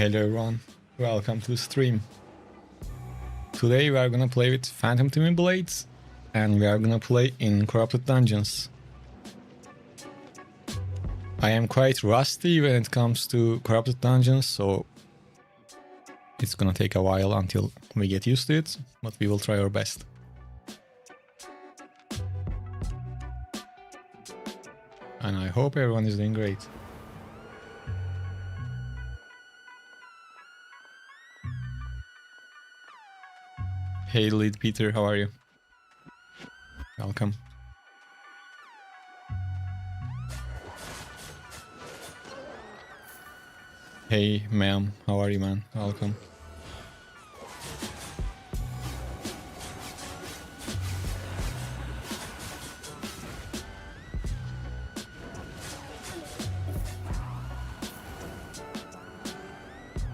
Hello everyone, welcome to the stream. Today we are gonna play with Phantom Twinblades and we are gonna play in Corrupted Dungeons. I am quite rusty when it comes to Corrupted Dungeons, so it's gonna take a while until we get used to it, but we will try our best. And I hope everyone is doing great. Hey Lead Peter, how are you? Welcome. Hey ma'am, how are you man? Welcome.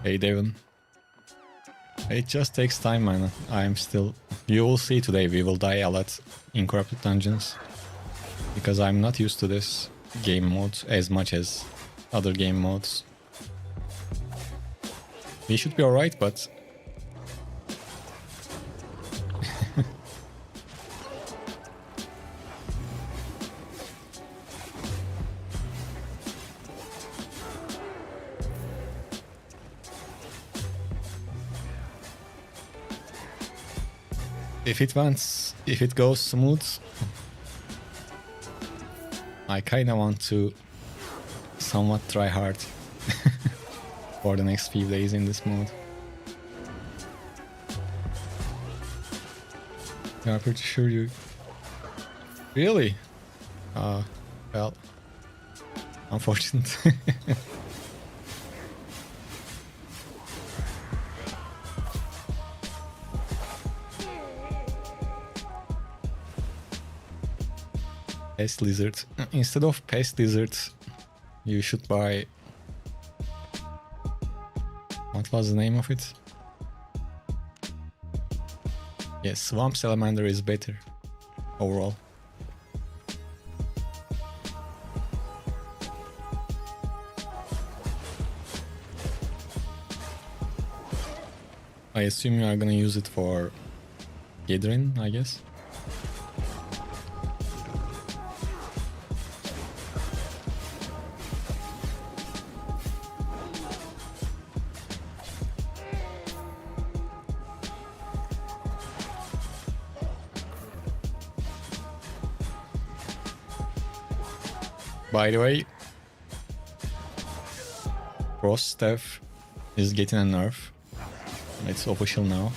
Hey Devon. It just takes time, man. I'm still... You will see today we will die a lot in Corrupted Dungeons. Because I'm not used to this game mode as much as other game modes. We should be alright, but... if it goes smooth, I kinda want to somewhat try hard for the next few days in this mode. Yeah, I'm pretty sure you... Really? Well... Unfortunate. Pest Lizard. Instead of Pest Lizard, you should buy... What was the name of it? Yes, Swamp Salamander is better overall. I assume you are gonna use it for gathering, I guess. By the way, Frost Staff is getting a nerf. It's official now.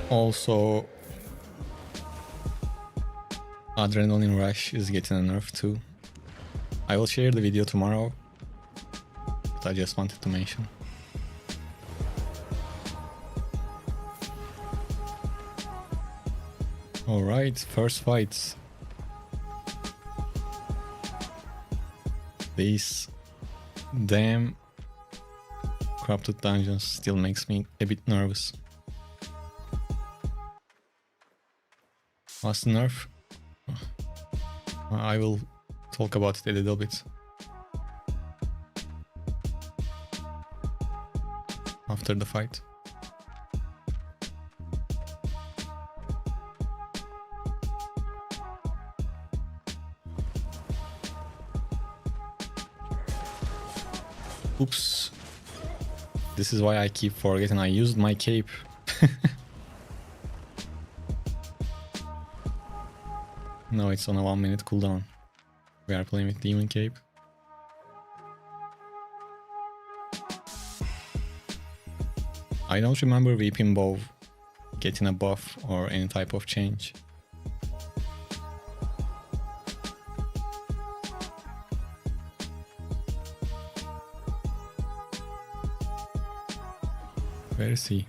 Also, Adrenaline Rush is getting a nerf too. I will share the video tomorrow, but I just wanted to mention. Alright, first fight. These damn Corrupted Dungeons still makes me a bit nervous. What's the nerf? I will talk about it a little bit after the fight. Oops. This is why I keep forgetting I used my cape. No, it's on a 1 minute cooldown. We are playing with Demon Cape. I don't remember Weeping Bow getting a buff or any type of change. Where is he?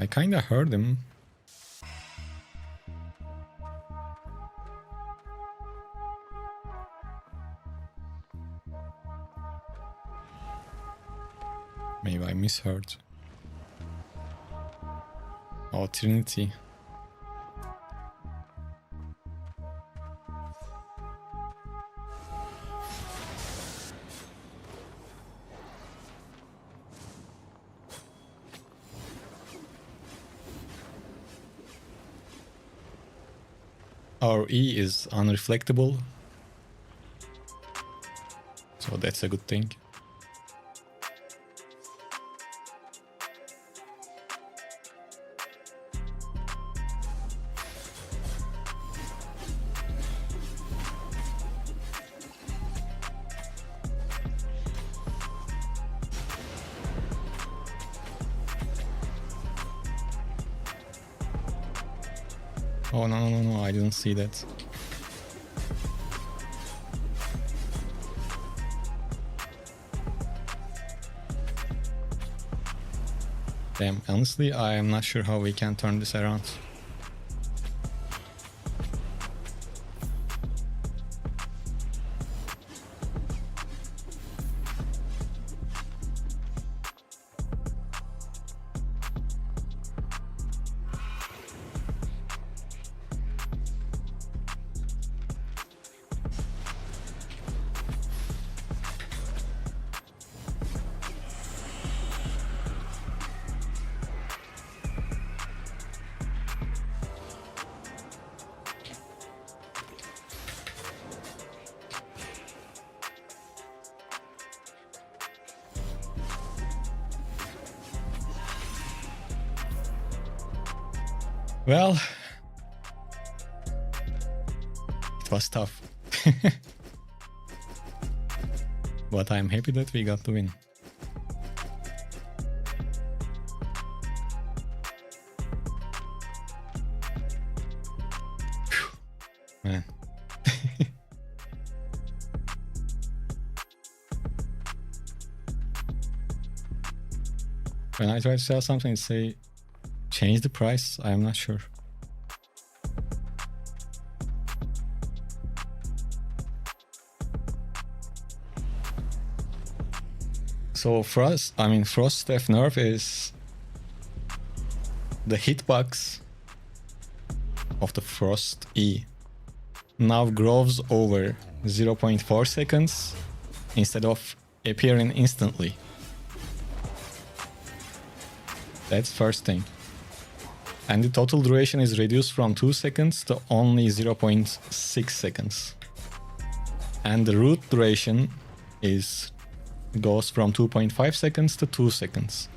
I kinda heard him. Maybe I misheard. Oh, Trinity. our E is unreflectable, so that's a good thing. Oh, no, I didn't see that. Damn, honestly, I am not sure how we can turn this around. Well, it was tough. But I'm happy that we got the win. Phew, man. When I try to sell something and say change the price, I am not sure. So Frost Staff nerf is the hitbox of the Frost E now grows over 0.4 seconds instead of appearing instantly. That's first thing. And the total duration is reduced from 2 seconds to only 0.6 seconds. And the root duration goes from 2.5 seconds to 2 seconds.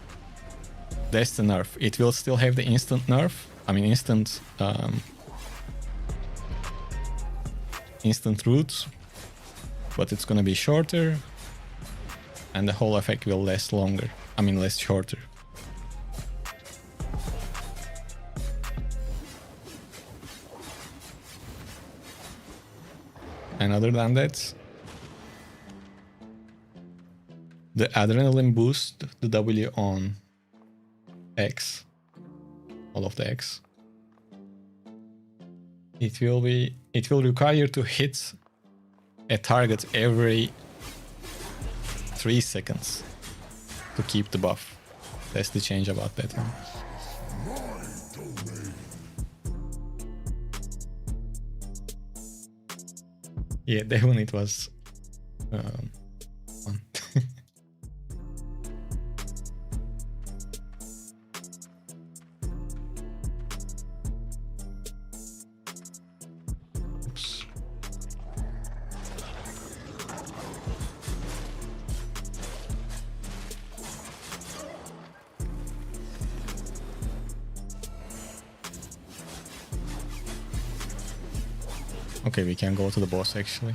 That's the nerf. It will still have the instant nerf. I mean instant root, but it's gonna be shorter and the whole effect will last longer. I mean less shorter. And other than that, the adrenaline boost, the W on X, all of the X, it will require to hit a target every 3 seconds to keep the buff. That's the change about that one. Yeah, that one it was fun. Oops. Okay, we can go to the boss actually.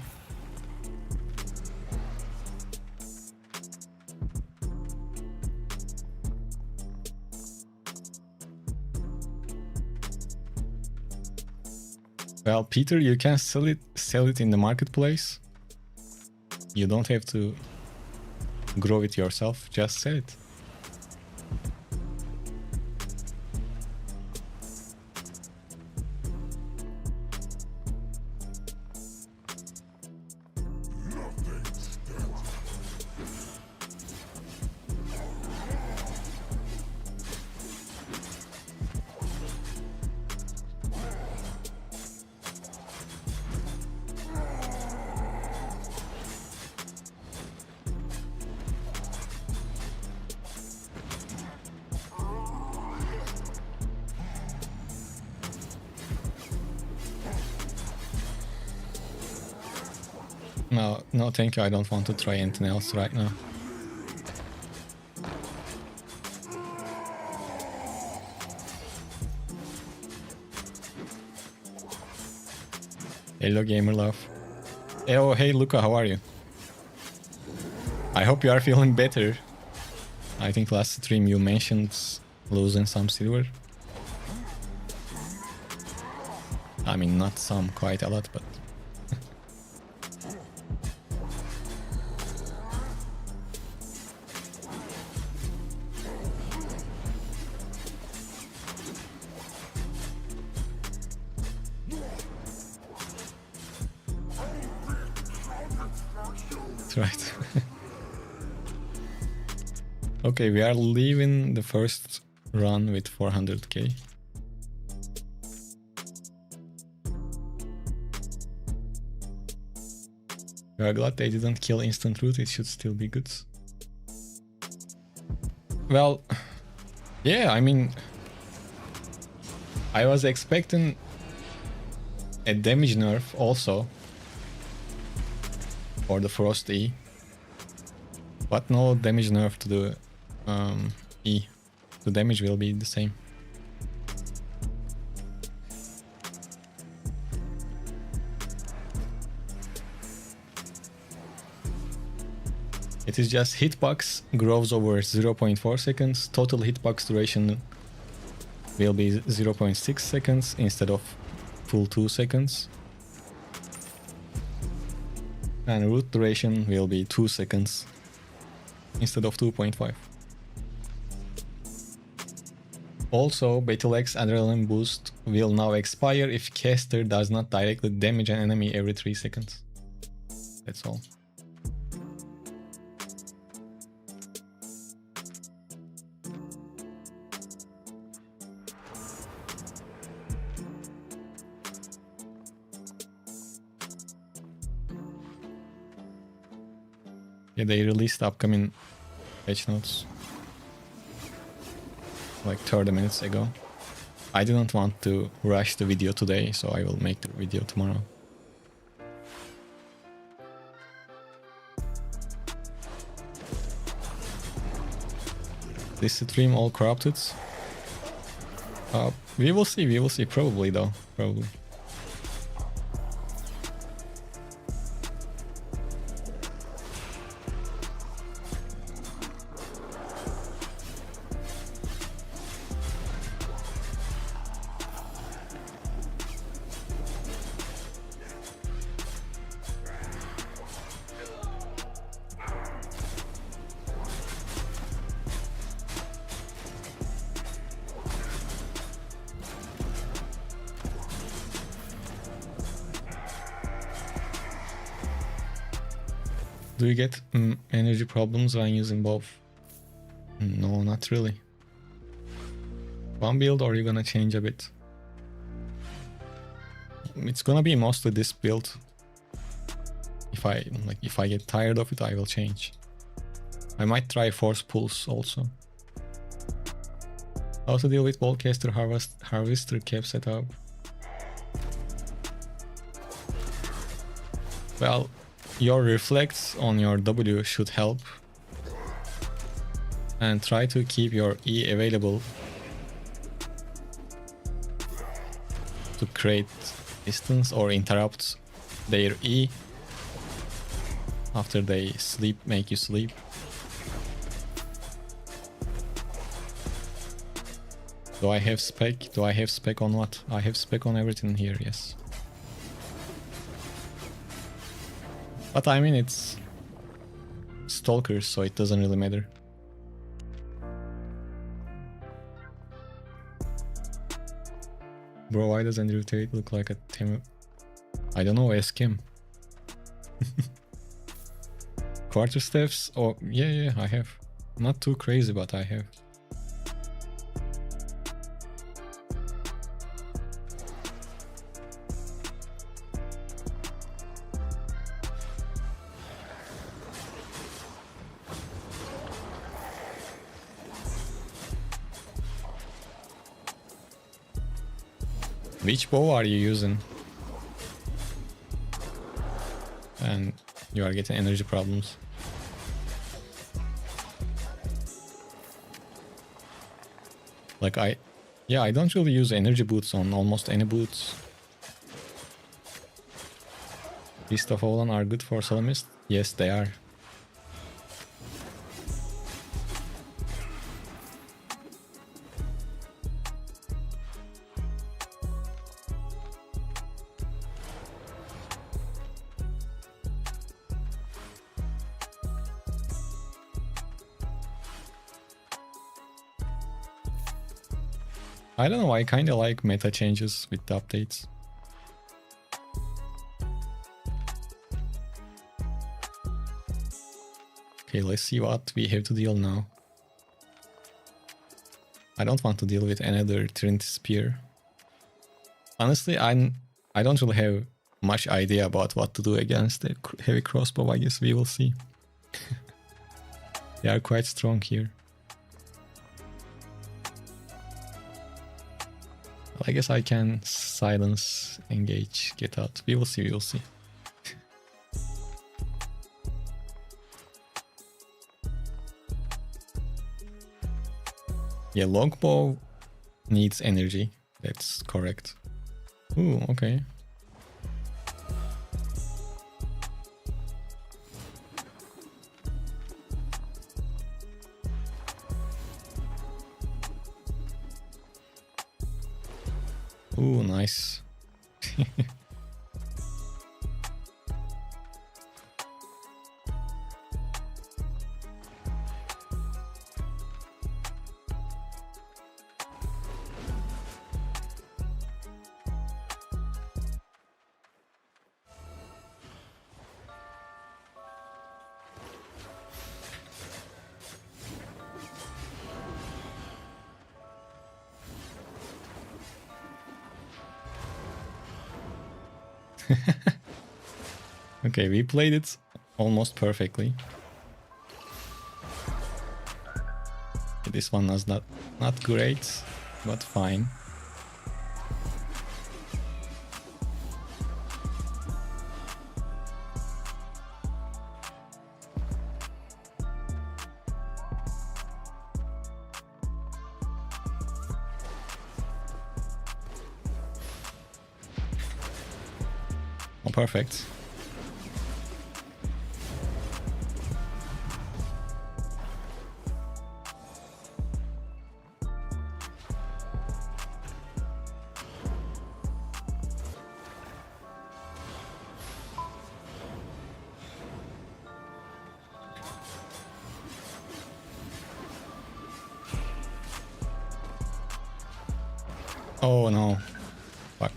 Well, Peter, you can sell it in the marketplace. You don't have to grow it yourself, just sell it. No, no, thank you. I don't want to try anything else right now. Hello, gamer love. Oh, hey, Luca, how are you? I hope you are feeling better. I think last stream you mentioned losing some silver. I mean, not some, quite a lot, but... That's right. Okay, we are leaving the first run with 400k. We are glad they didn't kill instant root, it should still be good. Well, yeah, I mean, I was expecting a damage nerf also for the Frost E, but no damage nerf to the E. The damage will be the same. It is just hitbox grows over 0.4 seconds. Total hitbox duration will be 0.6 seconds instead of full 2 seconds. And root duration will be 2 seconds instead of 2.5. Also, Battle X Adrenaline Boost will now expire if caster does not directly damage an enemy every 3 seconds. That's all. Yeah, they released upcoming patch notes like 30 minutes ago. I didn't want to rush the video today, so I will make the video tomorrow. This stream all corrupted? We will see, probably though, probably. Do you get energy problems when using both? No, not really. One build, or are you gonna change a bit? It's gonna be mostly this build. If I get tired of it, I will change. I might try Force Pulse also. How to deal with Ballcaster Harvester cap setup? Well, your reflex on your W should help, and try to keep your E available to create distance or interrupt their E after they sleep, make you sleep. Do I have spec? Do I have spec on what? I have spec on everything here, yes. But I mean, it's stalkers, so it doesn't really matter. Bro, why does Andrew Tate look like a Tim? I don't know, ask him. Quarter staffs? Oh, yeah, I have. Not too crazy, but I have. Which bow are you using? And You are getting energy problems. Like I don't really use energy boots on almost any boots. Beast of Olan are good for Salamist? Yes, they are. I don't know, I kinda like meta changes with the updates. Okay, let's see what we have to deal now. I don't want to deal with another Trinity Spear. Honestly, I don't really have much idea about what to do against the heavy crossbow. I guess we will see. They are quite strong here. I guess I can silence, engage, get out. We will see, we will see. Yeah, longbow needs energy. That's correct. Ooh, okay. Ooh, nice. Okay, we played it almost perfectly. This one was not great, but fine. Oh, perfect. Oh no. Fuck.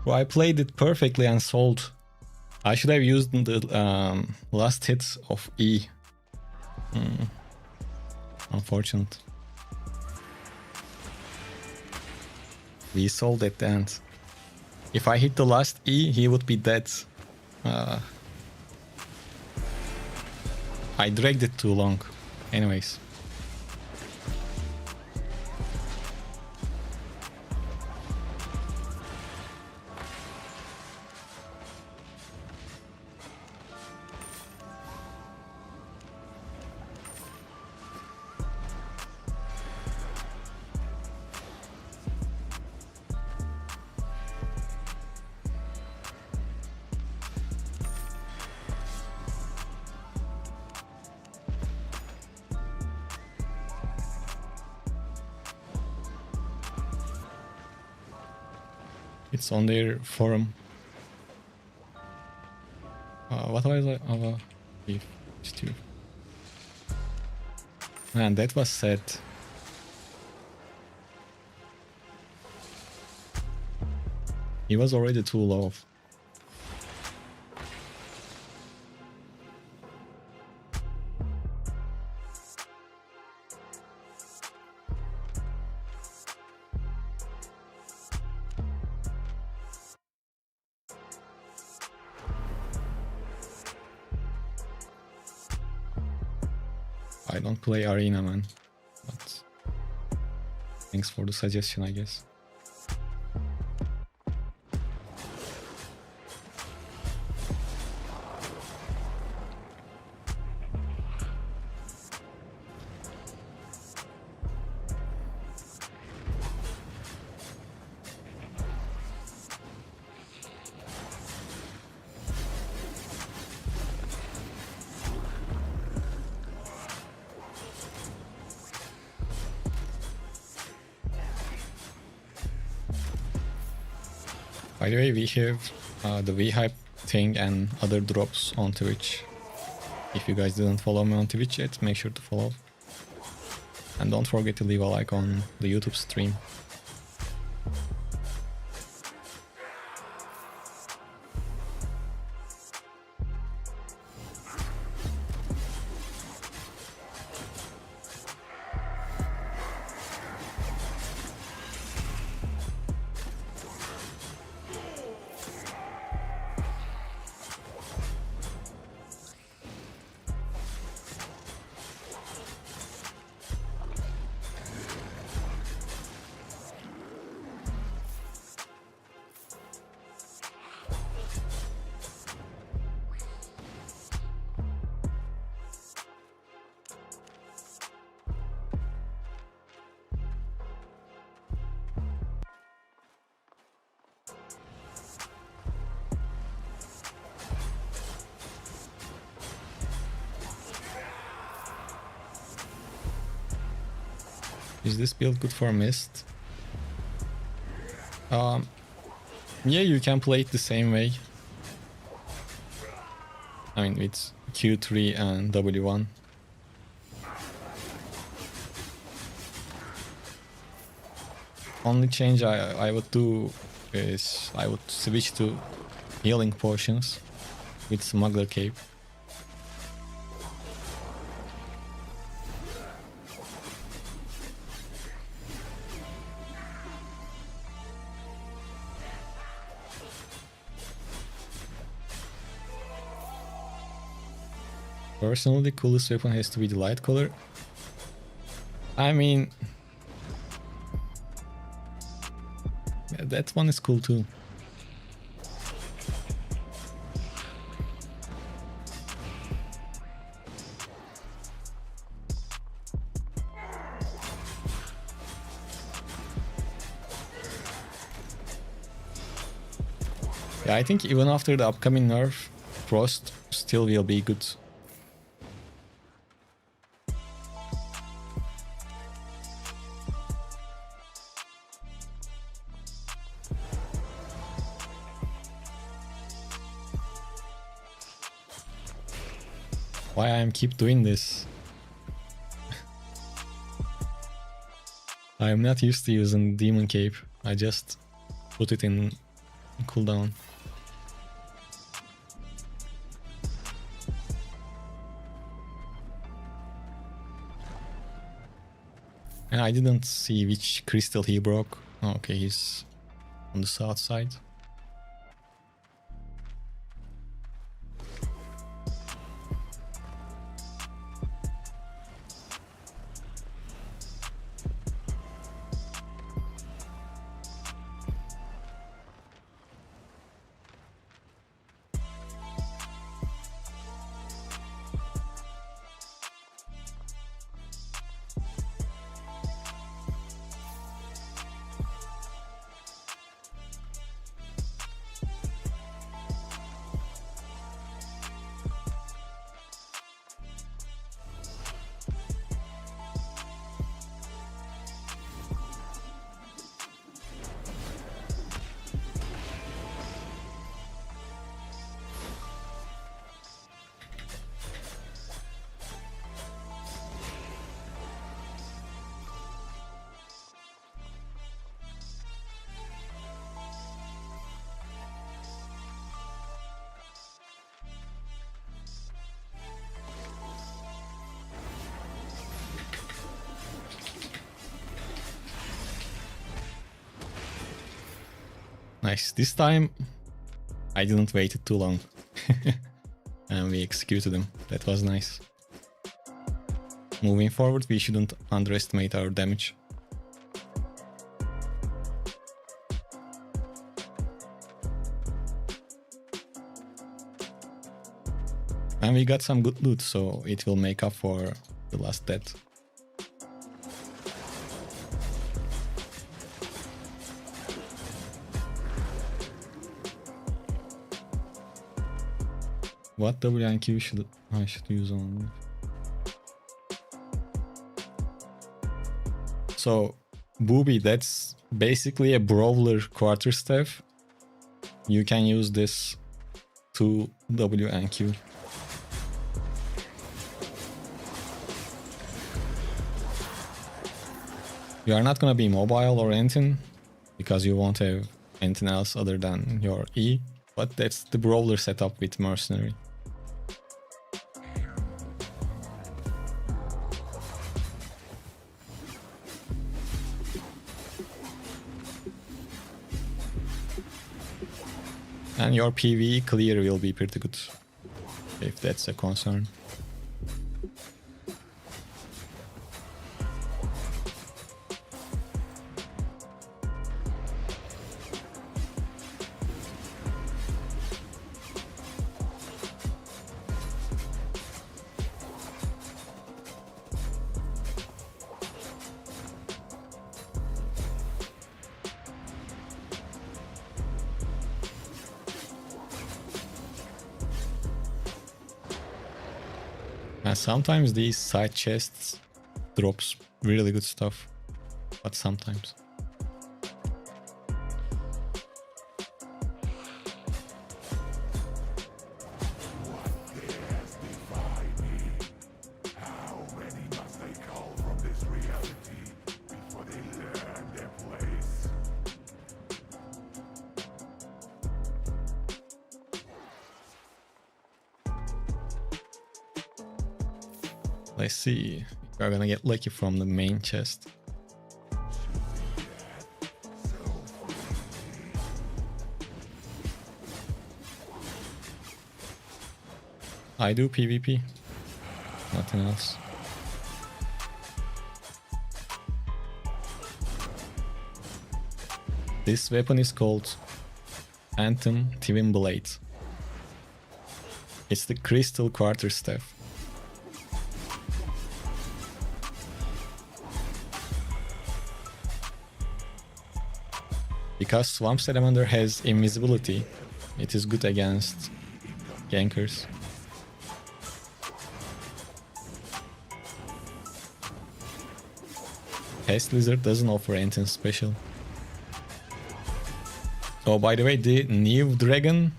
Well, I played it perfectly and sold. I should have used the last hit of E. Unfortunate. We sold at the end. If I hit the last E, he would be dead. I dragged it too long. Anyways. It's on their forum. What was I? Man, that was sad. He was already too low. I don't play Arena, man. But thanks for the suggestion, I guess. By the way, we have the V-Hype thing and other drops on Twitch. If you guys didn't follow me on Twitch yet, make sure to follow. And don't forget to leave a like on the YouTube stream. Is this build good for Mist? Yeah, you can play it the same way. I mean, with Q3 and W1. Only change I would do is I would switch to healing potions with Smuggler Cape. Personally, the coolest weapon has to be the light color. I mean, that one is cool too. Yeah, I think even after the upcoming nerf, Frost still will be good. Why I am keep doing this? I am not used to using Demon Cape. I just put it in cooldown. And I didn't see which crystal he broke. Oh, okay, he's on the south side. Nice. This time I didn't wait too long. And we executed him. That was nice. Moving forward, we shouldn't underestimate our damage. And we got some good loot, so it will make up for the last death. What W and Q should I use on? So Booby, that's basically a brawler quarterstaff. you can use this to W and Q. You are not gonna be mobile or anything because you won't have anything else other than your E, but that's the brawler setup with mercenary. And your PvE clear will be pretty good, if that's a concern. And sometimes these side chests drops really good stuff, but sometimes. Let's see if we're gonna get lucky from the main chest. I do PvP, nothing else. This weapon is called Anthem Twinblade. It's the crystal quarterstaff. Because Swamp Salamander has invisibility, it is good against gankers. Pest Lizard doesn't offer anything special. Oh, by the way, the new Dragon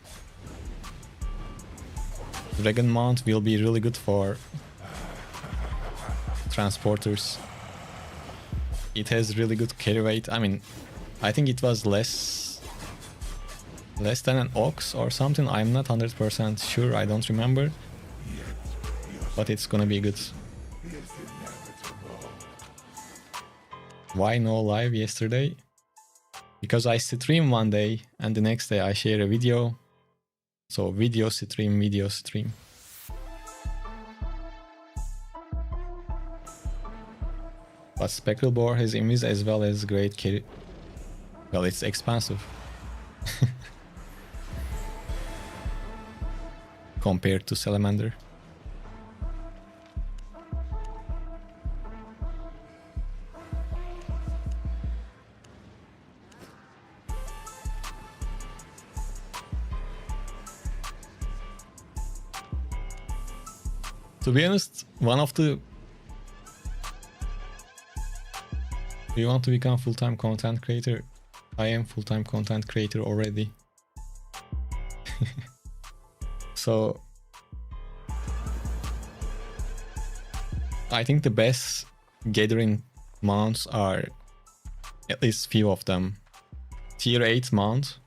mount will be really good for transporters. It has really good carry weight. I mean, I think it was less than an ox or something. I'm not 100% sure, I don't remember. But it's gonna be good. Why no live yesterday? Because I stream one day and the next day I share a video. So video stream. But Spectral Boar has invis as well as great carry. Well, it's expensive. Compared to Salamander. To be honest, one of the... Do you want to become full-time content creator? I am full-time content creator already. So I think the best gathering mounts are at least few of them. Tier 8 mount.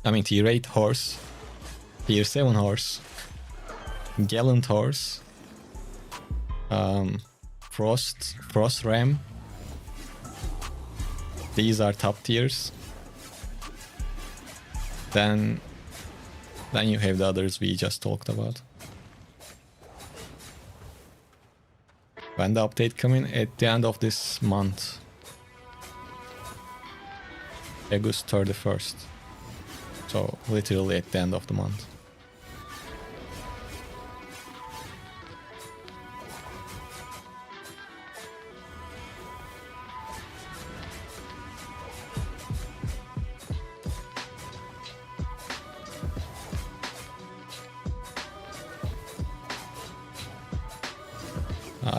I mean tier 8 horse. Tier 7 horse. Gallant horse. Frost ram. These are top tiers. Then you have the others we just talked about. When the update coming? At the end of this month. August 31st. So literally at the end of the month.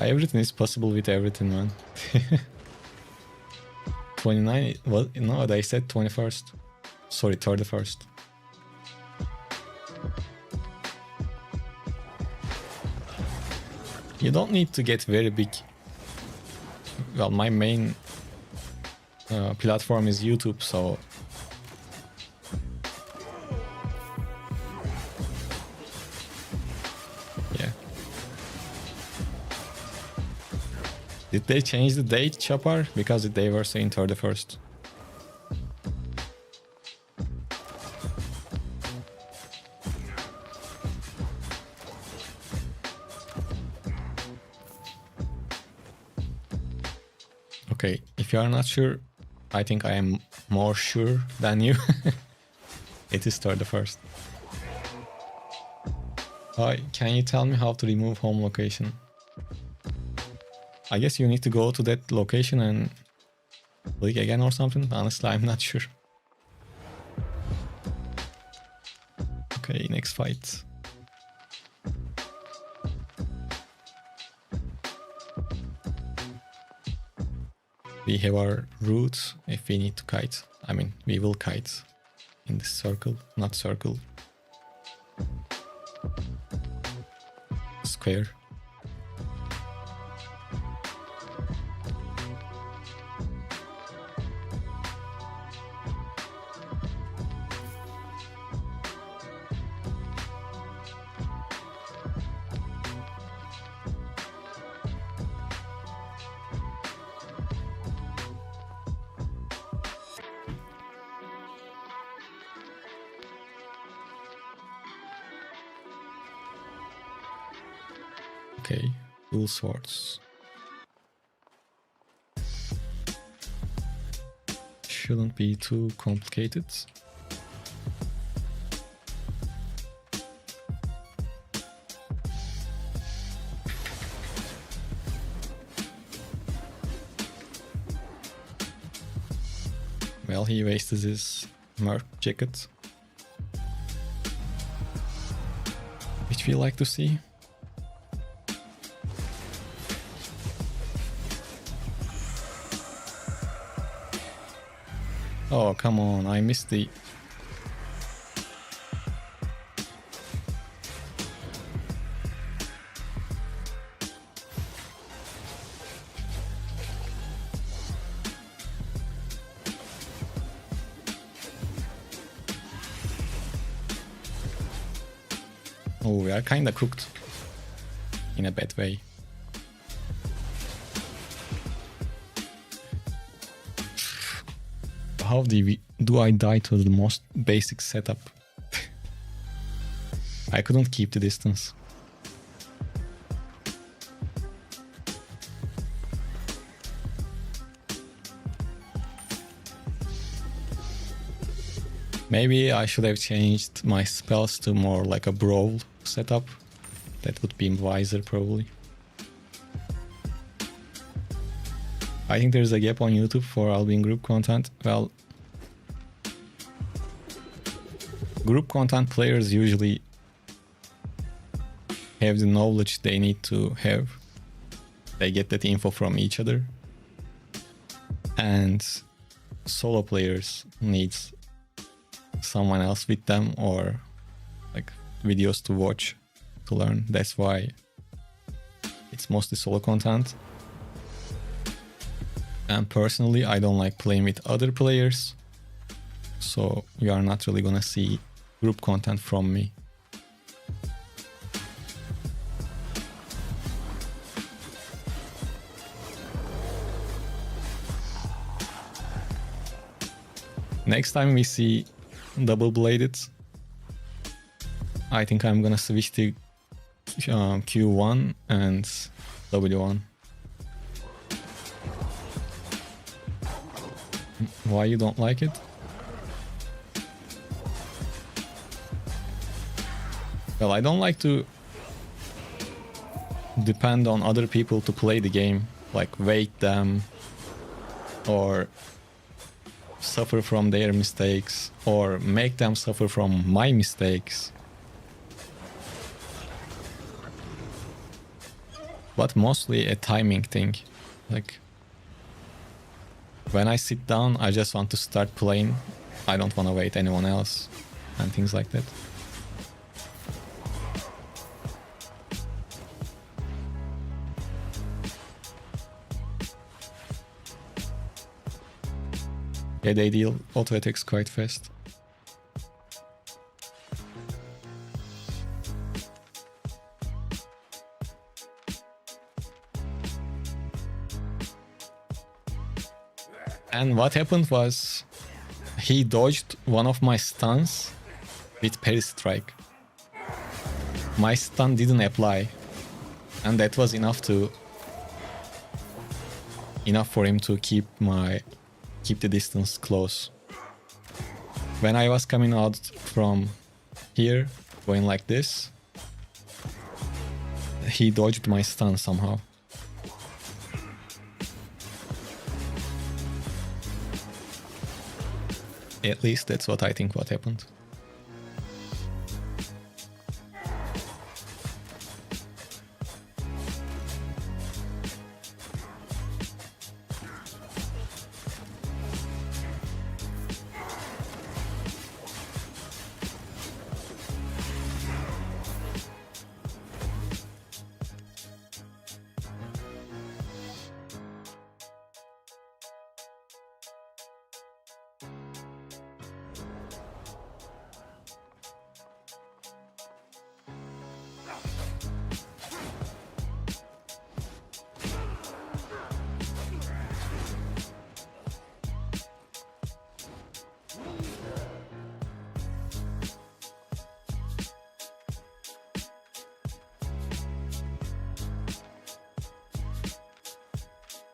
Everything is possible with everything, man. 29? Well, no, they said 21st. Sorry, 31st. You don't need to get very big. Well, my main platform is YouTube, so yeah. Did they change the date, Chapar? Because they were saying 31st. Okay, if you are not sure, I think I am more sure than you. It is 31st. Can you tell me how to remove home location? I guess you need to go to that location and click again or something. Honestly, I'm not sure. Okay, next fight. We have our route if we need to kite. I mean, we will kite in this circle, not circle. Square. Okay, dual swords. Shouldn't be too complicated. Well, he wasted his merc jacket, which we like to see. Oh, come on, I missed the... Oh, we are kinda cooked. In a bad way. How do I die to the most basic setup? I couldn't keep the distance. Maybe I should have changed my spells to more like a brawl setup. That would be wiser probably. I think there's a gap on YouTube for Albion group content. Well, group content players usually have the knowledge they need to have. They get that info from each other. And solo players needs someone else with them or like videos to watch to learn. That's why it's mostly solo content. And personally, I don't like playing with other players, so you are not really gonna see group content from me. Next time we see double-bladed, I think I'm gonna switch to Q1 and W1. Why you don't like it? Well, I don't like to depend on other people to play the game, like wait them or suffer from their mistakes or make them suffer from my mistakes. But mostly a timing thing, like When I sit down, I just want to start playing. I don't want to wait anyone else and things like that. Yeah, they deal auto attacks quite fast. And what happened was he dodged one of my stuns with Parry Strike. My stun didn't apply, and that was enough for him to keep the distance close. When I was coming out from here, going like this, he dodged my stun somehow. At least that's what I think what happened.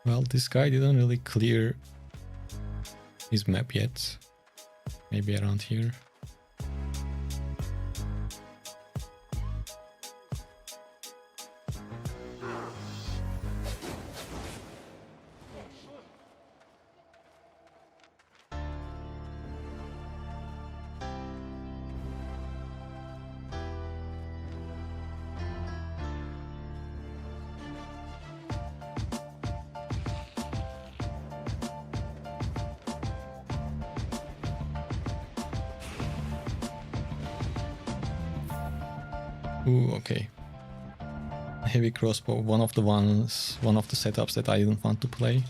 Well, this guy didn't really clear his map yet. Maybe around here. Ooh, okay. Heavy crossbow, one of the setups that I didn't want to play.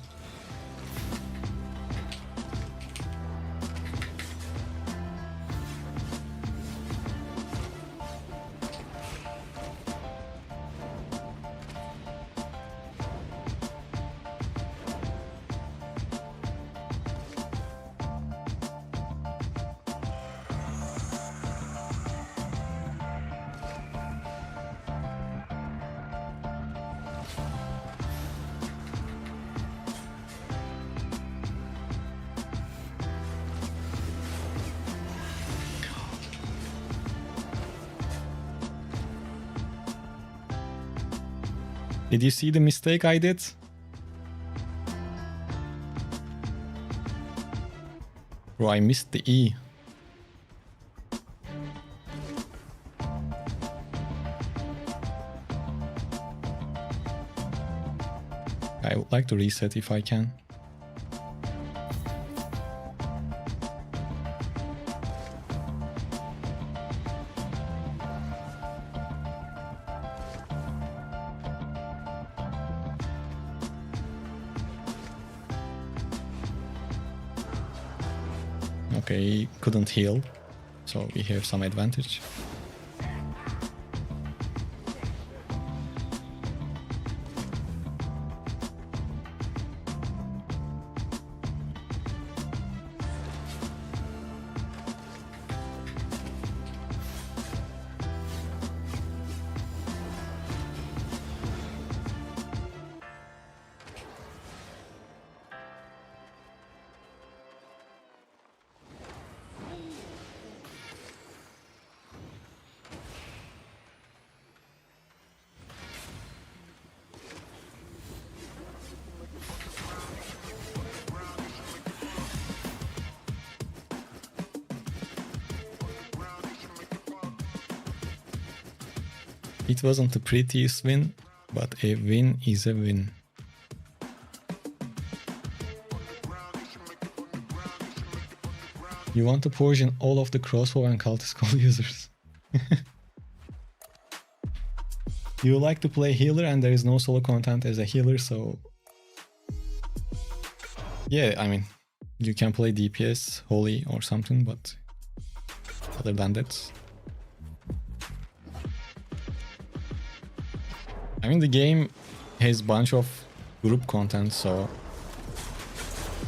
Did you see the mistake I did? Bro, I missed the E. I would like to reset if I can. Okay, couldn't heal, so we have some advantage. It wasn't the prettiest win, but a win is a win. You want to poison all of the crossbow and cultist call users. You like to play healer and there is no solo content as a healer, so... Yeah, I mean, you can play DPS, Holy or something, but... Other than that... I mean, the game has bunch of group content, so...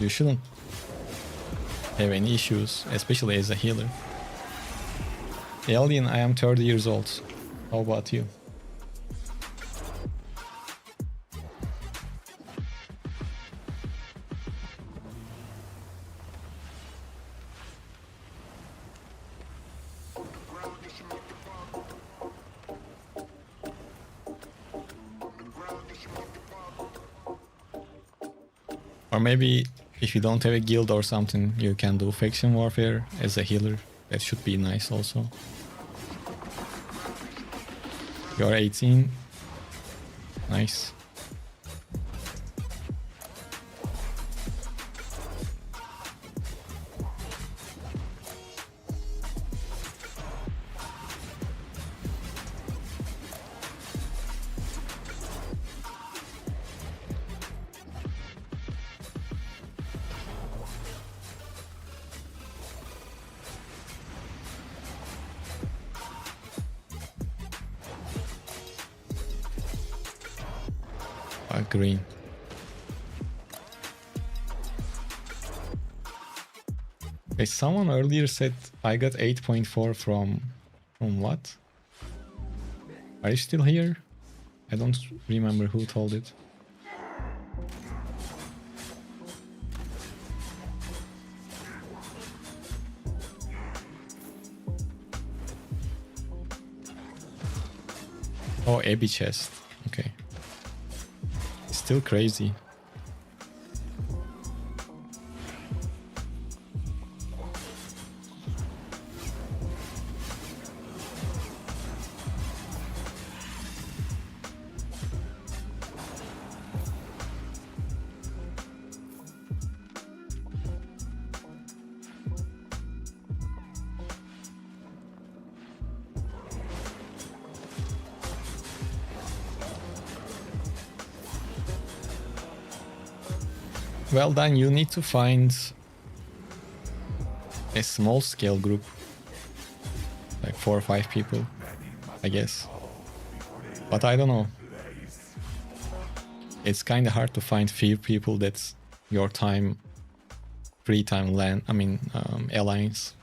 You shouldn't have any issues, especially as a healer. Alien, I am 30 years old. How about you? Or maybe if you don't have a guild or something, you can do faction warfare as a healer. That should be nice also. You're 18. Nice. Green. Okay, someone earlier said I got 8.4 from what? Are you still here? I don't remember who told it. Oh, Abbey chest. Okay. Still crazy. Well, then you need to find a small scale group, like 4 or 5 people, I guess. But I don't know. It's kind of hard to find few people that's your time, free time land. I mean, alliance.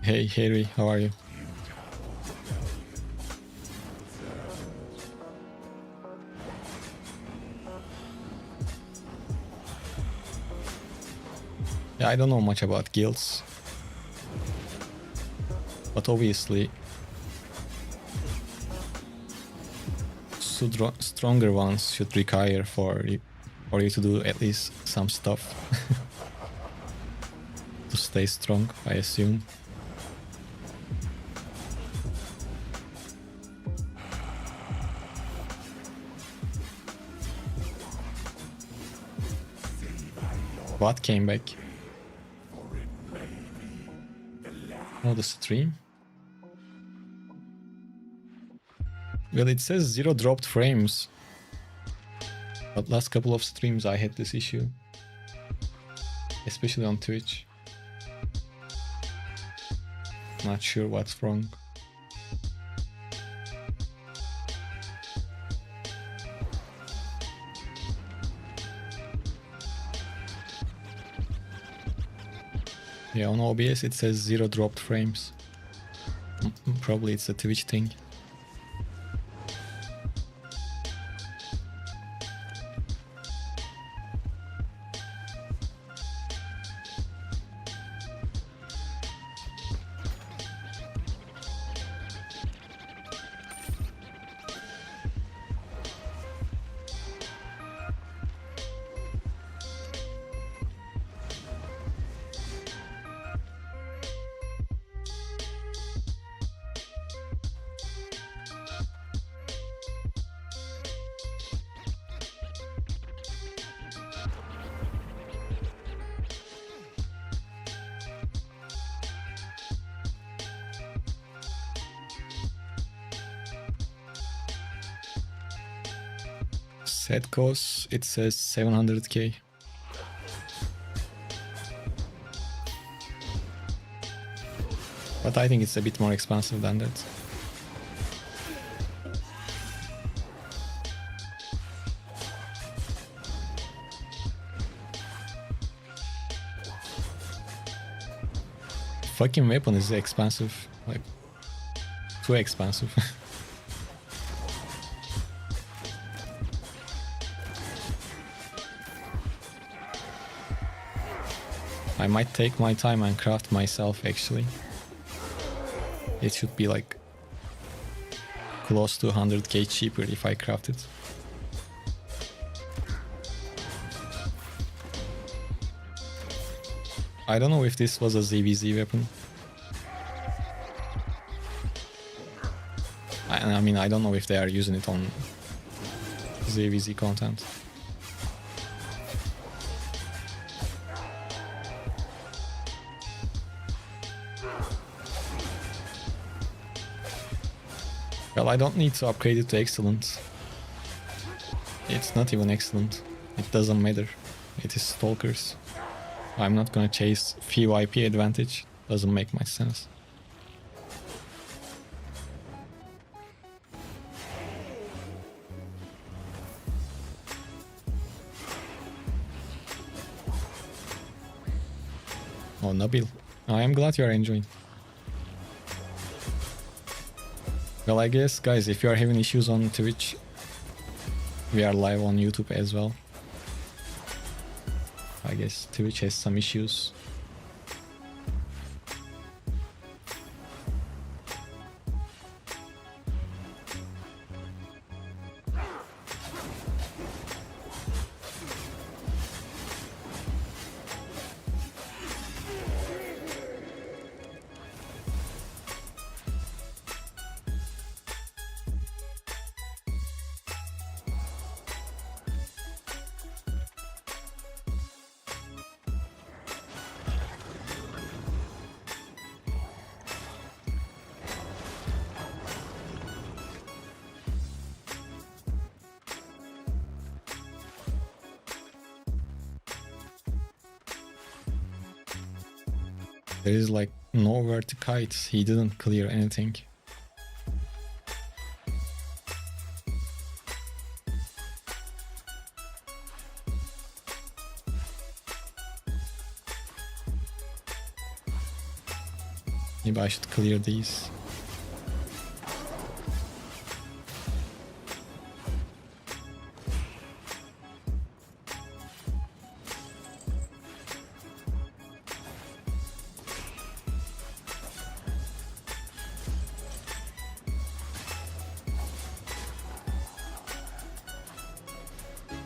Hey Harry, how are you? Yeah, I don't know much about guilds, but obviously stronger ones should require for you to do at least some stuff to stay strong, I assume. What came back? Oh, the stream? Well, it says 0 dropped frames. But last couple of streams I had this issue. Especially on Twitch. Not sure what's wrong. Yeah, on OBS it says 0 dropped frames. Probably it's a Twitch thing. Set cost, it says 700k. But I think it's a bit more expensive than that. Fucking weapon is expensive, like too expensive. I might take my time and craft myself actually. It should be like close to 100k cheaper if I craft it. I don't know if this was a ZVZ weapon. I mean, I don't know if they are using it on ZVZ content. Well, I don't need to upgrade it to excellent. It's not even excellent. It doesn't matter. It is stalkers. I'm not gonna chase few IP advantage. Doesn't make much sense. Oh, Nabil. I am glad you are enjoying. Well, I guess, guys, if you are having issues on Twitch, we are live on YouTube as well. I guess Twitch has some issues. There is like nowhere to kite. He didn't clear anything. Maybe I should clear these.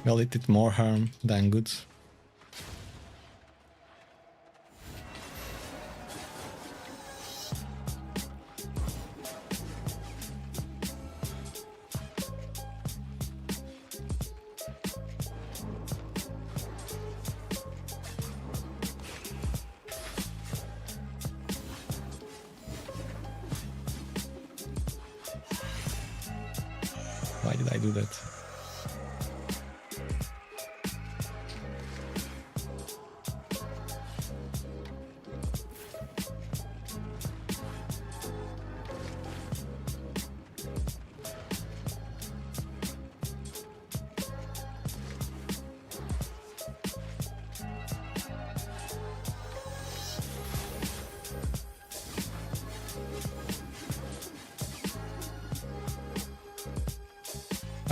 Well, it did more harm than good. Why did I do that?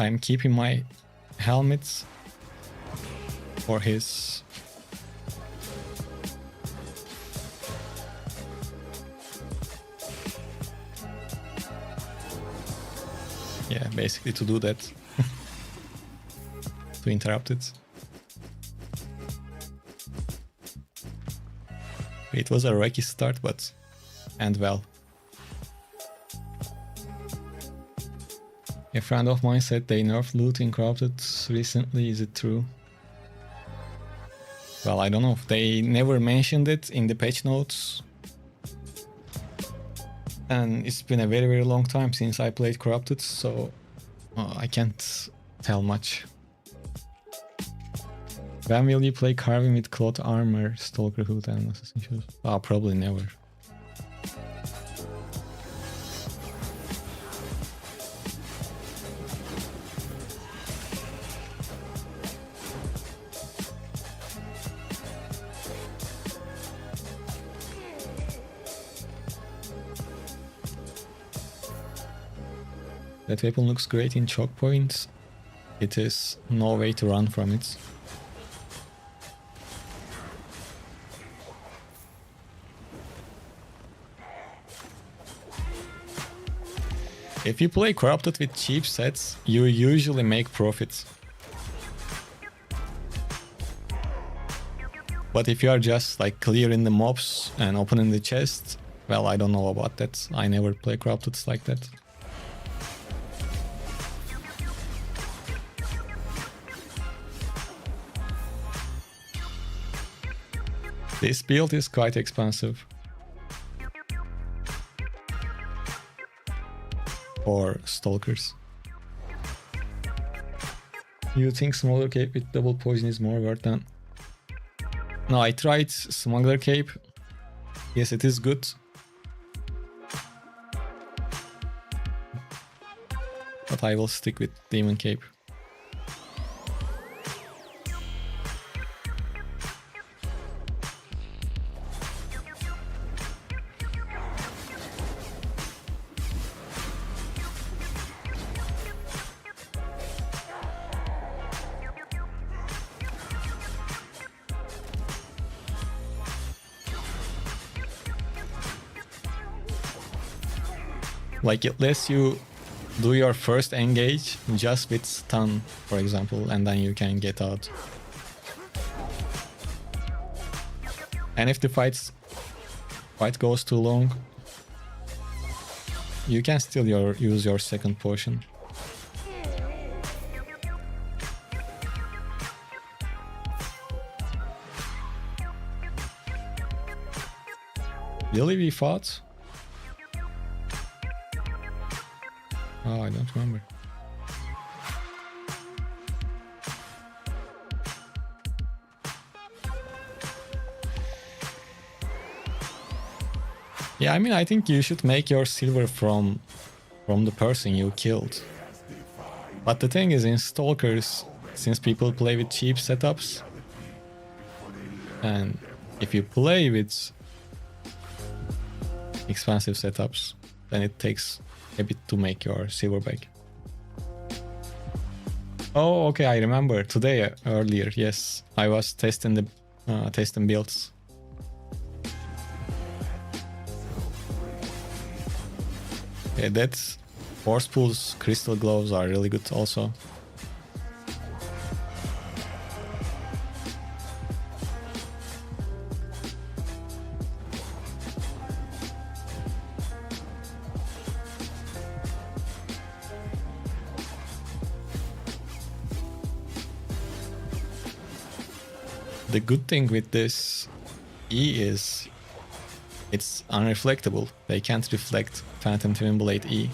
I'm keeping my helmets for his yeah, basically to do that. To interrupt it. It was a rocky start, but end well. A friend of mine said they nerfed loot in Corrupted recently. Is it true? Well, I don't know. They never mentioned it in the patch notes. And it's been a very, very long time since I played Corrupted, so I can't tell much. When will you play carving with cloth armor, stalker hood, and assassin shoes? Ah, probably never. That weapon looks great in choke points. It is no way to run from it. If you play corrupted with cheap sets, you usually make profits. But if you are just like clearing the mobs and opening the chest, well, I don't know about that. I never play corrupted like that. This build is quite expensive. For stalkers. You think smaller cape with double poison is more worth than... No, I tried smuggler cape. Yes, it is good. But I will stick with demon cape. Like it lets you do your first engage just with stun, for example, and then you can get out. And if the fight goes too long, you can still use your second potion. Really, we fought? Oh, I don't remember. Yeah, I mean, I think you should make your silver from the person you killed. But the thing is, in Stalkers, since people play with cheap setups, and if you play with expensive setups, then it takes a bit to make your silver back. Oh, okay, I remember today earlier. Yes, I was testing the testing builds. Yeah, that's Forcepool's crystal gloves are really good also. The good thing with this E is it's unreflectable. They can't reflect Phantom Twinblade E.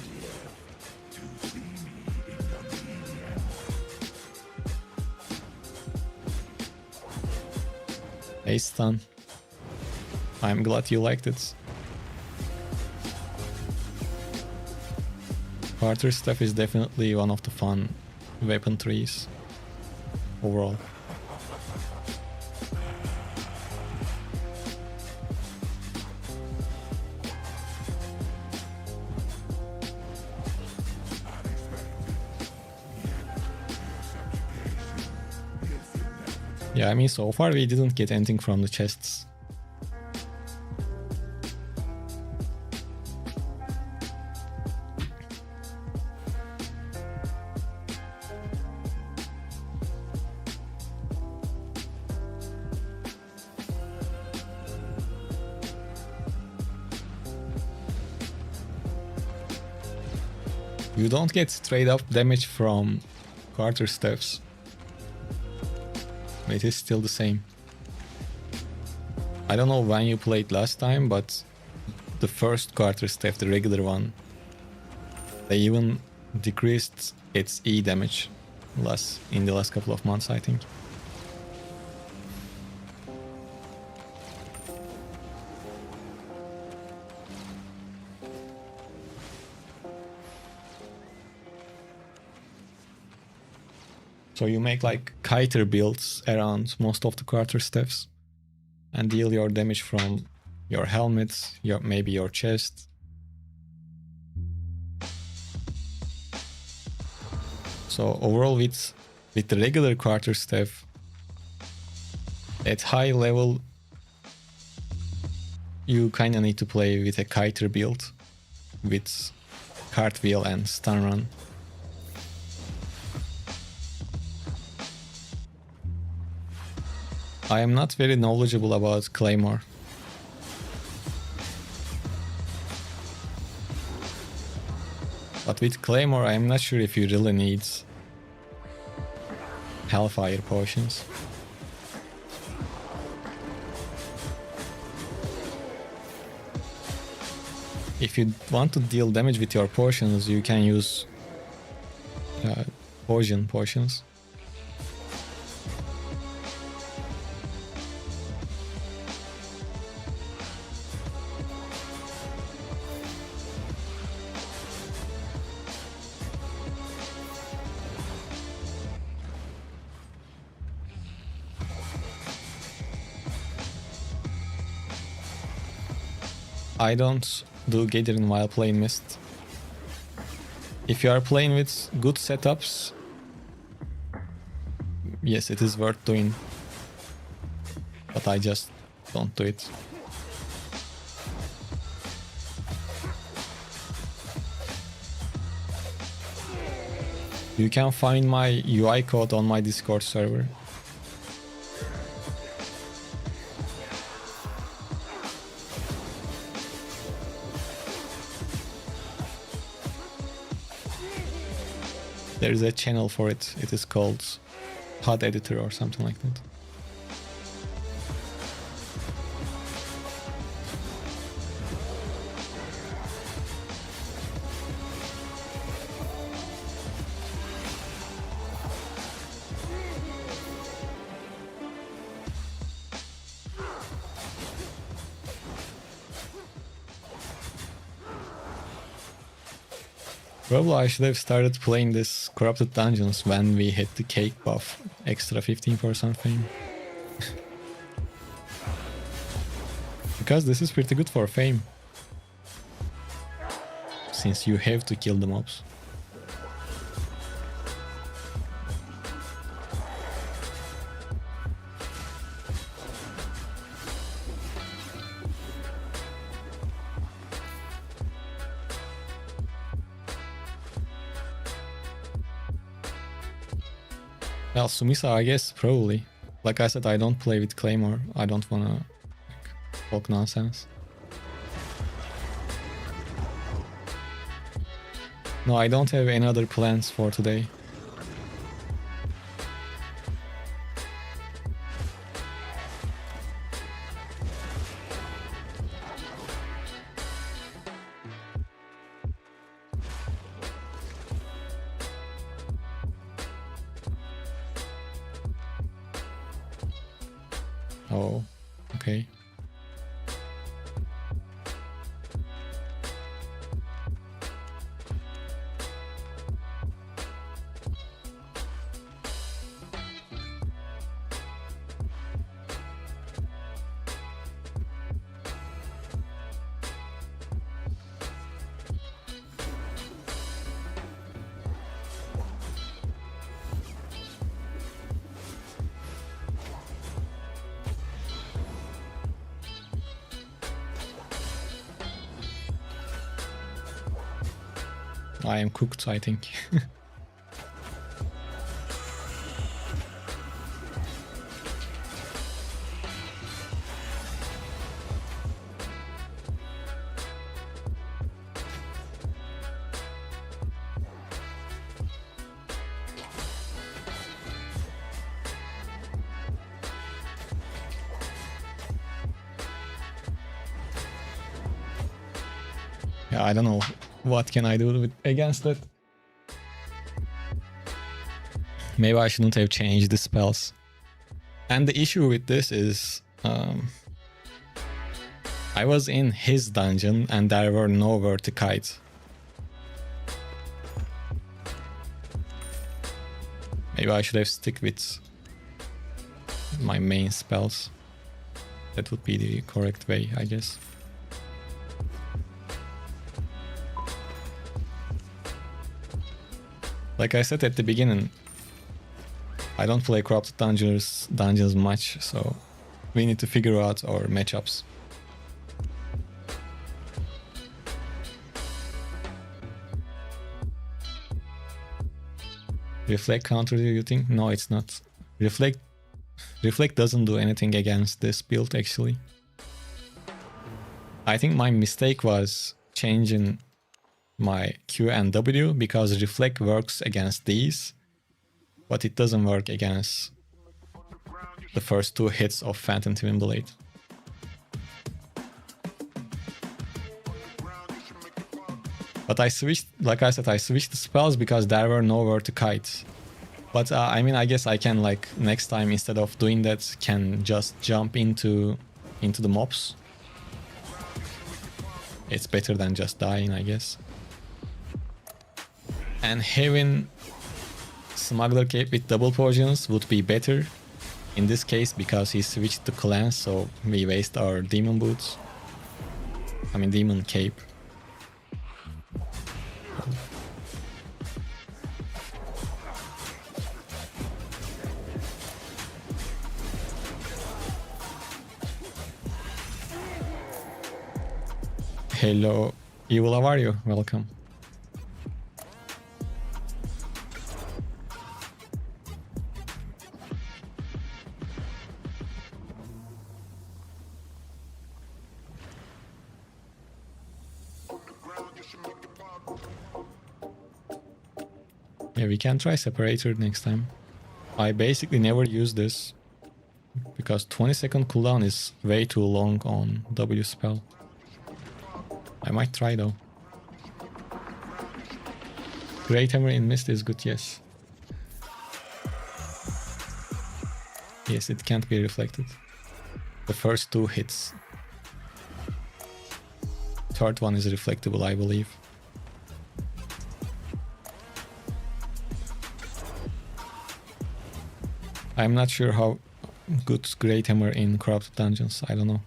Hey Stun, I'm glad you liked it. Carter stuff is definitely one of the fun weapon trees overall. Yeah, I mean, so far we didn't get anything from the chests. You don't get straight up damage from Carter stuffs. It is still the same. I don't know when you played last time, but the first Carter staff, the regular one, they even decreased its E damage in the last couple of months, I think. So you make like kiter builds around most of the quarterstaffs and deal your damage from your helmet, maybe your chest. So overall with the regular quarterstaff, at high level, you kinda need to play with a kiter build with cartwheel and stun run. I am not very knowledgeable about Claymore. But with Claymore, I am not sure if you really need Hellfire potions. If you want to deal damage with your potions, you can use poison potions. I don't do gathering while playing Mist. If you are playing with good setups, yes, it is worth doing. But I just don't do it. You can find my UI code on my Discord server. There is a channel for it. It is called HUD Editor or something like that. Probably I should have started playing this Corrupted Dungeons when we hit the cake buff, extra 15% fame. Because this is pretty good for fame. Since you have to kill the mobs. Well, Sumisa, I guess, probably. Like I said, I don't play with Claymore. I don't wanna talk nonsense. No, I don't have any other plans for today. Oh, okay. I am cooked, I think. Yeah, I don't know. What can I do against it? Maybe I shouldn't have changed the spells. And the issue with this is I was in his dungeon and there were nowhere to kite. Maybe I should have stick with my main spells. That would be the correct way, I guess. Like I said at the beginning, I don't play Corrupted Dungeons much, so we need to figure out our matchups. Reflect counter, do you think? No, it's not. Reflect doesn't do anything against this build, actually. I think my mistake was changing my Q and W, because Reflect works against these, but it doesn't work against the first 2 hits of Phantom Twinblade. But I switched, like I said, I switched the spells because there were nowhere to kite. But I mean, I guess I can, like, next time, instead of doing that, can just jump into the mobs. It's better than just dying, I guess. And having Smuggler Cape with double potions would be better in this case, because he switched to Cleanse, so we waste our Demon Boots. I mean, Demon Cape. Hello, Evil, how are you? Welcome. Yeah, we can try Separator next time. I basically never use this, because 20-second cooldown is way too long on W spell. I might try though. Great Hammer in Mist is good, yes. Yes, it can't be reflected. The first 2 hits. Third one is reflectable, I believe. I'm not sure how good Great Hammer in Corrupted Dungeons, I don't know.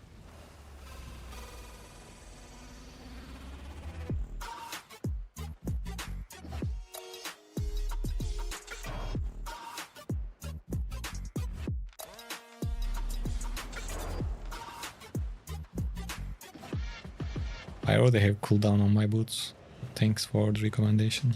I already have cooldown on my boots. Thanks for the recommendation.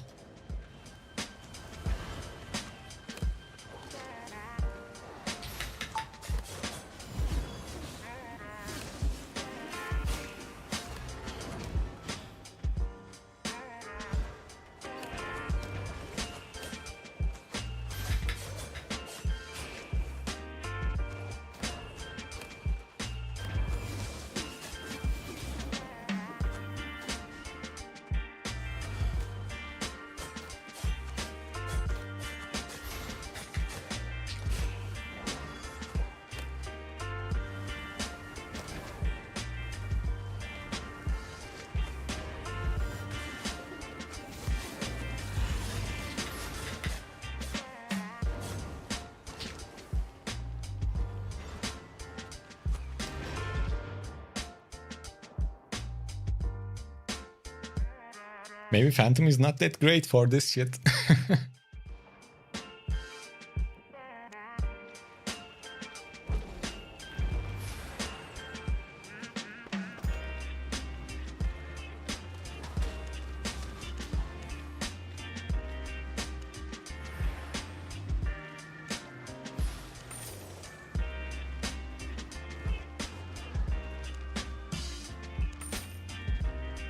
Maybe Phantom is not that great for this shit.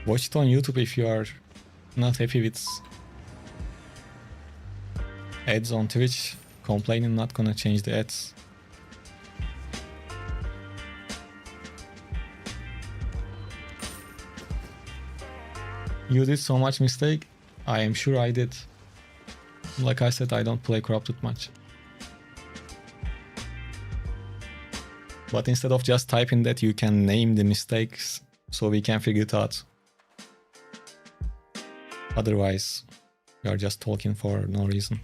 Watch it on YouTube if you are not happy with ads on Twitch. Complaining not gonna change the ads. You did so much mistake? I am sure I did. Like I said, I don't play Corrupted much. But instead of just typing that, you can name the mistakes so we can figure it out. Otherwise, you are just talking for no reason.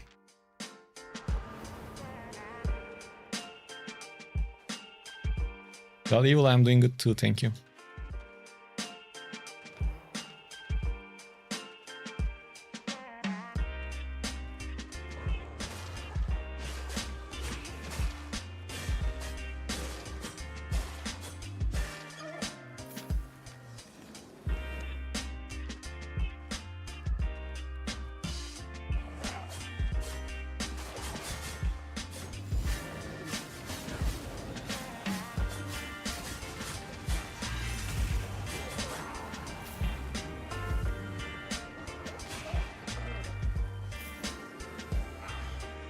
Well, Evil, I'm doing good too, thank you.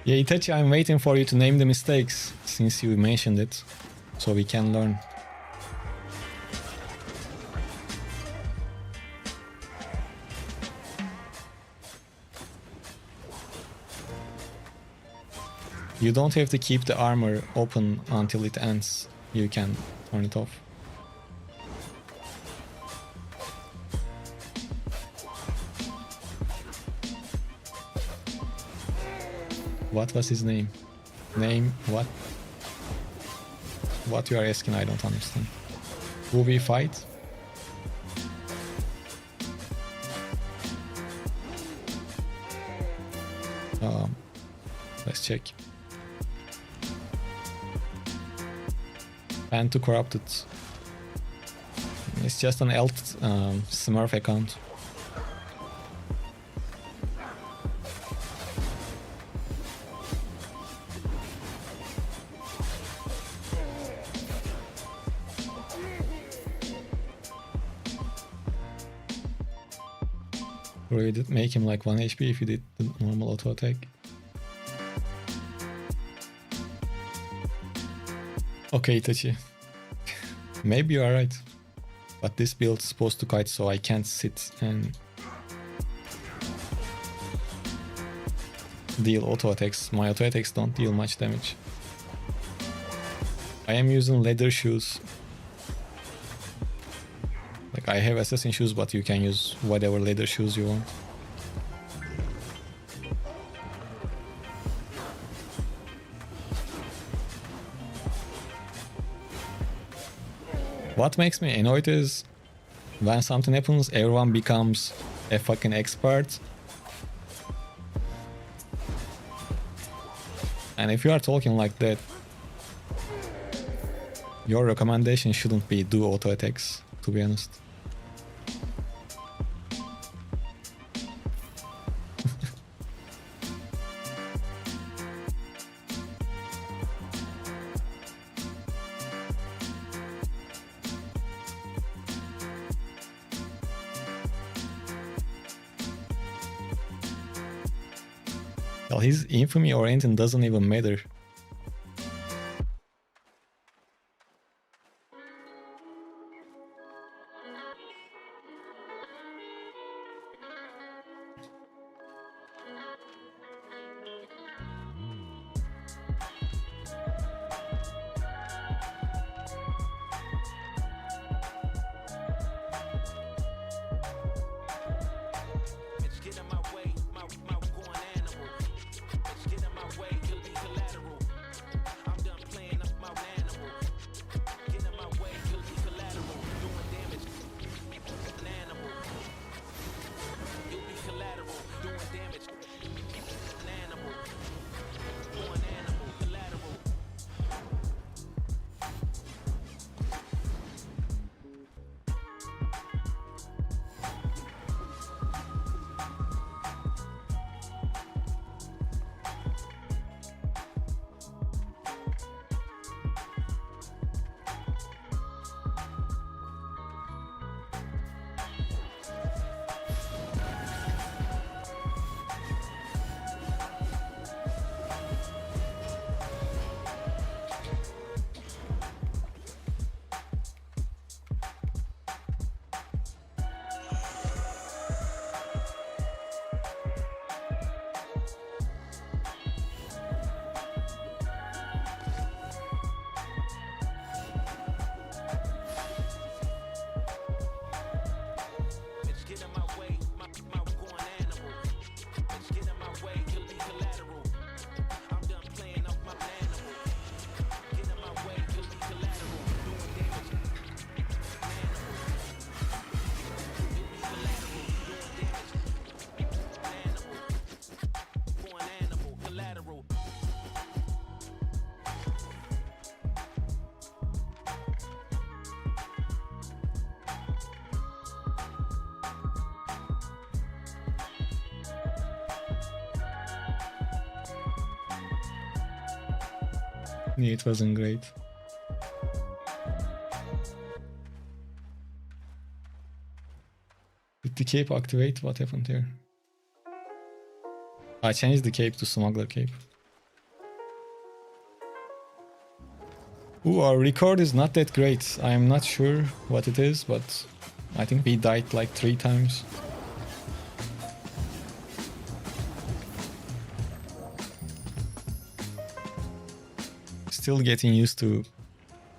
Yeah, Itachi, I'm waiting for you to name the mistakes, since you mentioned it, so we can learn. You don't have to keep the armor open until it ends. You can turn it off. What was his name? Name what? What you are asking, I don't understand. Who we fight? Let's check. And to corrupted. It's just an alt Smurf account. Bro, you did make him like 1 HP if you did the normal auto attack. Okay, Itachi. Maybe you are right. But this build is supposed to kite, so I can't sit and deal auto attacks. My auto attacks don't deal much damage. I am using leather shoes. Like, I have assassin shoes, but you can use whatever leather shoes you want. What makes me annoyed is when something happens, everyone becomes a fucking expert. And if you are talking like that, your recommendation shouldn't be do auto attacks, to be honest. Well, his infamy or anything doesn't even matter. It wasn't great. Did the cape activate? What happened here? I changed the cape to smuggler cape. Ooh, our record is not that great. I am not sure what it is, but I think we died like 3 times. Still getting used to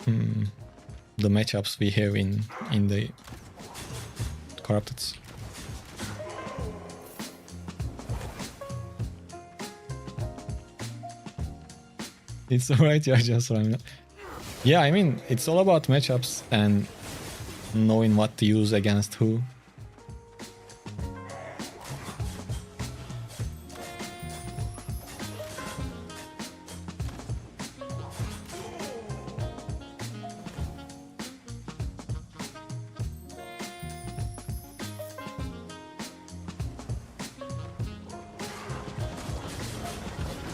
the matchups we have in the Corrupted. It's alright, you're just running. Yeah, I mean, it's all about matchups and knowing what to use against who.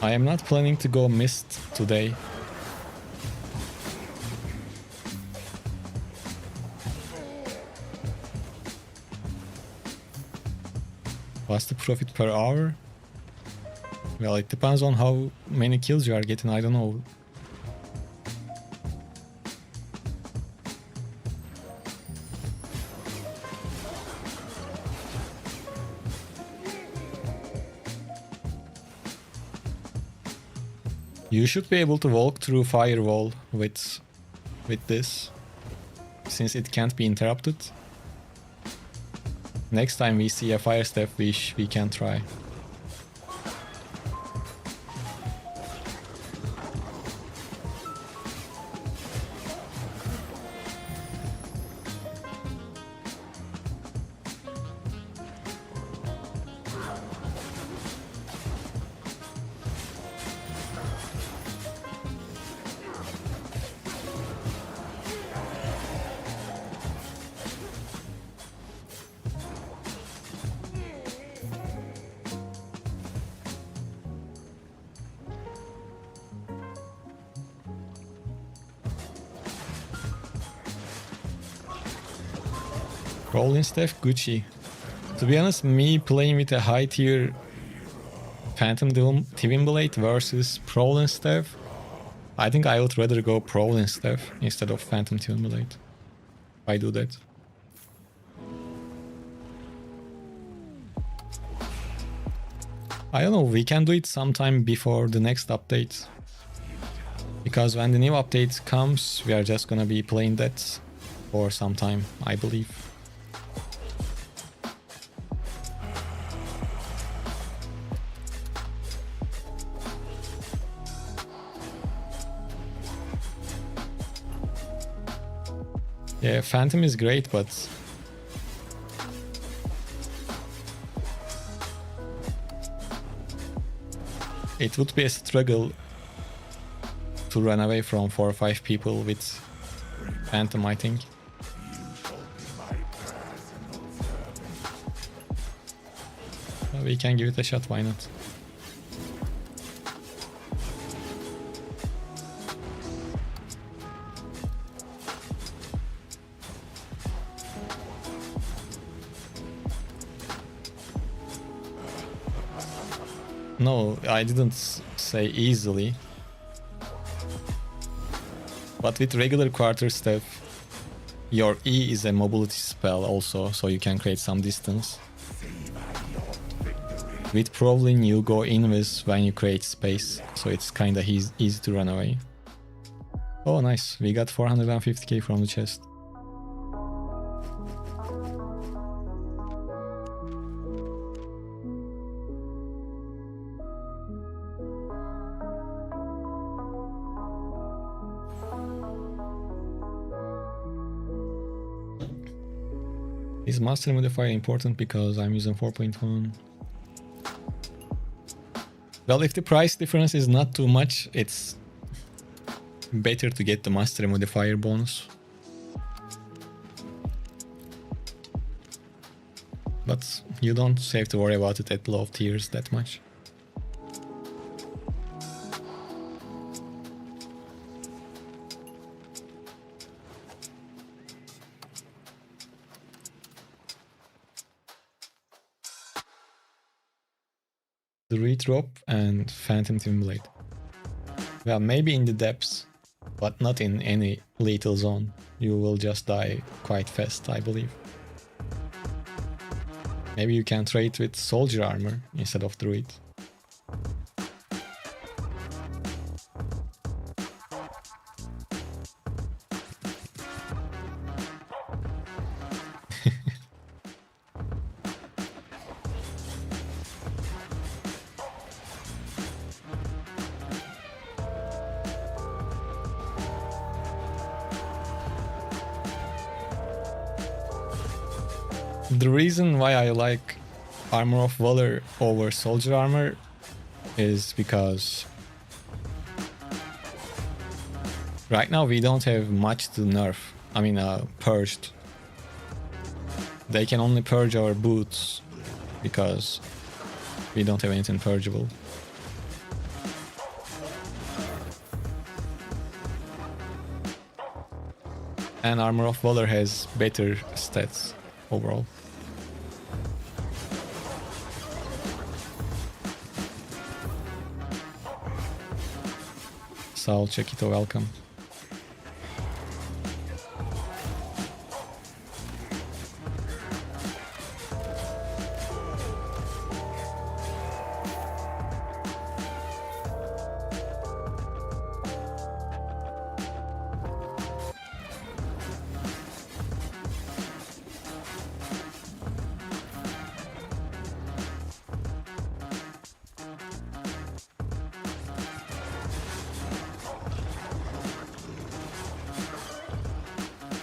I am not planning to go Mist today. What's the profit per hour? Well, it depends on how many kills you are getting, I don't know. You should be able to walk through firewall with this, since it can't be interrupted. Next time we see a fire step, we can try. Rolling Staff, Gucci. To be honest, me playing with a high tier Phantom Twinblade versus Prowling Staff, I think I would rather go Prowling Staff instead of Phantom Twinblade. I do that. I don't know, we can do it sometime before the next update. Because when the new update comes, we are just gonna be playing that for some time, I believe. Yeah, Phantom is great, but it would be a struggle to run away from 4 or 5 people with Phantom, I think. We can give it a shot, why not? No, I didn't say easily. But with regular quarter step, your E is a mobility spell also, so you can create some distance. With Prowling, you go invis when you create space, so it's kinda easy to run away. Oh nice, we got 450k from the chest. Is master modifier important because I'm using 4.1? Well, if the price difference is not too much, it's better to get the master modifier bonus. But you don't have to worry about it at low tiers that much. Druid Rope and Phantom Twinblade. Well, maybe in the depths, but not in any lethal zone. You will just die quite fast, I believe. Maybe you can trade with Soldier Armor instead of Druid. The reason why I like Armor of Valor over Soldier Armor is because right now we don't have much to nerf. I mean, purged. They can only purge our boots because we don't have anything purgeable. And Armor of Valor has better stats overall. Saul Chiquito, welcome.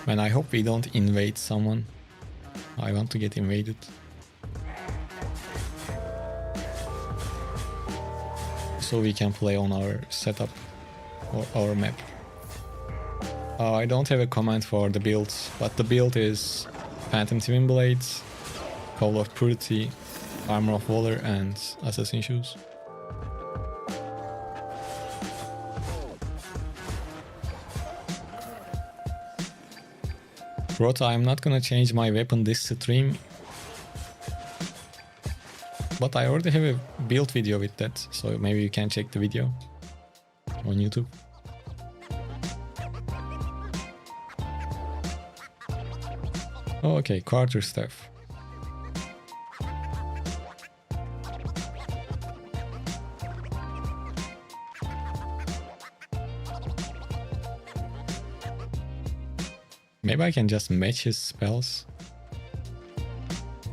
And I hope we don't invade someone. I want to get invaded. So we can play on our setup or our map. I don't have a command for the builds, but the build is Phantom Twinblade, Call of Purity, Armor of Valor and Assassin Shoes. Rota, I'm not gonna change my weapon this stream, but I already have a build video with that, so maybe you can check the video on YouTube. Oh, okay, quarterstaff. Maybe I can just match his spells.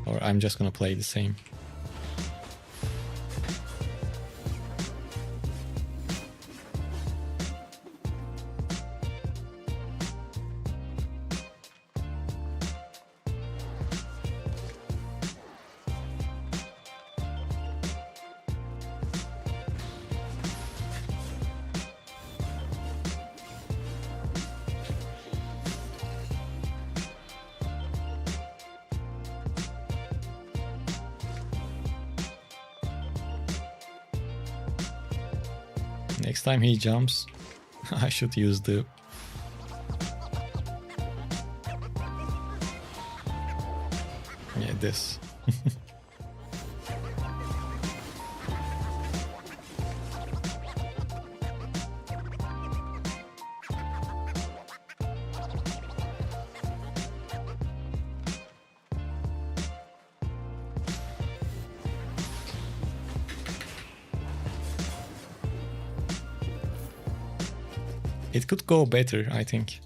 Or I'm just gonna play the same. Next time he jumps, I should use the... yeah, this. It could go better, I think,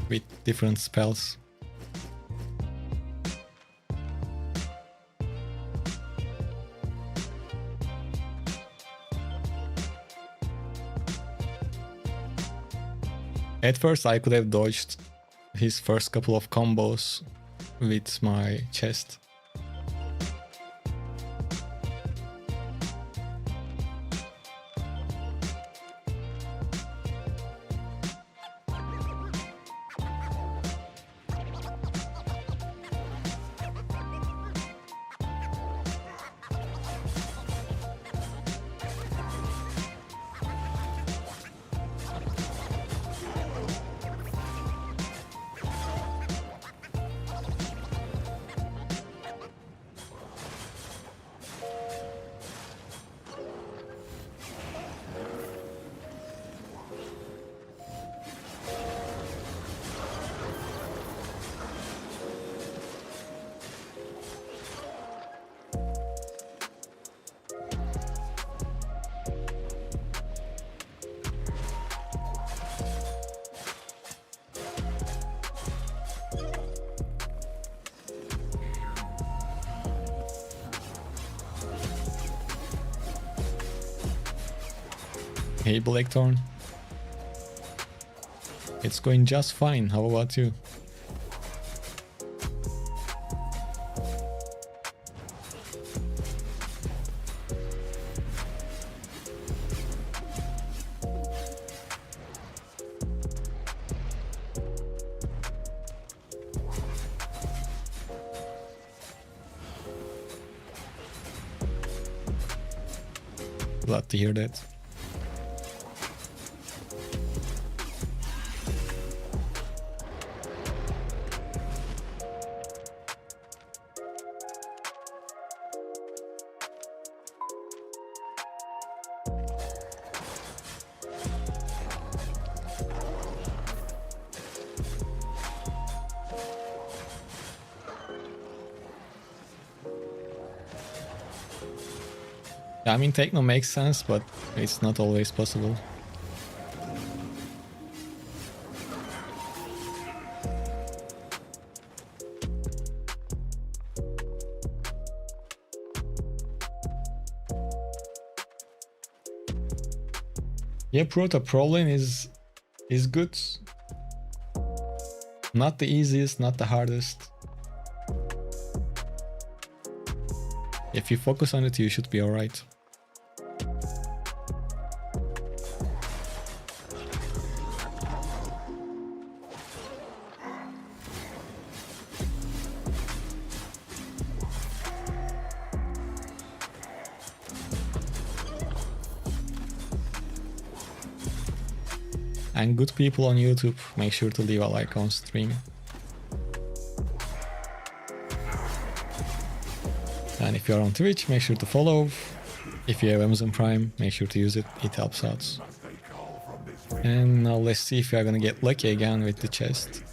with different spells. At first I could have dodged his first couple of combos with my chest. Hey Blackthorn. It's going just fine. How about you? Glad to hear that. I mean, techno makes sense, but it's not always possible. Yeah, Pro lane is good. Not the easiest, not the hardest. If you focus on it, you should be alright. And good people on YouTube, make sure to leave a like on stream. And if you're on Twitch, make sure to follow. If you have Amazon Prime, make sure to use it, it helps out. And now let's see if we are gonna get lucky again with the chest.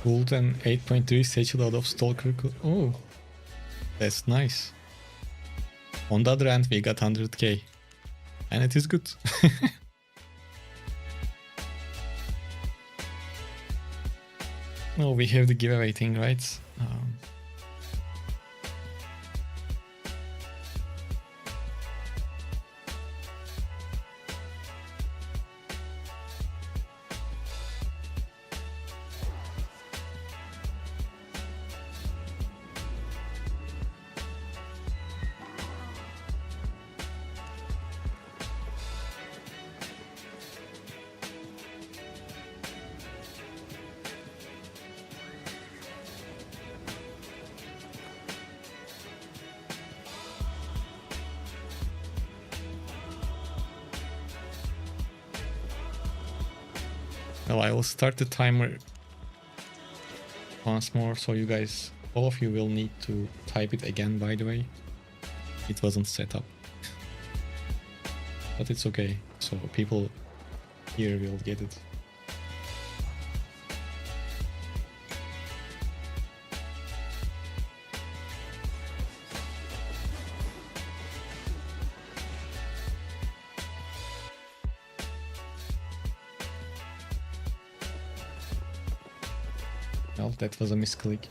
Gold and 8.3 satchel out of Stalker. Oh, that's nice. On the other hand, we got 100k. And it is good. No, we have the giveaway thing, right? Well, I will start the timer once more, so you guys, all of you will need to type it again, by the way. It wasn't set up. But it's okay, so people here will get it. Well, that was a misclick.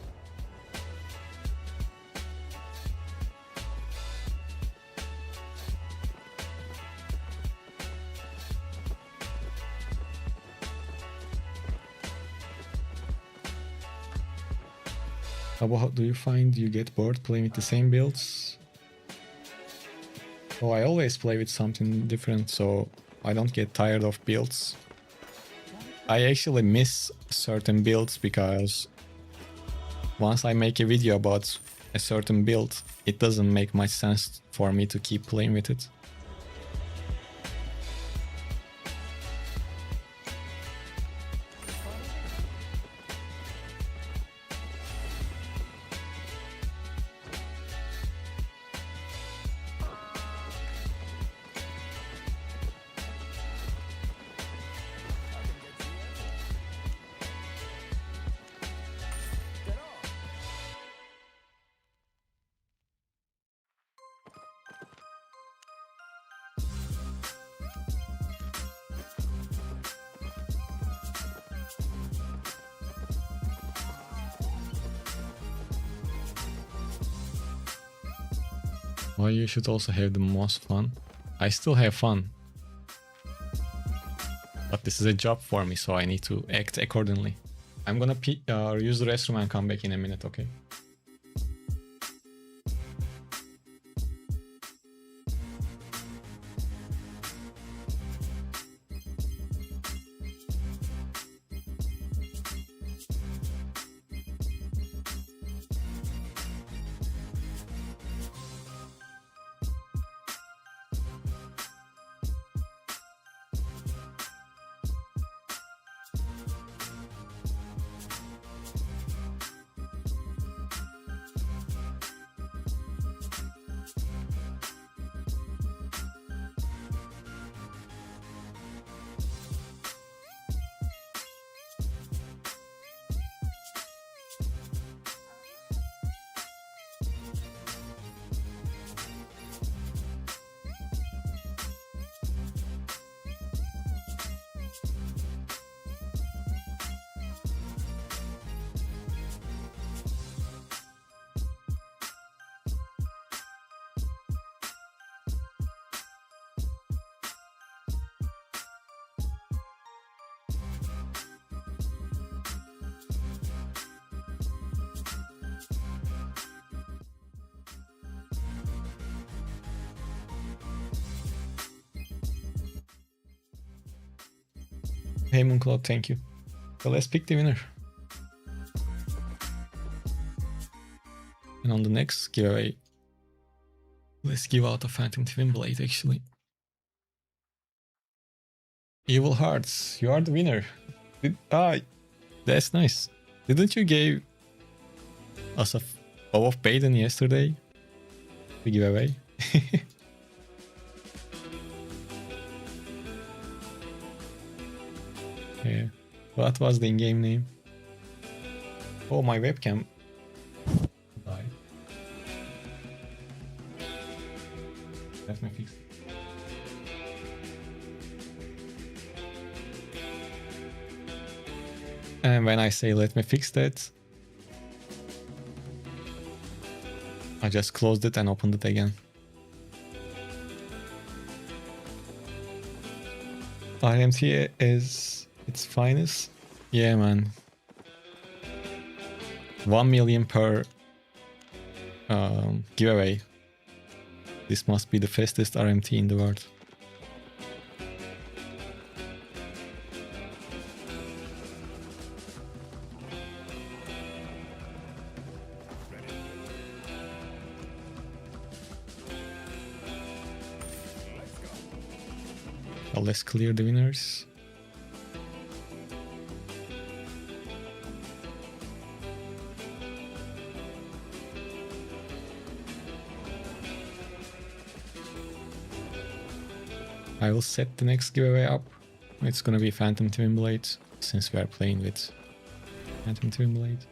How do you find you get bored playing with the same builds? Oh, I always play with something different, so I don't get tired of builds. I actually miss certain builds because once I make a video about a certain build, it doesn't make much sense for me to keep playing with it. Well, you should also have the most fun. I still have fun. But this is a job for me, so I need to act accordingly. I'm gonna use the restroom and come back in a minute, okay? Hey Mooncloud, thank you. So let's pick the winner. And on the next giveaway, let's give out a Phantom Twinblade actually. Evil Hearts, you are the winner. That's nice. Didn't you give us a Bow of Baden yesterday? The giveaway? Yeah. What was the in-game name? Oh, my webcam died. Let me fix it. And when I say let me fix that, I just closed it and opened it again. RMT is its finest. Yeah, man. 1 million per giveaway. This must be the fastest RMT in the world. Well, let's clear the winners. I will set the next giveaway up. It's gonna be Phantom Twinblade, since we are playing with Phantom Twinblade.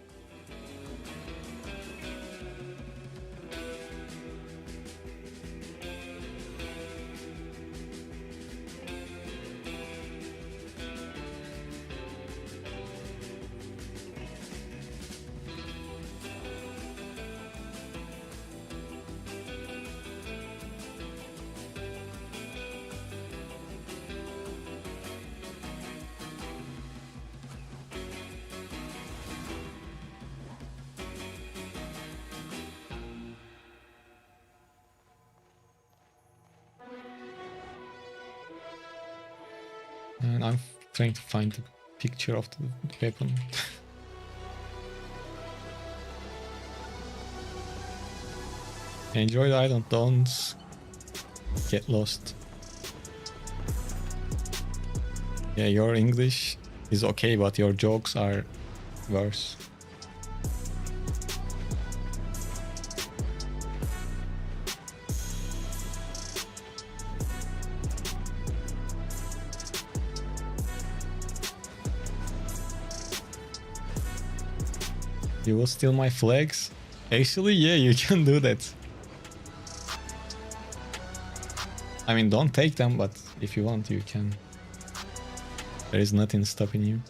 And I'm trying to find the picture of the weapon. Enjoy the island, don't get lost. Yeah, your English is okay, but your jokes are worse. You will steal my flags? Actually, yeah, you can do that. I mean, don't take them, but if you want, you can. There is nothing stopping you.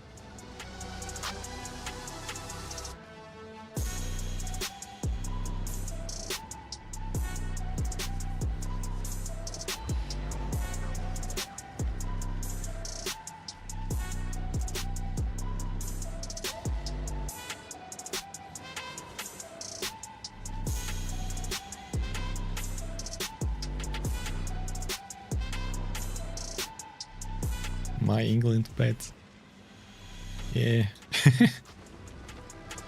My England bet. Yeah.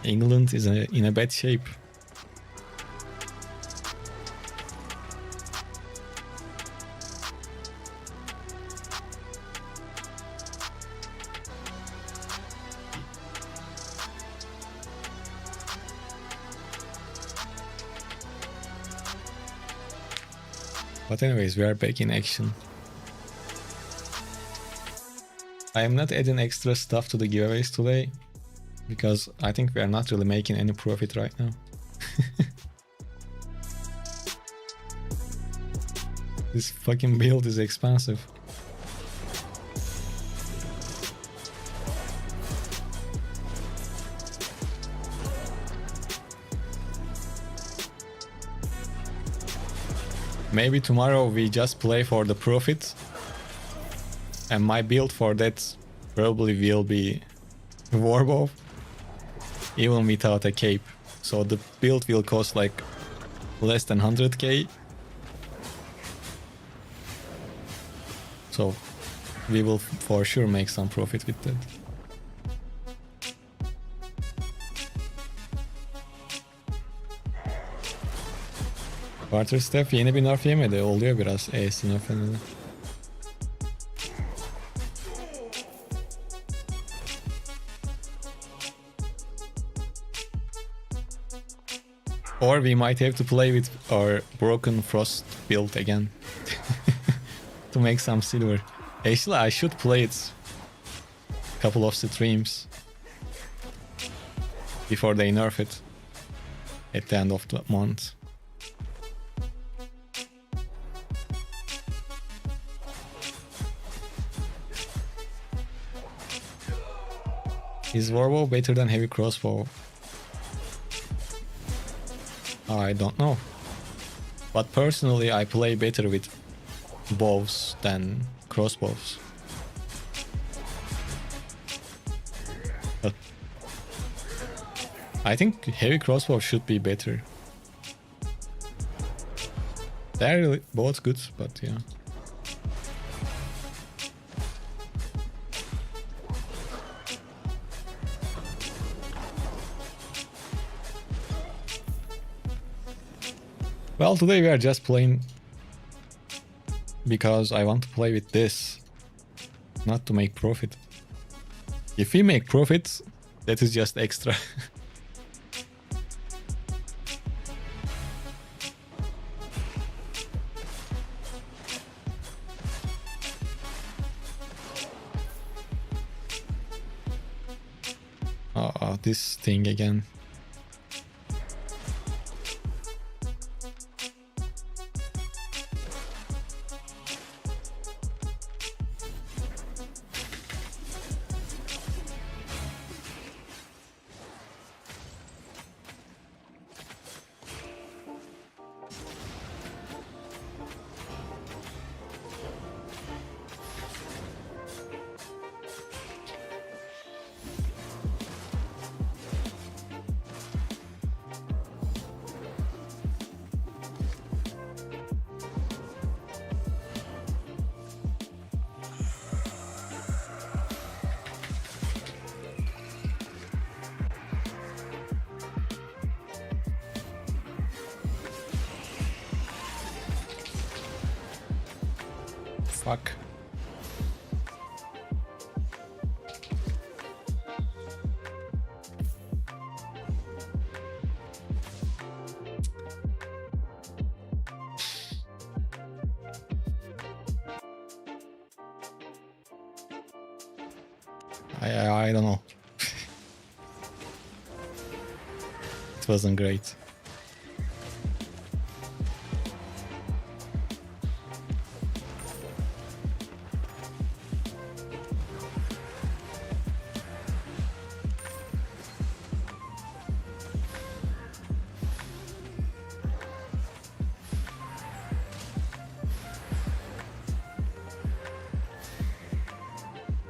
England is in a bad shape. But anyways, we are back in action. I am not adding extra stuff to the giveaways today, because I think we are not really making any profit right now. This fucking build is expensive. Maybe tomorrow we just play for the profit. And my build for that probably will be Warbow, even without a cape. So the build will cost like less than 100k. So we will for sure make some profit with that. Quarterstaff yeni bir nerf yemedi. Oluyor biraz E'si nerflenedi. Or we might have to play with our broken frost build again to make some silver. Actually, I should play it a couple of streams before they nerf it at the end of the month. Is Warbow better than heavy crossbow? I don't know. But personally, I play better with bows than crossbows. But I think heavy crossbow should be better. They're really both good, but yeah. Well, today we are just playing because I want to play with this, not to make profit. If we make profit, that is just extra. Oh, this thing again. Fuck. I don't know. It wasn't great.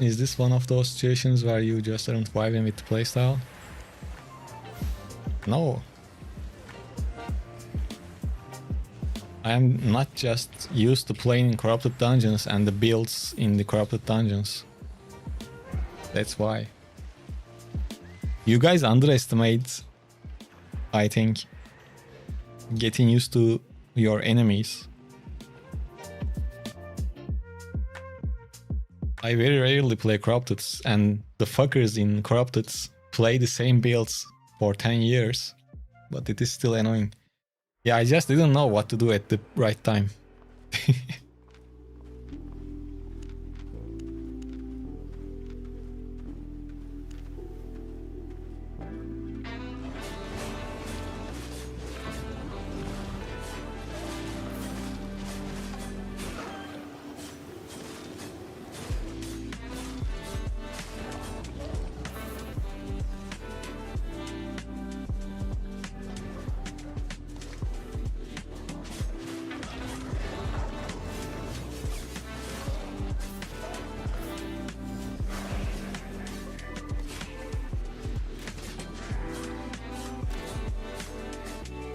Is this one of those situations where you just aren't vibing with the playstyle? No. I am not just used to playing in corrupted dungeons and the builds in the corrupted dungeons. That's why. You guys underestimate, I think, getting used to your enemies. I very rarely play Corrupteds, and the fuckers in Corrupteds play the same builds for 10 years, but it is still annoying. Yeah, I just didn't know what to do at the right time.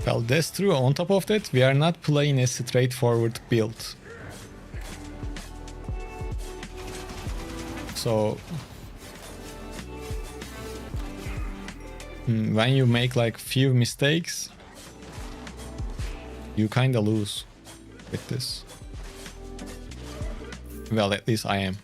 Well, that's true. On top of that, we are not playing a straightforward build. So when you make like few mistakes, you kinda lose with this. Well, at least I am.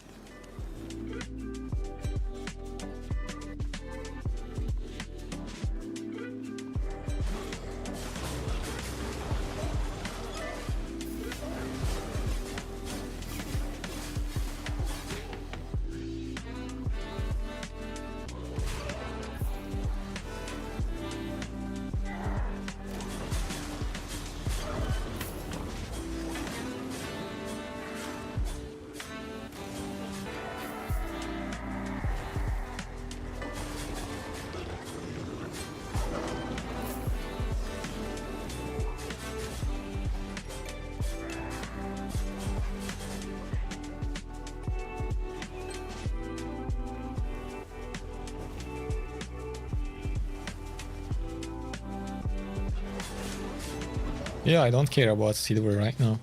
Yeah, I don't care about silver right now.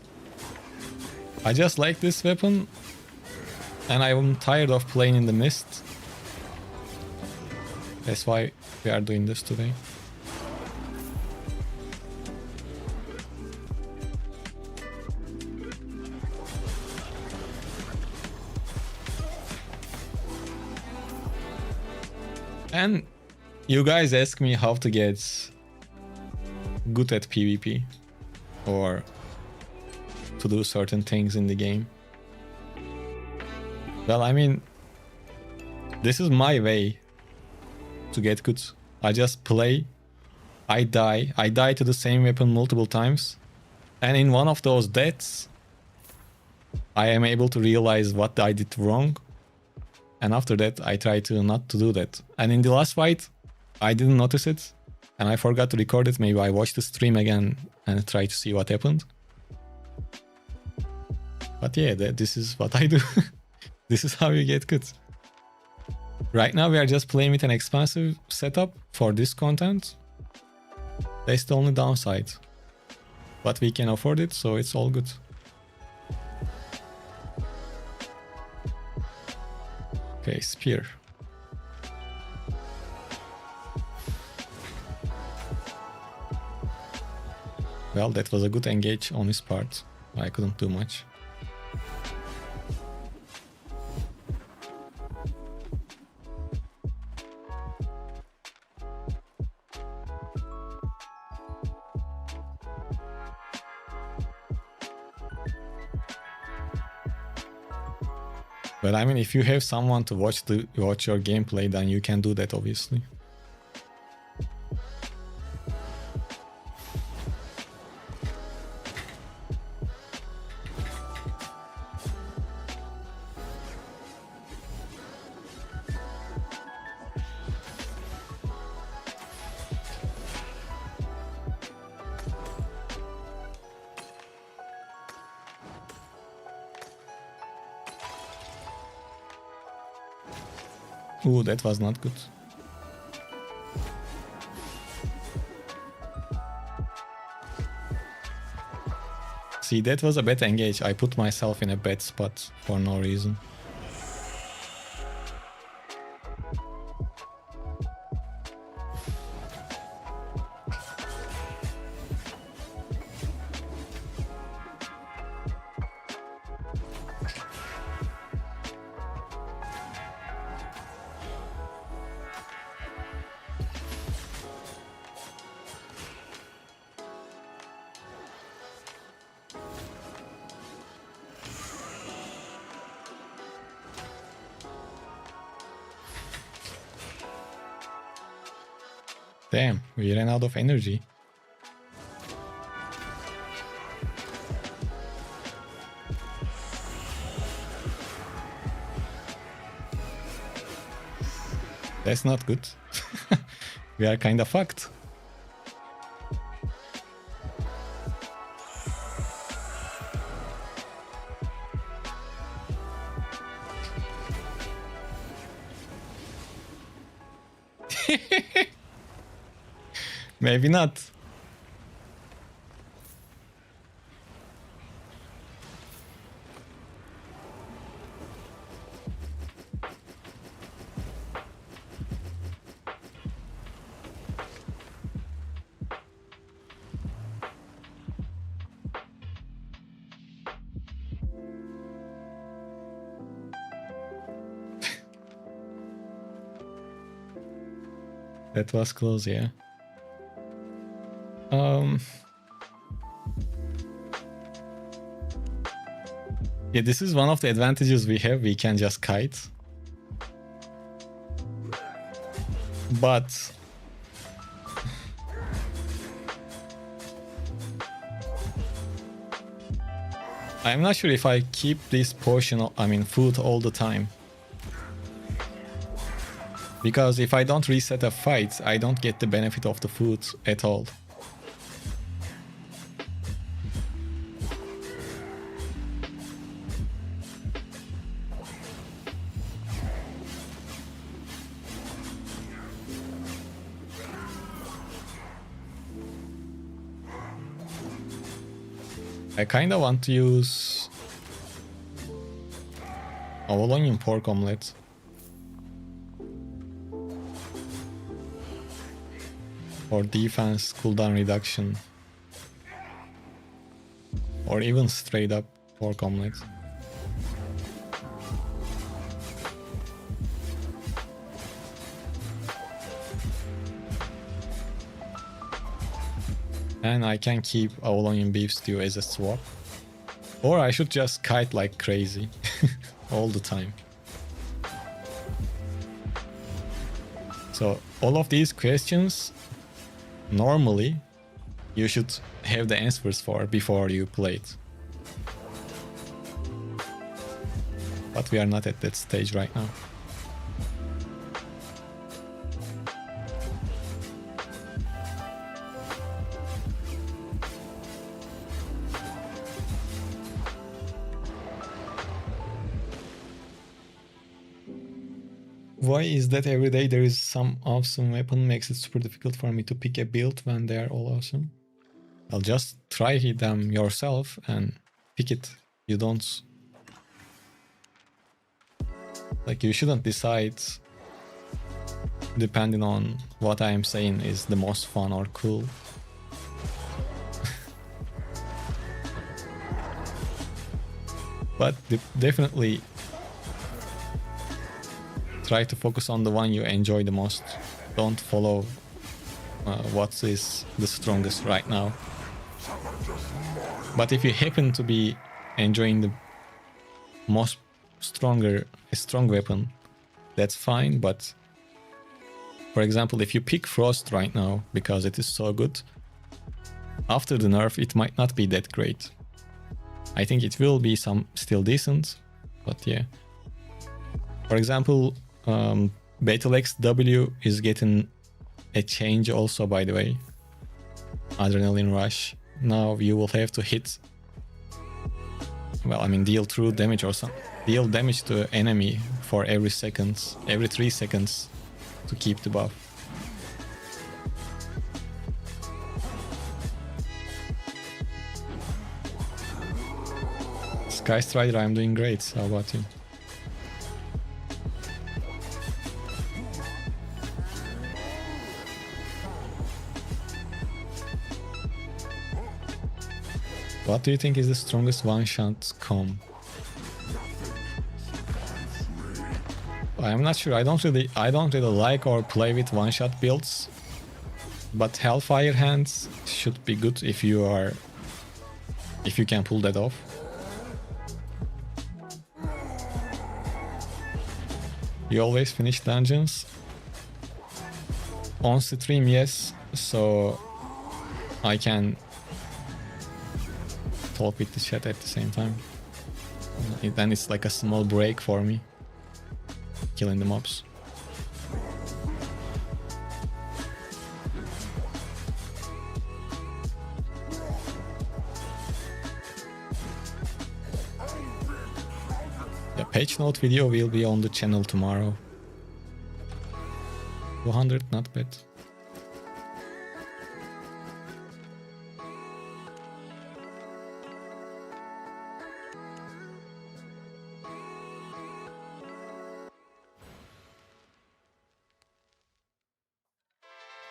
I just like this weapon, and I'm tired of playing in the mist. That's why we are doing this today. And you guys ask me how to get good at PvP or to do certain things in the game. Well, I mean, this is my way to get good. I just play, I die to the same weapon multiple times, and in one of those deaths I am able to realize what I did wrong, and after that I try to not to do that. And in the last fight I didn't notice it and I forgot to record it. Maybe I watched the stream again and try to see what happened. But yeah, this is what I do. This is how you get good. Right now we are just playing with an expensive setup for this content. That's the only downside. But we can afford it, so it's all good. Okay, spear. Well, that was a good engage on his part. I couldn't do much. But I mean, if you have someone to watch your gameplay, then you can do that, obviously. Ooh, that was not good. See, that was a bad engage. I put myself in a bad spot for no reason. Damn, we ran out of energy. That's not good. We are kinda fucked. Maybe not. That was close, yeah. Yeah, this is one of the advantages we have. We can just kite. But I'm not sure if I keep this portion of, food all the time. Because if I don't reset a fight, I don't get the benefit of the food at all. I kinda want to use Albion pork omelette. Or defense cooldown reduction. Or even straight up pork omelette. And I can keep Albion beef stew as a swap. Or I should just kite like crazy all the time. So all of these questions, normally you should have the answers for before you play it. But we are not at that stage right now. Why is that every day there is some awesome weapon makes it super difficult for me to pick a build when they are all awesome? Well, just try them yourself and pick it. You don't... Like, you shouldn't decide depending on what I am saying is the most fun or cool. But definitely try to focus on the one you enjoy the most. Don't follow what is the strongest right now. But if you happen to be enjoying the most a strong weapon, that's fine. But for example, if you pick Frost right now because it is so good, after the nerf it might not be that great. I think it will be still decent, but yeah. For example, Battle X W is getting a change also, by the way. Adrenaline Rush. Now you will have to hit, well, I mean, deal true damage or something. Deal damage to enemy for every 3 seconds to keep the buff. Sky Strider, I'm doing great. How about you? What do you think is the strongest one-shot comb? I'm not sure. I don't really like or play with one-shot builds, but Hellfire Hands should be good if you can pull that off. You always finish dungeons? On stream, yes, so I can talk with the chat at the same time. Then it's like a small break for me, killing the mobs. The patch note video will be on the channel tomorrow. 200, not bad.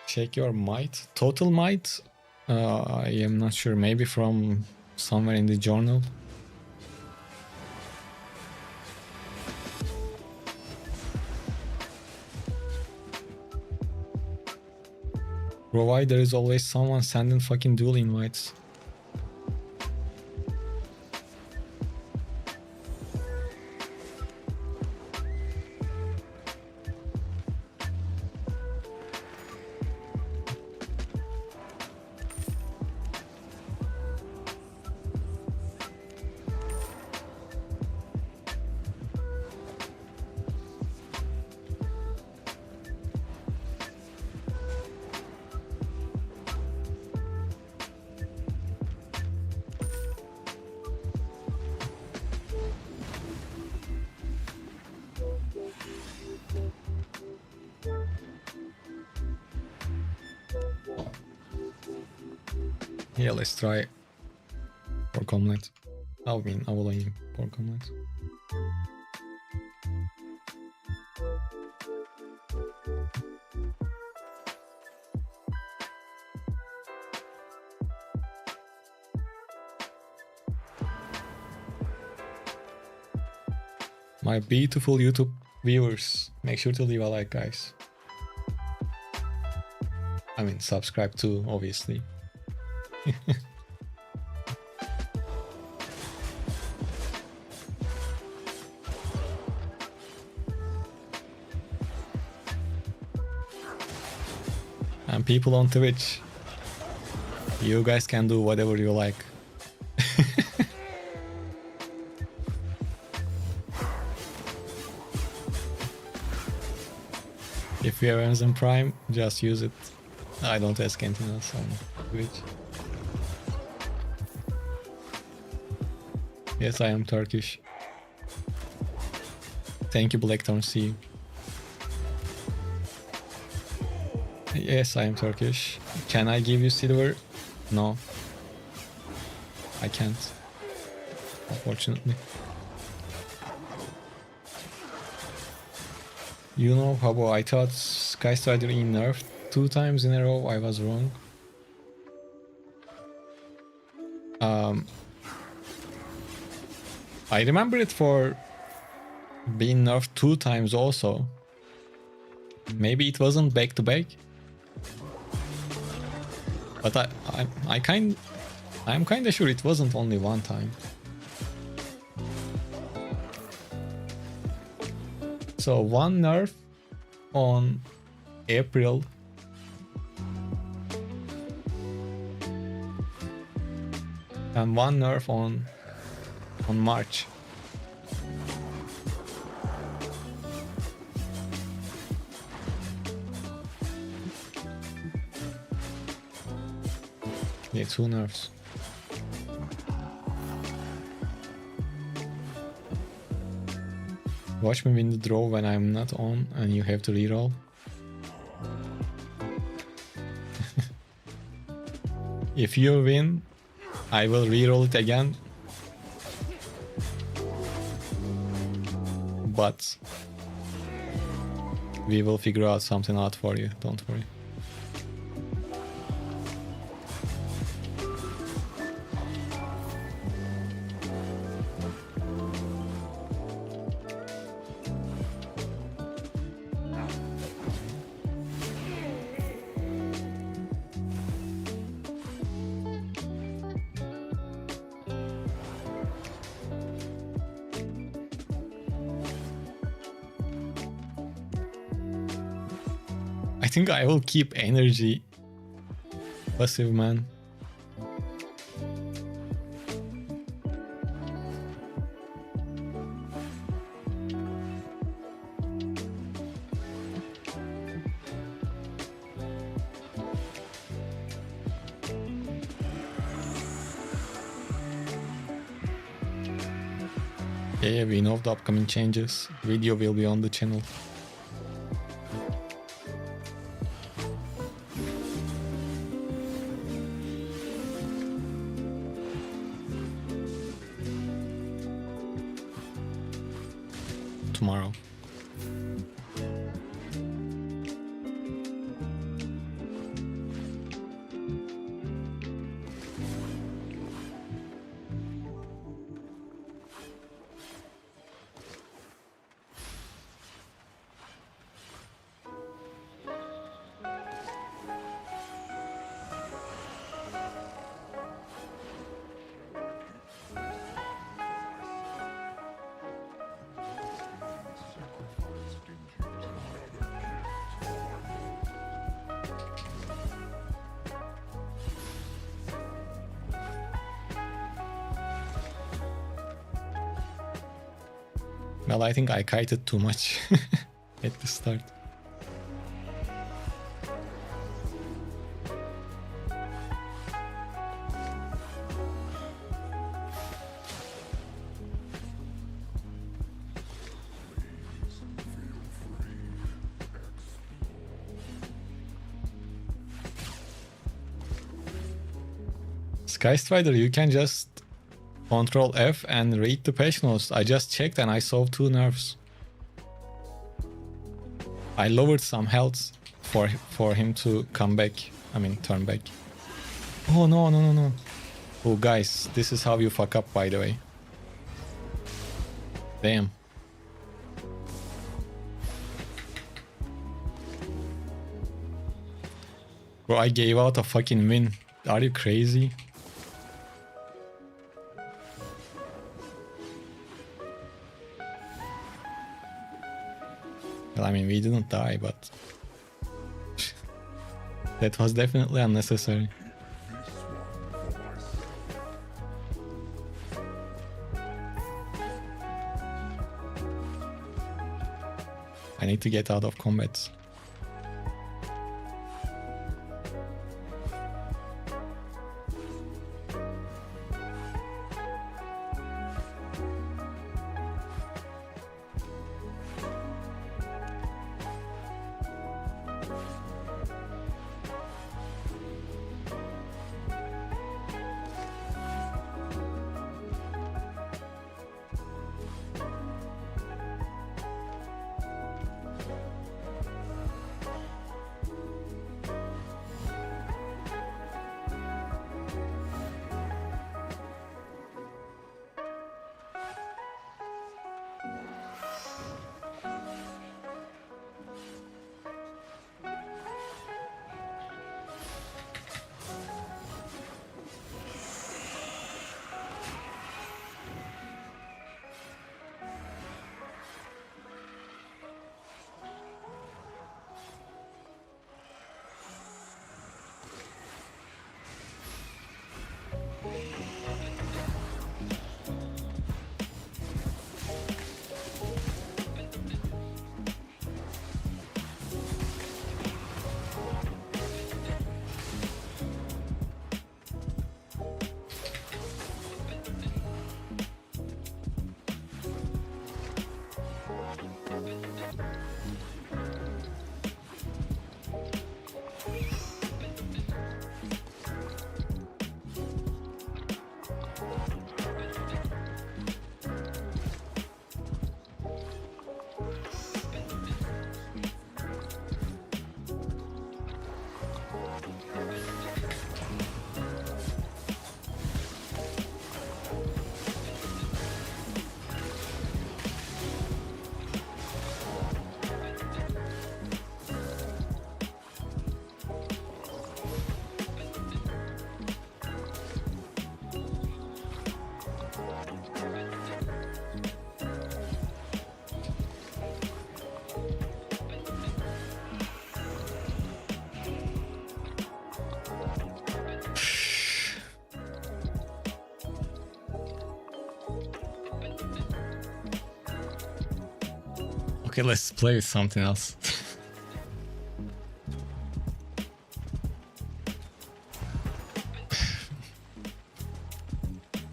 Check your might. Total might? I am not sure. Maybe from somewhere in the journal. Bro, why there is always someone sending fucking duel invites? Yeah, let's try pork omelet. Albion, alayım pork omelet. My beautiful YouTube viewers, make sure to leave a like, guys. I mean, subscribe too, obviously. And people on Twitch, you guys can do whatever you like. If you have Amazon Prime, just use it. I don't ask anything else on Twitch. Yes, I am Turkish. Thank you, Blackthorn. See you. Yes, I am Turkish. Can I give you silver? No. I can't. Unfortunately. You know, Habo, I thought Sky Strider in nerfed 2 times in a row. I was wrong. I remember it for being nerfed 2 times also. Maybe it wasn't back to back. But I'm kinda sure it wasn't only 1 time. So one nerf on April. And one nerf on March. Yeah, 2 nerfs. Watch me win the draw when I'm not on and you have to reroll. If you win, I will reroll it again. But we will figure out something out for you, don't worry. I think I will keep energy passive, man. Yeah, we know the upcoming changes. Video will be on the channel. Tomorrow. Well, I think I kited too much at the start. Sky Strider, you can just Control F and read the patch notes. I just checked and I saw 2 nerfs. I lowered some health for him to come back. I mean, turn back. Oh, no, no, no, no. Oh, guys, this is how you fuck up, by the way. Damn. Bro, I gave out a fucking win. Are you crazy? Well, I mean, we didn't die, but that was definitely unnecessary. I need to get out of combat. Okay, let's play with something else.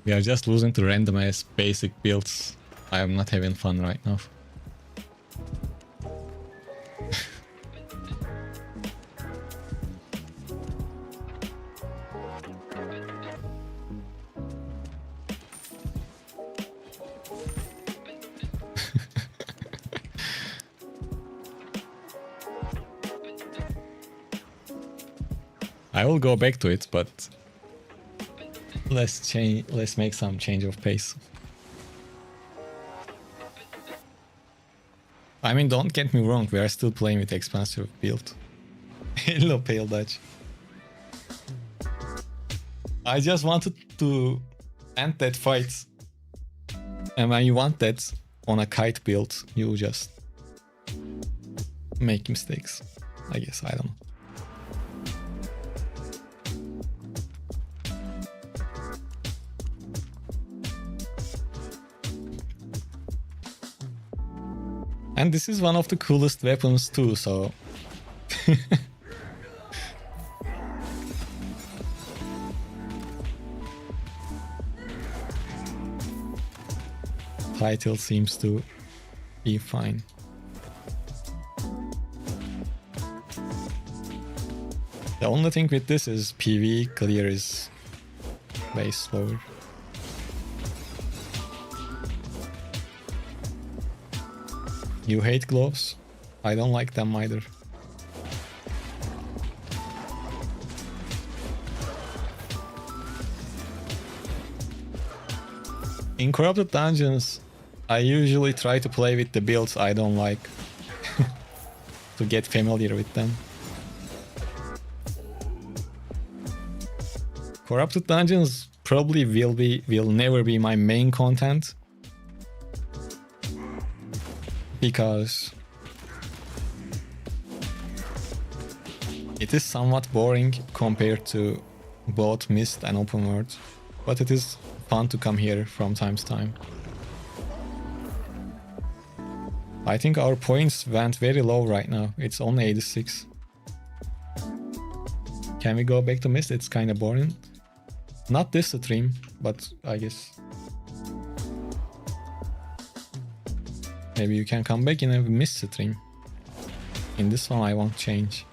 We are just losing to random ass basic builds. I am not having fun right now. I will go back to it, but let's make some change of pace. I mean, don't get me wrong, we are still playing with expansive build. Hello, Pale Dutch. I just wanted to end that fight. And when you want that on a kite build, you just make mistakes. I guess, I don't know. And this is one of the coolest weapons too, so... Title seems to be fine. The only thing with this is PV clear is way slower. You hate gloves? I don't like them either. In Corrupted Dungeons, I usually try to play with the builds I don't like to get familiar with them. Corrupted Dungeons probably will never be my main content, because it is somewhat boring compared to both Mist and Open World, but it is fun to come here from time to time. I think our points went very low right now, it's only 86. Can we go back to Mist? It's kinda boring. Not this stream, but I guess maybe you can come back in a Mist stream. In this one I won't change.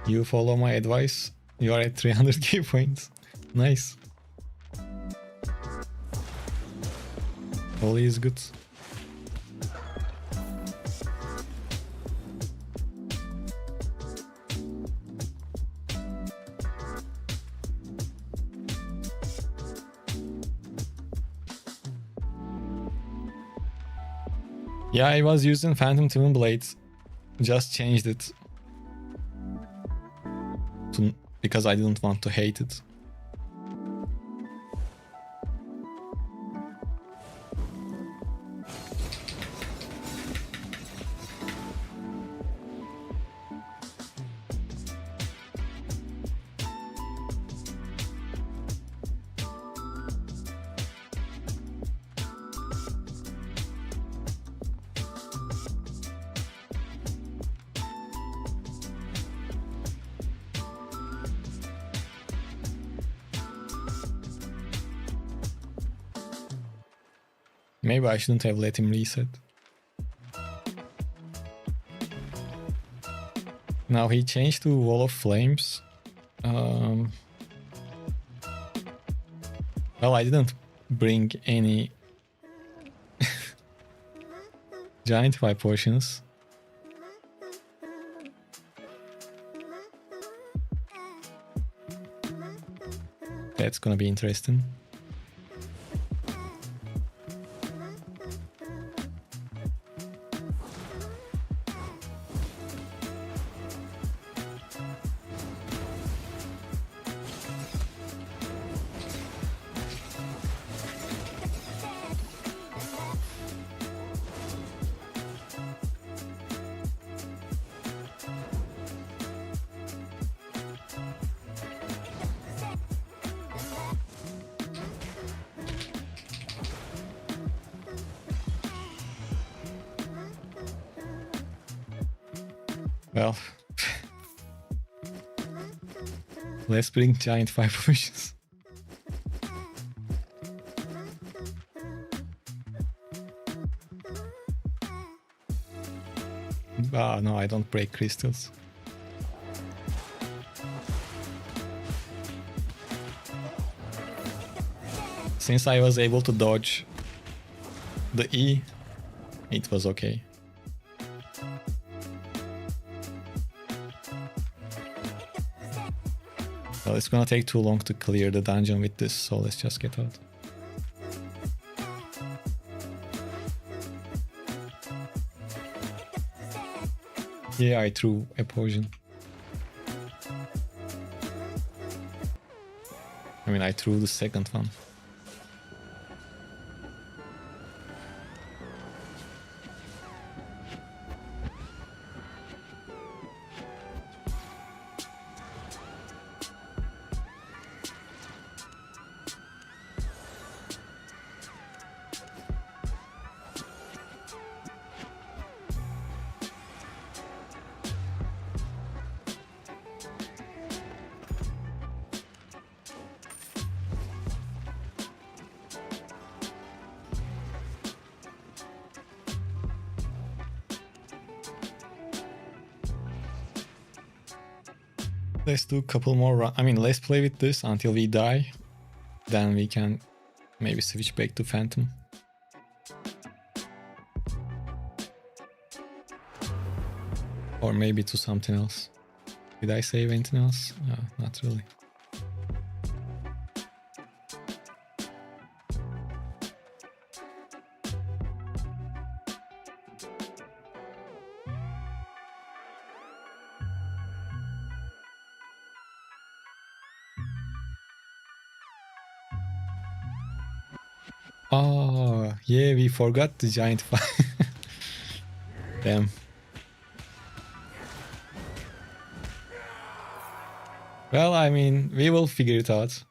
You follow my advice, you are at 300k points. Nice. Holy is good. Yeah, I was using Phantom Twinblade. Just changed it because I didn't want to hate it. Maybe I shouldn't have let him reset. Now he changed to Wall of Flames. Well, I didn't bring any Giant 5 potions. That's gonna be interesting. Well, let's bring Giant 5 potions. Ah, no, I don't break crystals. Since I was able to dodge the E, it was okay. Well, it's gonna take too long to clear the dungeon with this, so let's just get out. Yeah, I threw a potion. I mean, I threw the second one. Let's do a couple more runs. I mean, let's play with this until we die. Then we can maybe switch back to Phantom. Or maybe to something else. Did I save anything else? No, not really. Oh, yeah, we forgot the giant fire. Damn. Well, I mean, we will figure it out.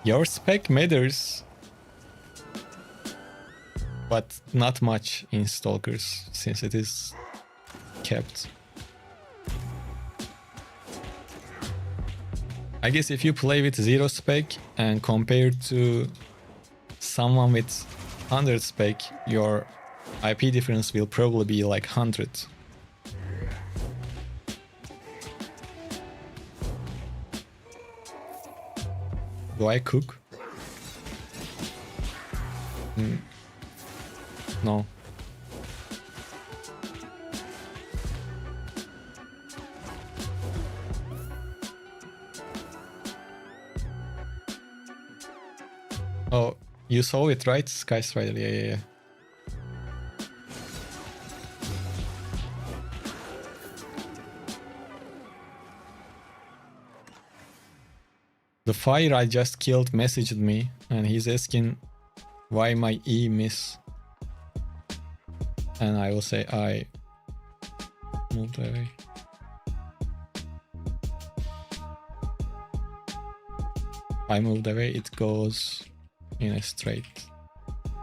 Your spec matters, but not much in Stalkers, since it is kept. I guess if you play with 0 spec and compare to someone with 100 spec, your IP difference will probably be like 100. Do I cook? No. Oh, you saw it, right? Sky Strider, yeah. The fire I just killed messaged me and he's asking why my E miss. And I will say I moved away. I moved away, it goes in a straight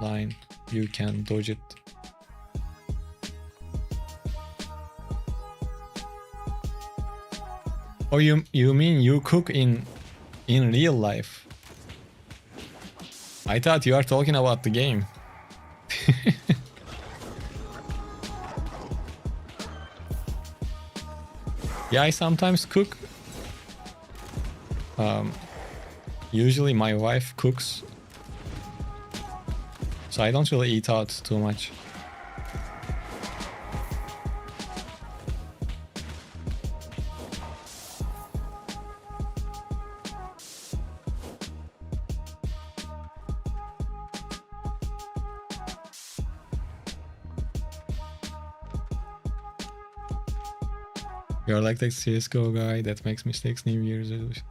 line. you can dodge it. Oh, you mean you cook in real life? I thought you are talking about the game. Yeah, I sometimes cook. Usually my wife cooks, so I don't really eat out too much. You're like the CSGO guy that makes mistakes New Year's resolution.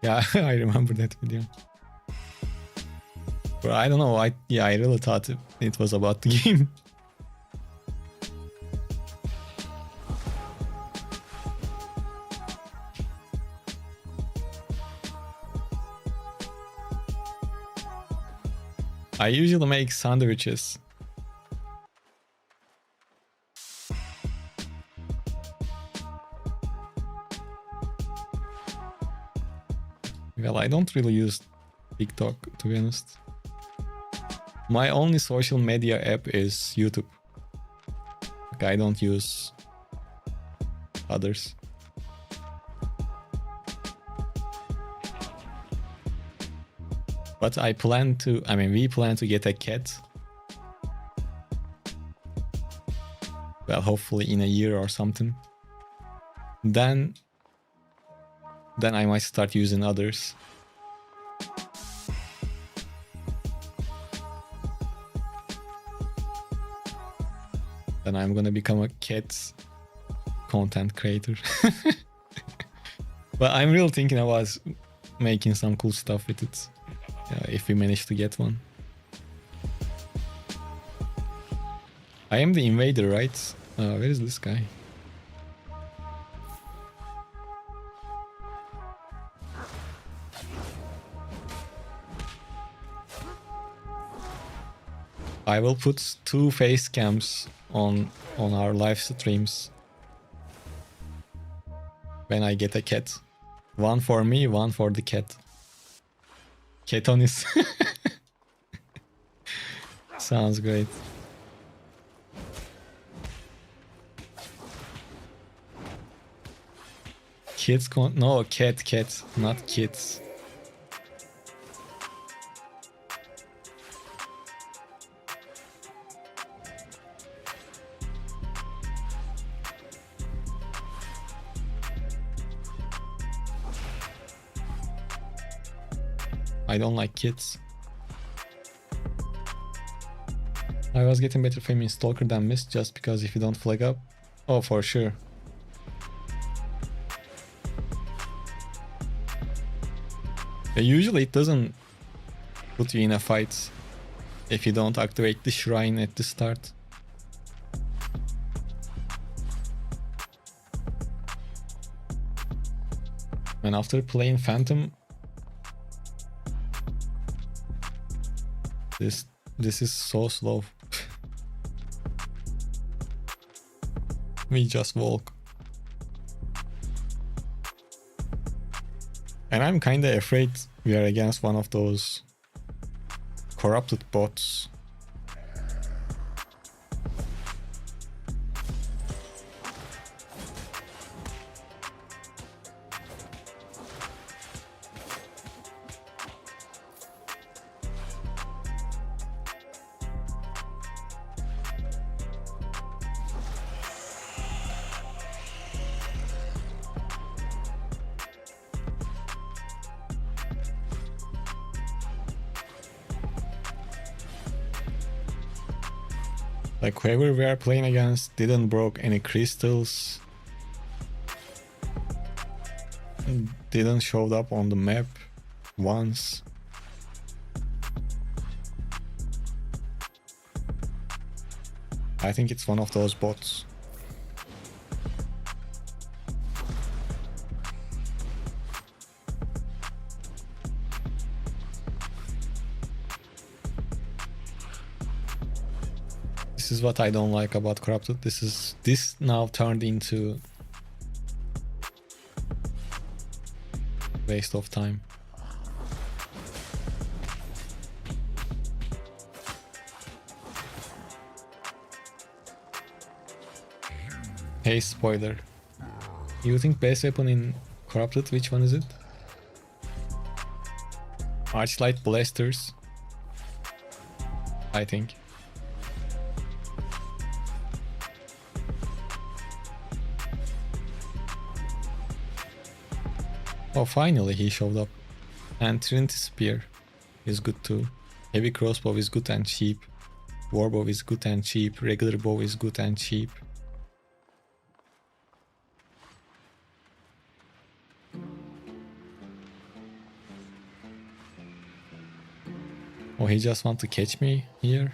Yeah, I remember that video. But I don't know, I really thought it was about the game. I usually make sandwiches. Well, I don't really use TikTok, to be honest. My only social media app is YouTube. Like, I don't use others. But we plan to get a cat. Well, hopefully in a year or something. Then I might start using others. Then I'm gonna become a cat content creator. But I'm really thinking about making some cool stuff with it. If we manage to get one. I am the invader, right? Where is this guy? I will put 2 face cams on our live streams when I get a cat. One for me, one for the cat. Ketonis. Sounds great. Kids no, cat, not kids. I don't like kids. I was getting better fame in Stalker than Mist just because if you don't flag up. Oh, for sure. Usually it doesn't put you in a fight if you don't activate the shrine at the start. And after playing Phantom, this is so slow. We just walk. And I'm kinda afraid we are against one of those corrupted bots. Like whoever we are playing against didn't broke any crystals, didn't showed up on the map once. I think it's one of those bots. This is what I don't like about Corrupted. This now turned into waste of time. Hey, spoiler. You think best weapon in Corrupted, which one is it? Archlight Blasters, I think. Oh, finally he showed up. And Trinity Spear is good too. Heavy Crossbow is good and cheap. Warbow is good and cheap. Regular bow is good and cheap. Oh, he just wants to catch me here.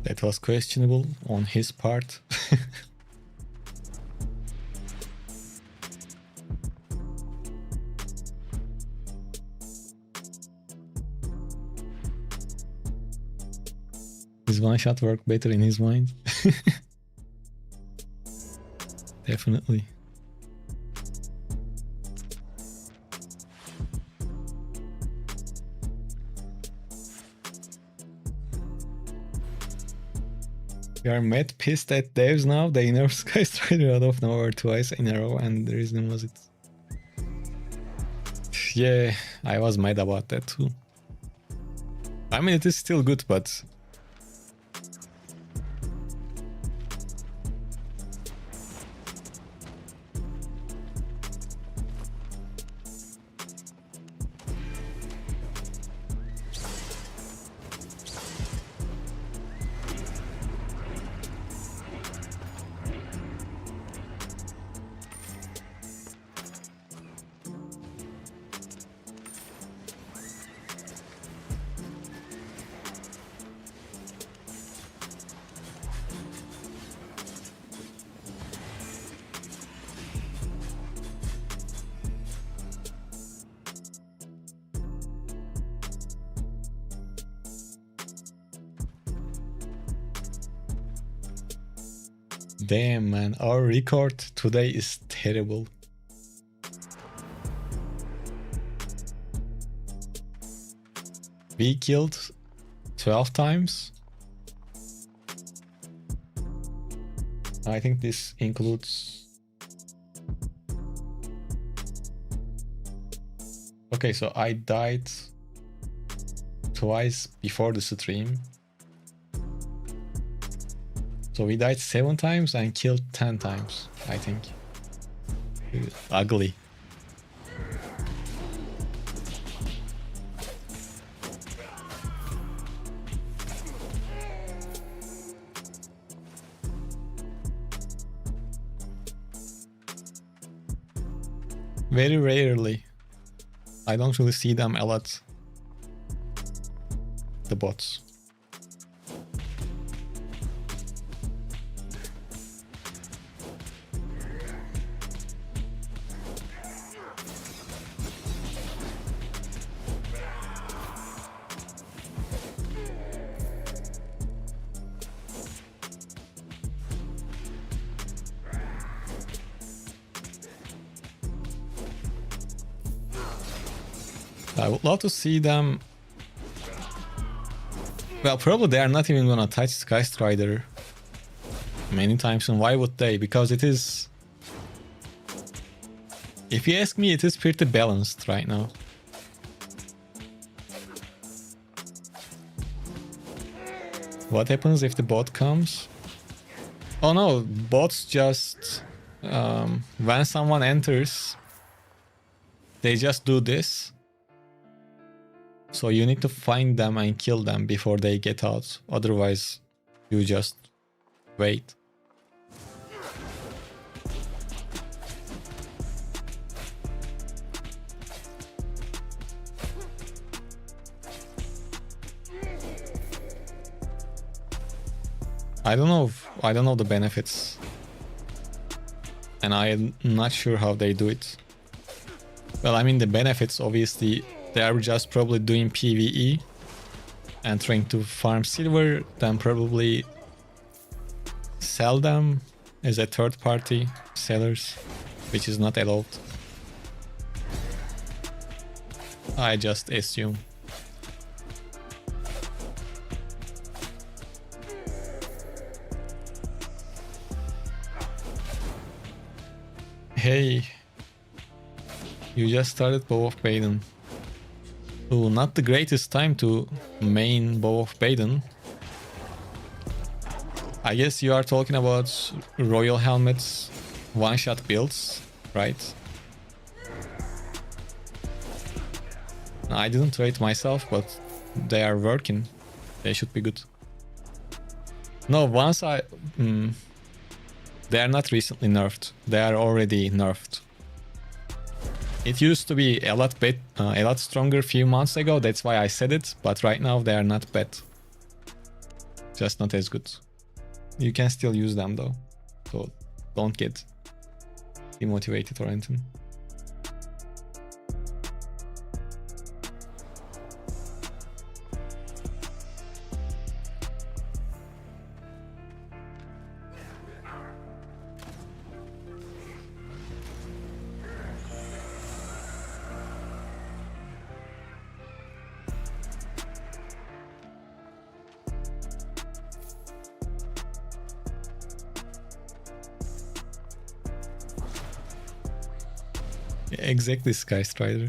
That was questionable on his part. His one shot worked better in his mind. Definitely. We are mad pissed at devs now. They nerfed Sky Strider out of nowhere twice in a row, and the reason was it. Yeah, I was mad about that too. I mean, it is still good, but damn, man, our record today is terrible. We killed 12 times. I think this includes... Okay, so I died twice before the stream. So we died 7 times and killed 10 times, I think. Ugly. Very rarely. I don't really see them a lot. The bots. I would love to see them. Well, probably they are not even gonna touch Sky Strider many times, and why would they? Because it is... If you ask me, it is pretty balanced right now. What happens if the bot comes? Oh no, bots just... when someone enters, they just do this. So you need to find them and kill them before they get out. Otherwise, you just wait. I don't know the benefits. And I'm not sure how they do it. Well, I mean the benefits, obviously, they are just probably doing PvE and trying to farm silver, then probably sell them as a third party sellers, which is not allowed. I just assume. Hey, you just started Bow of Baden. Oh, not the greatest time to main Bow of Baden. I guess you are talking about Royal Helmet's one-shot builds, right? I didn't rate myself, but they are working. They should be good. No, once I... they are not recently nerfed. They are already nerfed. It used to be a lot stronger a few months ago. That's why I said it. But right now they are not bad. Just not as good. You can still use them though. So don't get demotivated or anything. Exactly, Sky Strider.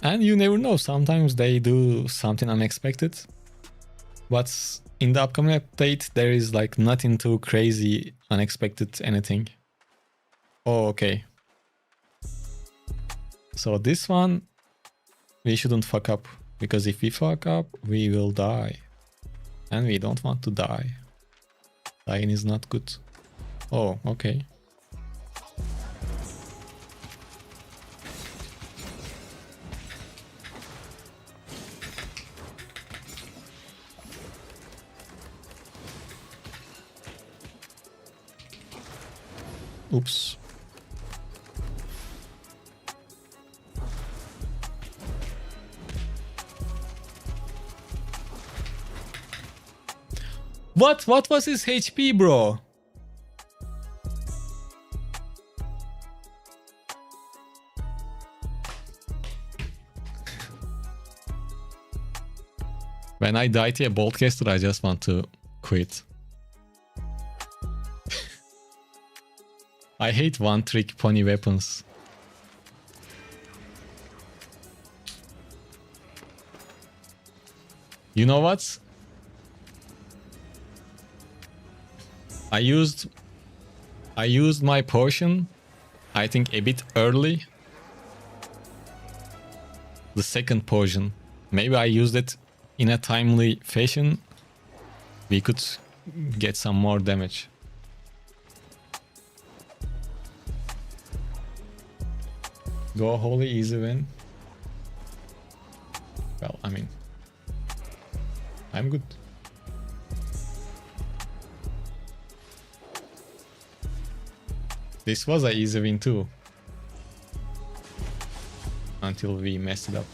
And you never know, sometimes they do something unexpected. But in the upcoming update, there is like nothing too crazy, unexpected anything. Oh, okay. So this one, we shouldn't fuck up. Because if we fuck up, we will die. And we don't want to die. Dying is not good. Oh, okay. Oops. What was his HP, bro? When I die to a boltcaster, I just want to quit. I hate one-trick pony weapons. You know what? I used my potion, I think a bit early. The second potion. Maybe I used it in a timely fashion. We could get some more damage. Go holy, easy win. Well, I mean, I'm good. This was an easy win too. Until we messed it up.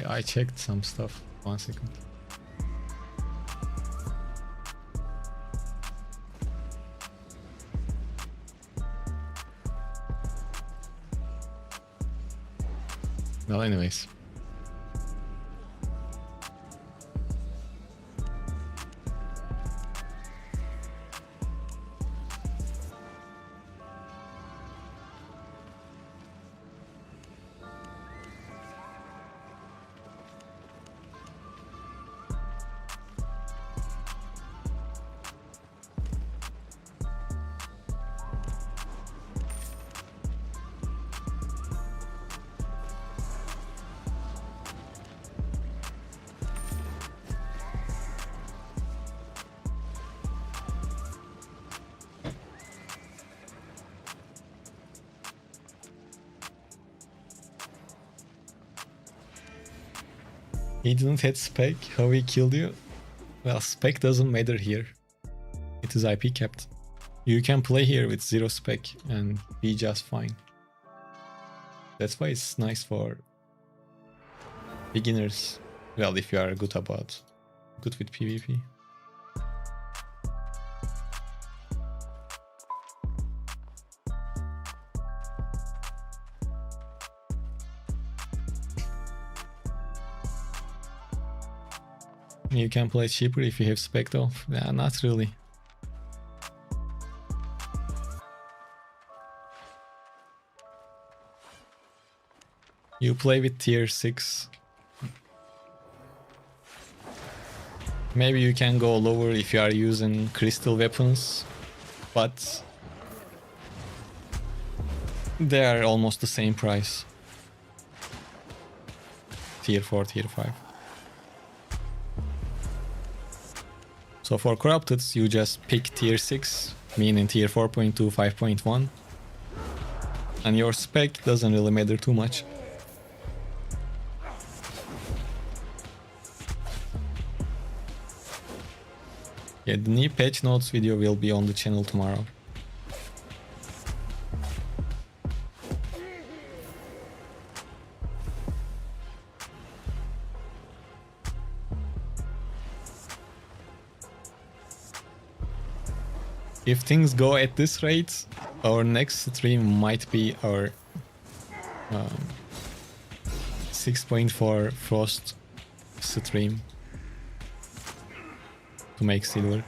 I checked some stuff. 1 second. Well, anyways. He didn't hit spec. How he killed you? Well, spec doesn't matter here. It is IP capped. You can play here with 0 spec and be just fine. That's why it's nice for beginners. Well, if you are good with PvP. You can play cheaper if you have spec though. Yeah, not really. You play with tier 6. Maybe you can go lower if you are using crystal weapons, but they are almost the same price. Tier 4, tier 5. So for corrupted, you just pick tier 6, meaning tier 4.2, 5.1. And your spec doesn't really matter too much. Yeah, the new patch notes video will be on the channel tomorrow. If things go at this rate, our next stream might be our 6.4 Frost stream to make silver.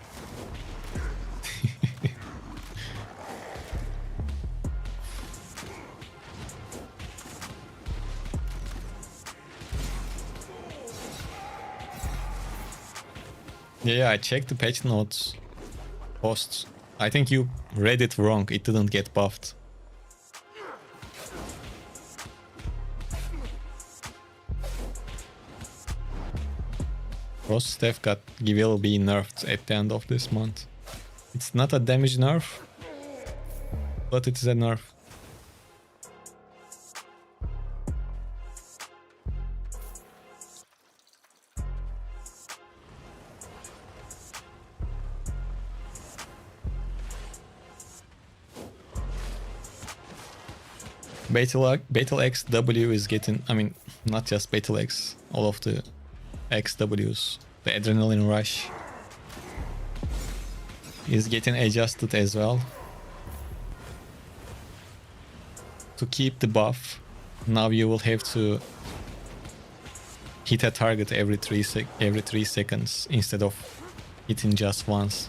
Yeah, I checked the patch notes posts. I think you read it wrong, it didn't get buffed. Frost staff will be nerfed at the end of this month. It's not a damage nerf, but it is a nerf. Battle X W is getting, I mean, not just Battle X, all of the XWs, the Adrenaline Rush is getting adjusted as well. To keep the buff, now you will have to hit a target every 3 seconds instead of hitting just once.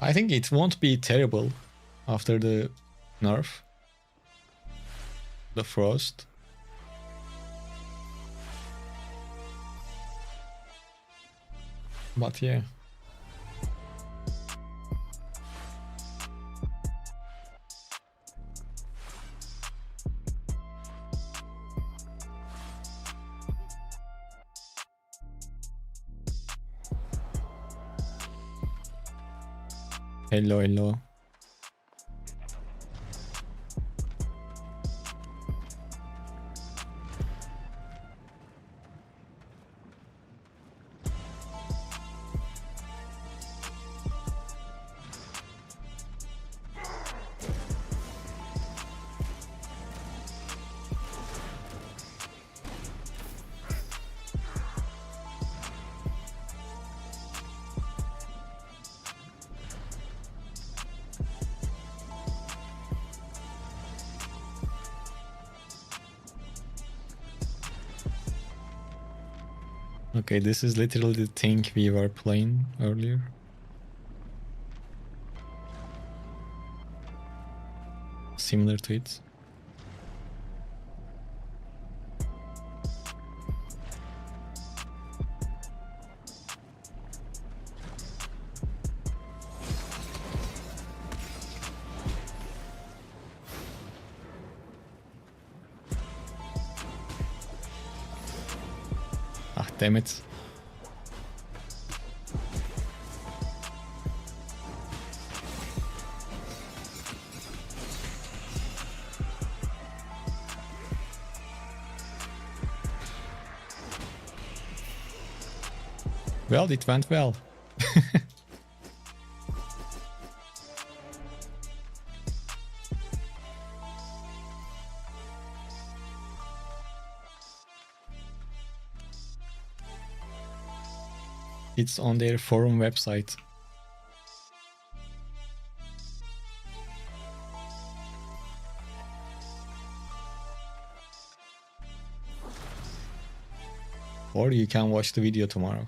I think it won't be terrible after the nerf, the Frost. But yeah. Hello, hello. Okay, this is literally the thing we were playing earlier. Similar to it. Ah, damn it. Well, it went well. It's on their forum website. Or you can watch the video tomorrow.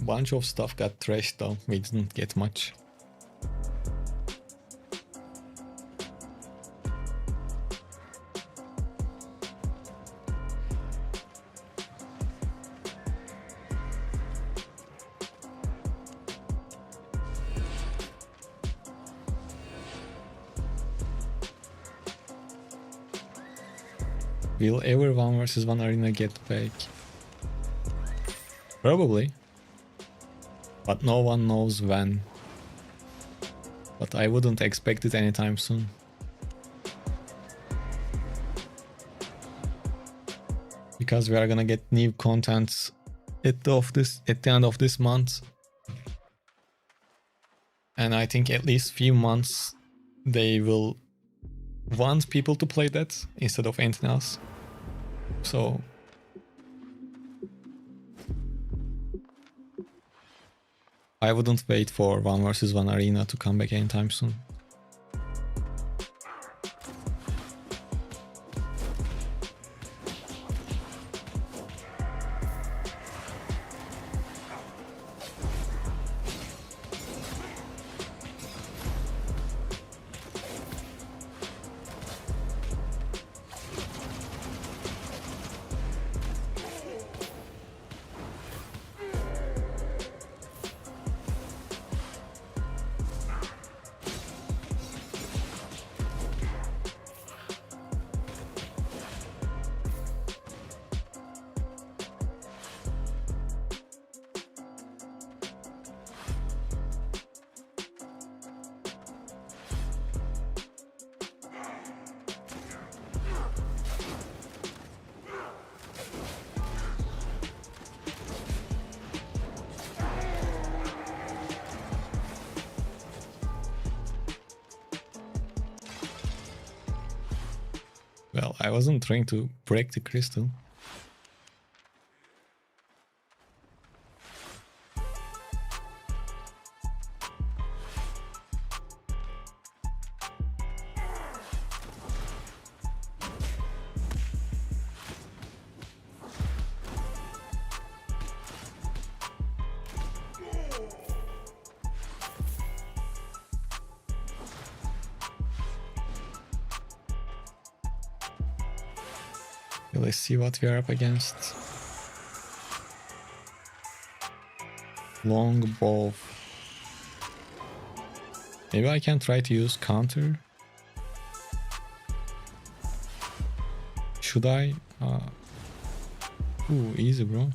Bunch of stuff got trashed though, we didn't get much. Will ever 1 versus 1 arena get back? Probably. But no one knows when. But I wouldn't expect it anytime soon. Because we are gonna get new content at the end of this month. And I think at least few months they will want people to play that instead of anything else. So I wouldn't wait for 1 versus 1 arena to come back anytime soon. Well, I wasn't trying to break the crystal. Let's see what we are up against. Long bow. Maybe I can try to use counter. Should I? Ooh, easy, bro.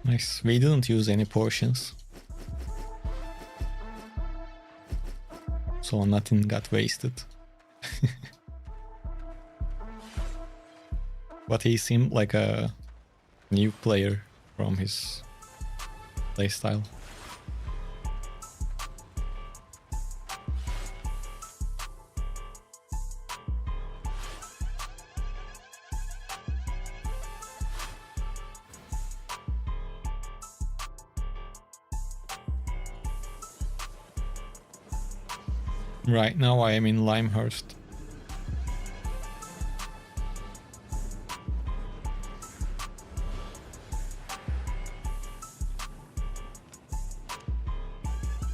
Nice. We didn't use any potions, so nothing got wasted. But he seemed like a new player from his playstyle. Right now I am in Limehurst.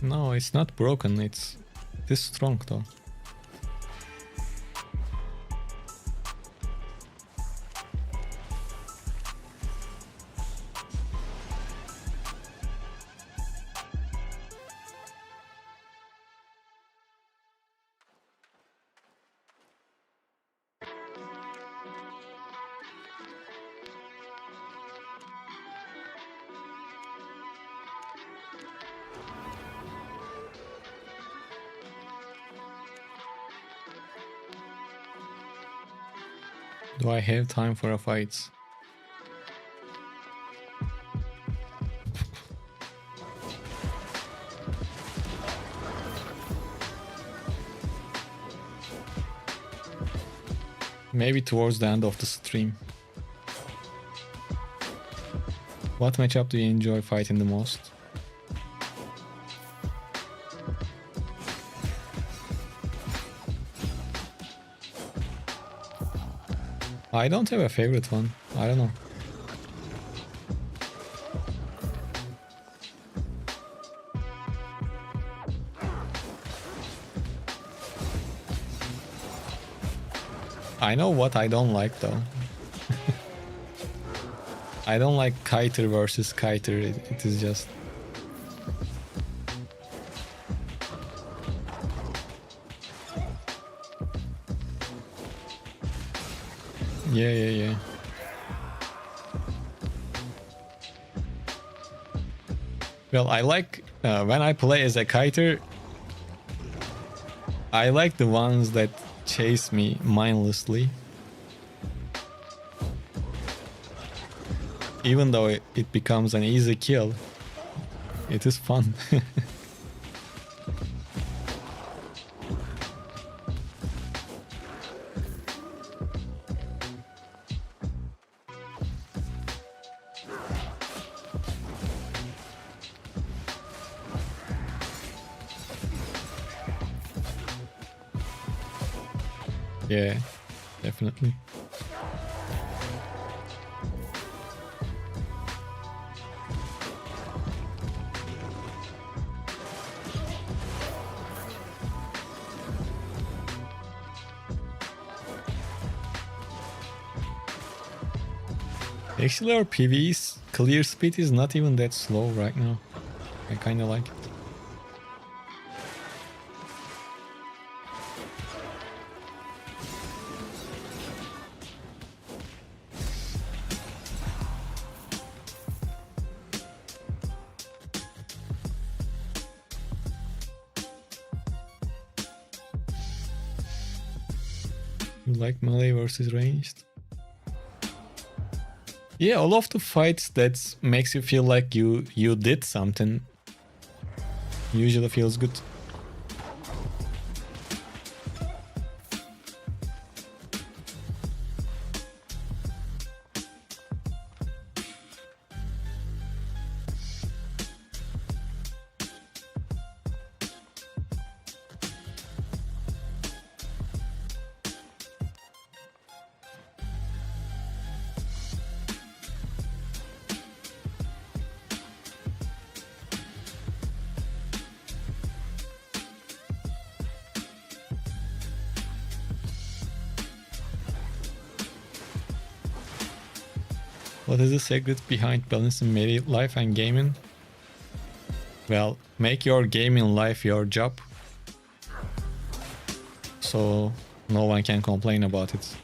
No, it's not broken, it is strong though. Do I have time for a fight? Maybe towards the end of the stream. What matchup do you enjoy fighting the most? I don't have a favorite one. I don't know. I know what I don't like though. I don't like kiter versus kiter. It is just... Yeah. Well, I like when I play as a kiter, I like the ones that chase me mindlessly. Even though it becomes an easy kill, it is fun. Yeah, definitely. Actually, our PvE's clear speed is not even that slow right now. I kinda like it. You like melee versus ranged? Yeah, all of the fights that makes you feel like you did something Usually feels good. What is the secret behind balancing married life and gaming? Well, make your gaming life your job, so no one can complain about it.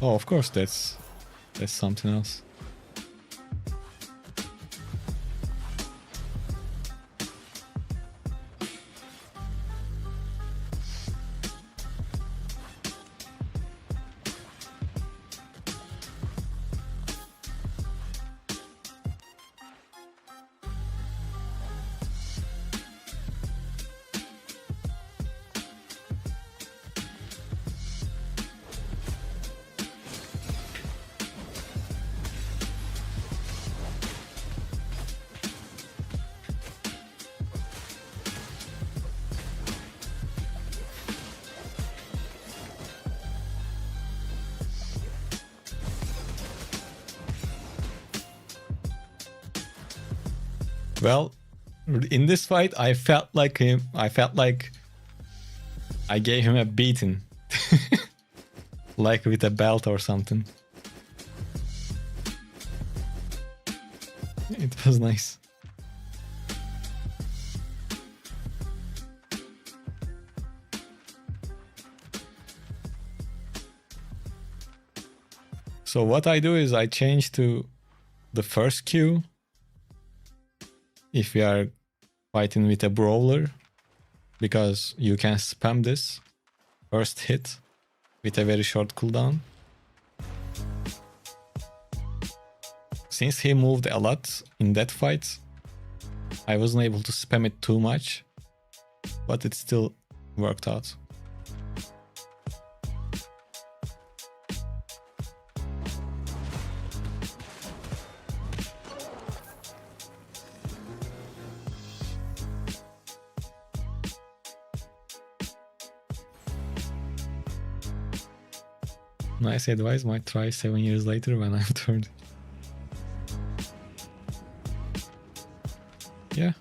Oh, of course, that's something else. Well, in this fight, I felt like I gave him a beating, like with a belt or something. It was nice. So what I do is I change to the first Q if we are fighting with a brawler, because you can spam this first hit with a very short cooldown. Since he moved a lot in that fight, I wasn't able to spam it too much, but it still worked out. Nice advice, might try 7 years later when I'm 30. Yeah.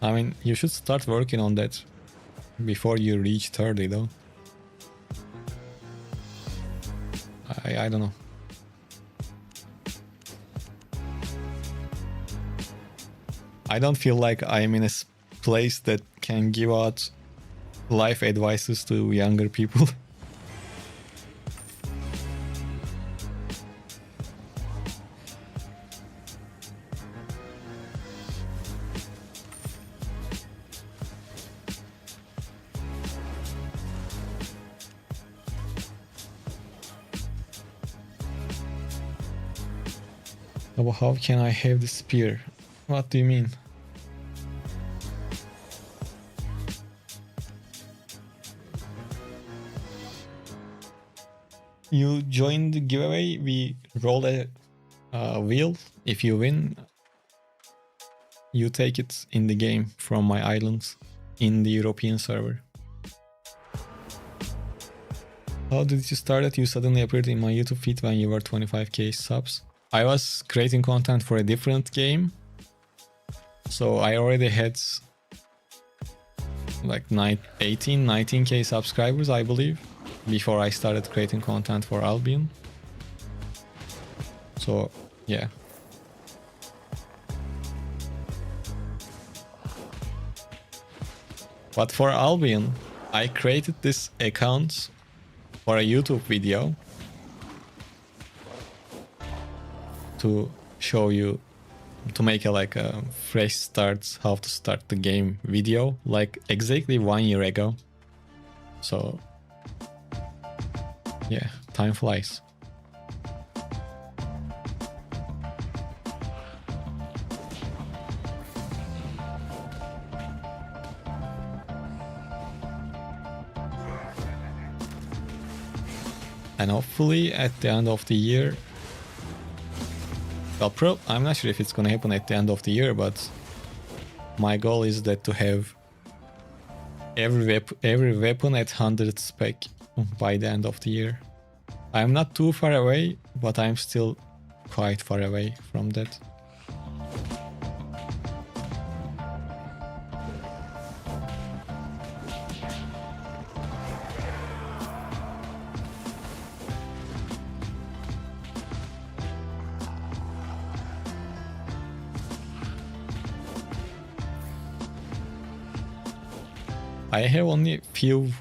I mean, you should start working on that before you reach 30 though. I don't know. I don't feel like I'm in a place that can give out life advices to younger people. How can I have the spear? What do you mean? You join the giveaway, we roll a wheel. If you win, you take it in the game from my islands in the European server. How did you start it? You suddenly appeared in my YouTube feed when you were 25k subs. I was creating content for a different game, so I already had like 18, 19k subscribers, I believe, before I started creating content for Albion. So yeah. But for Albion, I created this account for a YouTube video to show you to make a like a fresh start, how to start the game video, like exactly 1 year ago. So yeah, time flies. And hopefully at the end of the year, well, I'm not sure if it's gonna happen at the end of the year, but my goal is that to have every weapon at 100 spec by the end of the year. I'm not too far away, but I'm still quite far away from that. I have only few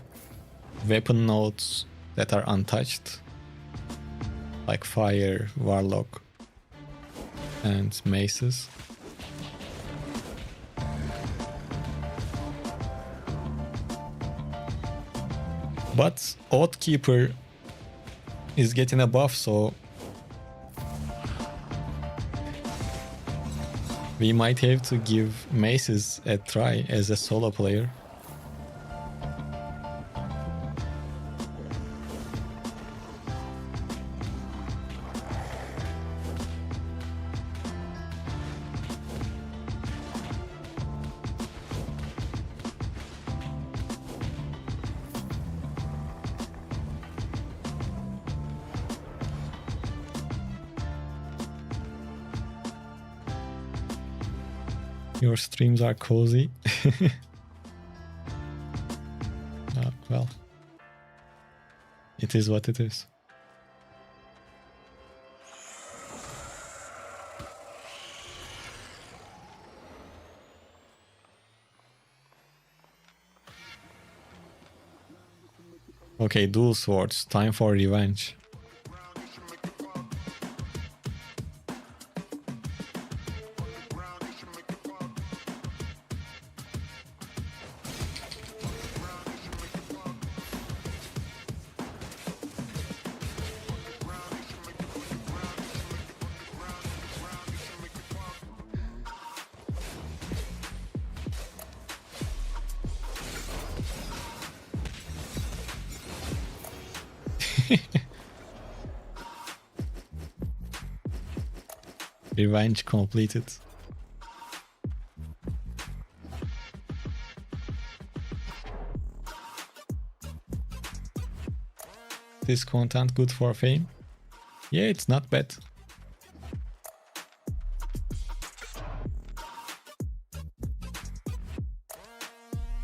weapon nodes that are untouched, like fire, warlock, and maces. But Oathkeeper is getting a buff, so we might have to give maces a try as a solo player. Your streams are cozy. Well, it is what it is. Okay, dual swords. Time for revenge. Revenge completed. This content good for fame? Yeah, it's not bad.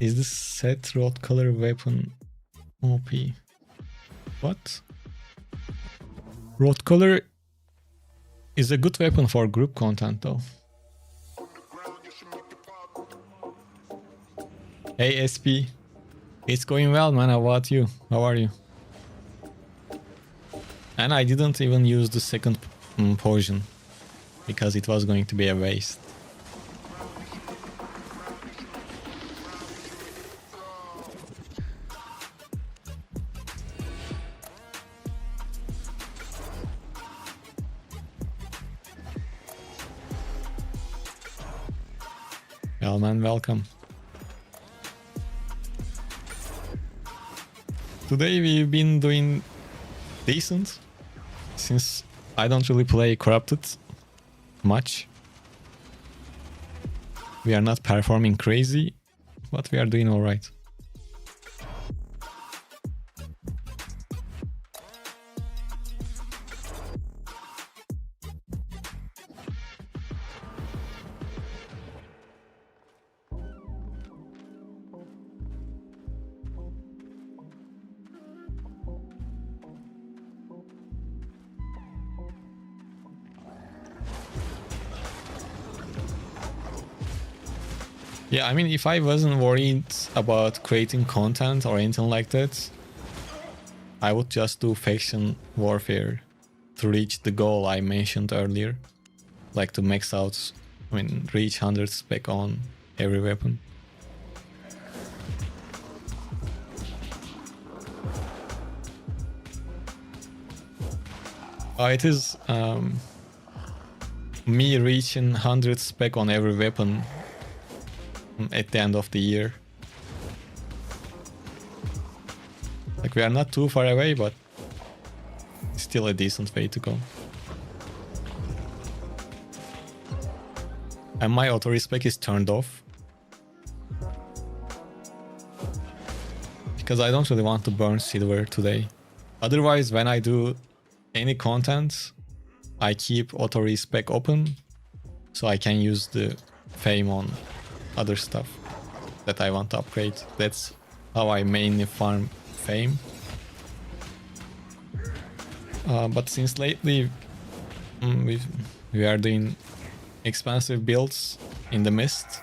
Is this set rot color weapon OP? What? Rot color is a good weapon for group content though. Hey SP, it's going well man, how about you? How are you? And I didn't even use the second potion because it was going to be a waste. Well man, welcome. Today we've been doing decent, since I don't really play Corrupted much. We are not performing crazy, but we are doing alright. Yeah, I mean, if I wasn't worried about creating content or anything like that, I would just do faction warfare to reach the goal I mentioned earlier, like to max out I mean, reach 100 spec on every weapon. It is me reaching 100 spec on every weapon at the end of the year. Like, we are not too far away, but still a decent way to go. And my auto respec is turned off because I don't really want to burn silver today. Otherwise, when I do any content, I keep auto respec open so I can use the fame on other stuff that I want to upgrade. That's how I mainly farm fame. But since lately we are doing expensive builds in the mist,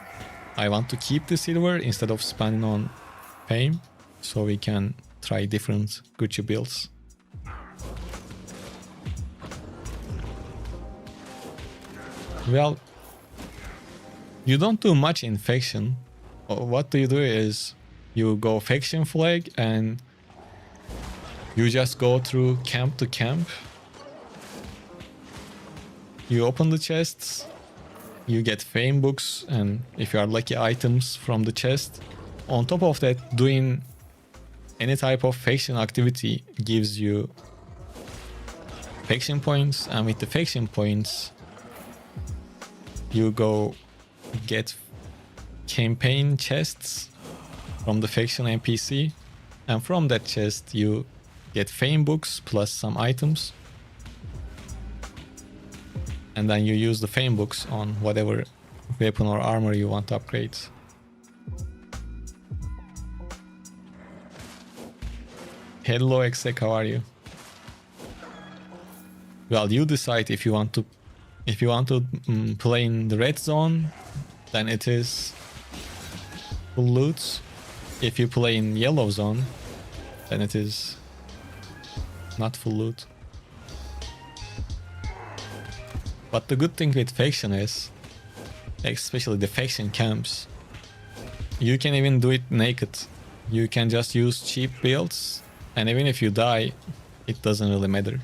I want to keep the silver instead of spending on fame, so we can try different Gucci builds. Well, you don't do much in faction. What you do is you go faction flag and you just go through camp to camp. You open the chests, you get fame books, and if you are lucky, items from the chest. On top of that, doing any type of faction activity gives you faction points, and with the faction points you go get campaign chests from the faction NPC, and from that chest you get fame books plus some items, and then you use the fame books on whatever weapon or armor you want to upgrade. Hello Exec, how are you? Well, you decide if you want to play in the red zone, then it is full loot. If you play in yellow zone, then it is not full loot. But the good thing with faction is, especially the faction camps, you can even do it naked. You can just use cheap builds, and even if you die, it doesn't really matter.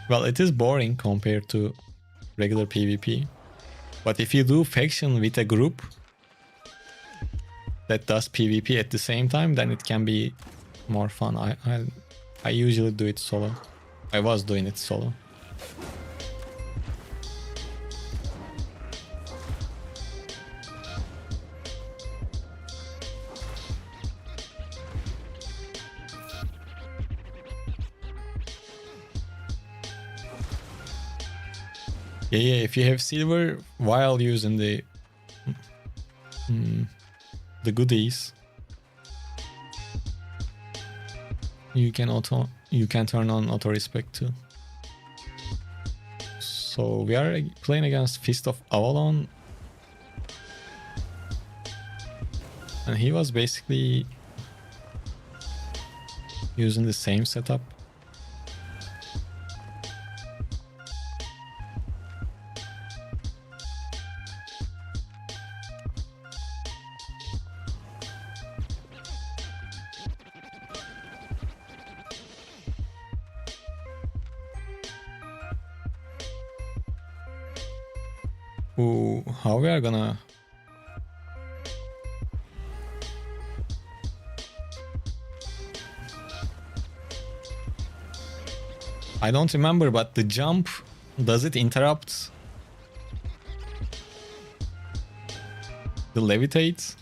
Well, it is boring compared to regular PvP, but if you do faction with a group that does PvP at the same time, then it can be more fun. I usually do it solo. I was doing it solo. Yeah, if you have silver while using the goodies, you can turn on auto respec too. So we are playing against Fist of Avalon, and he was basically using the same setup. Ooh, how we are gonna... I don't remember, but the jump, does it interrupt the levitate?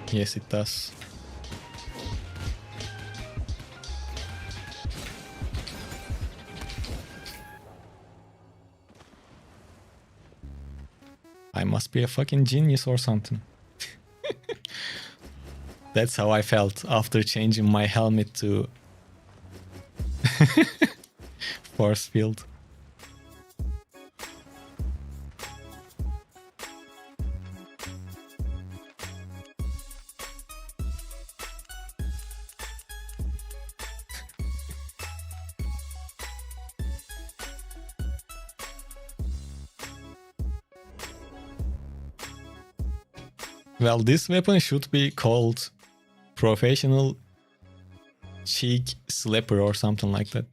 Yes, it does. I must be a fucking genius or something. That's how I felt after changing my helmet to Force field. Well, this weapon should be called Professional Cheek Slapper or something like that.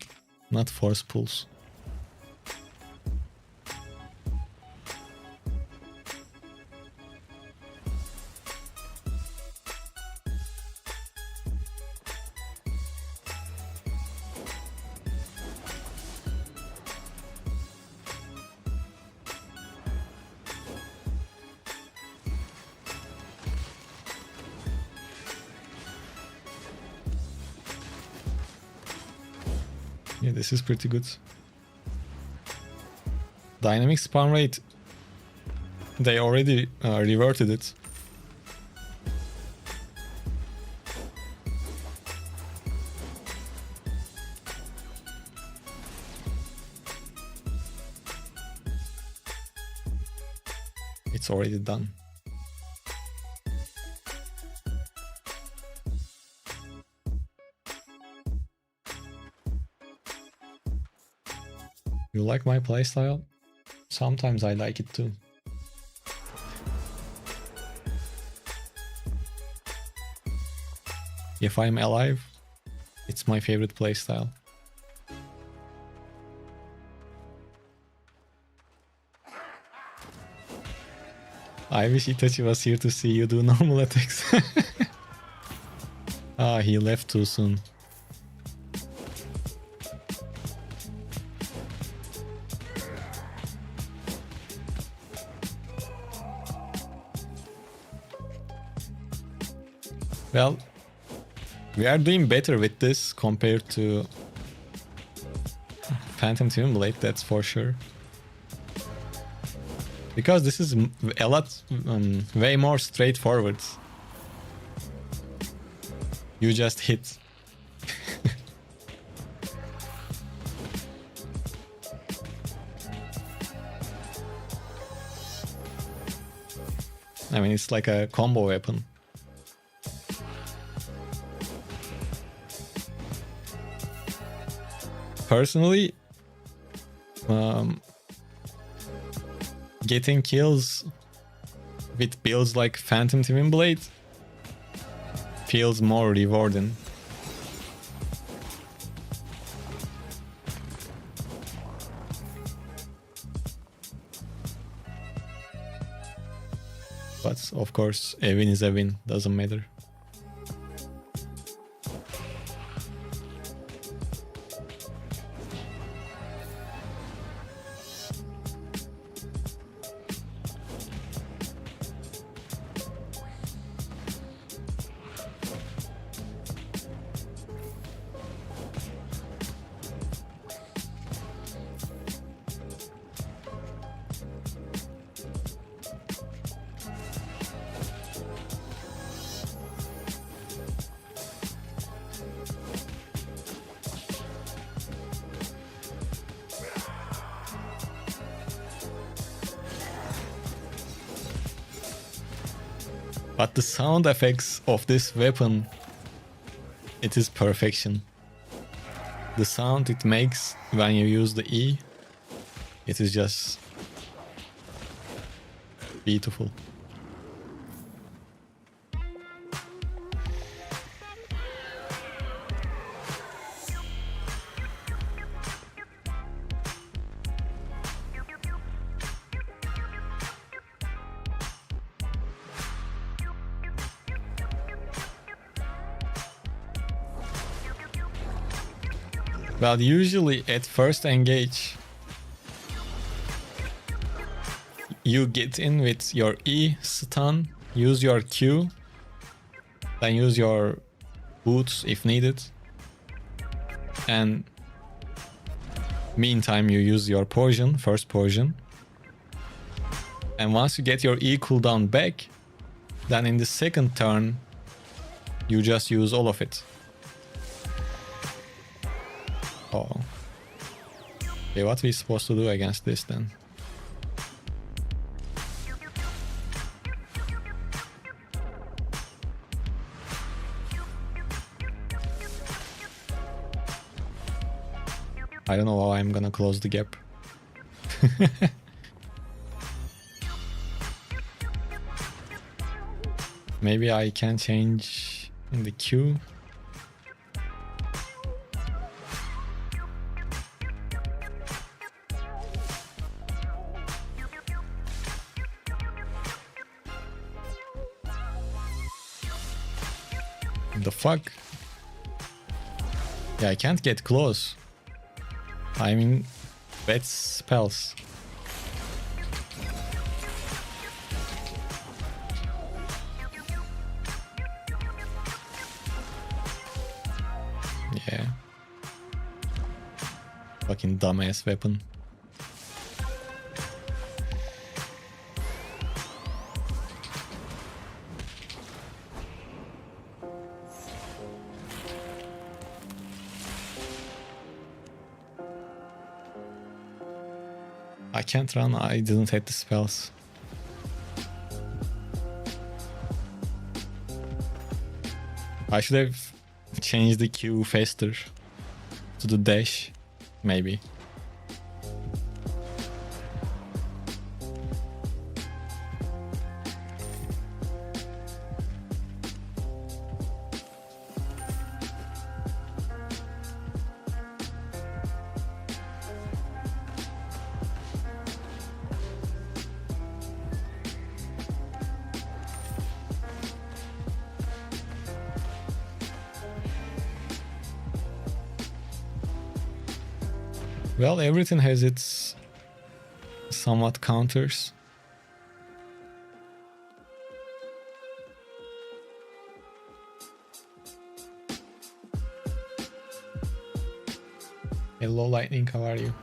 Not Force Pulse. Yeah, this is pretty good. Dynamic spawn rate. They already reverted it. It's already done. You like my playstyle? Sometimes I like it too. If I'm alive, it's my favorite playstyle. I wish Itachi was here to see you do normal attacks. Ah, he left too soon. Well, we are doing better with this compared to Phantom Twinblade, that's for sure. Because this is a lot, way more straightforward. You just hit. I mean, it's like a combo weapon. Personally, getting kills with builds like Phantom Twinblade feels more rewarding. But of course, a win is a win, doesn't matter. But the sound effects of this weapon, it is perfection. The sound it makes when you use the E, it is just beautiful. Well, usually at first engage, you get in with your E stun, use your Q, then use your boots if needed, and meantime you use your poison, first poison. And once you get your E cooldown back, then in the second turn, you just use all of it. Oh. Okay, what we supposed to do against this then? I don't know how I'm gonna close the gap. Maybe I can change in the queue. The fuck? Yeah, I can't get close. I mean, bad spells. Yeah. Fucking dumbass weapon. I can't run, I didn't hit the spells. I should have changed the Q faster to the dash, maybe. Well, everything has its somewhat counters. Hello, Lightning, how are you?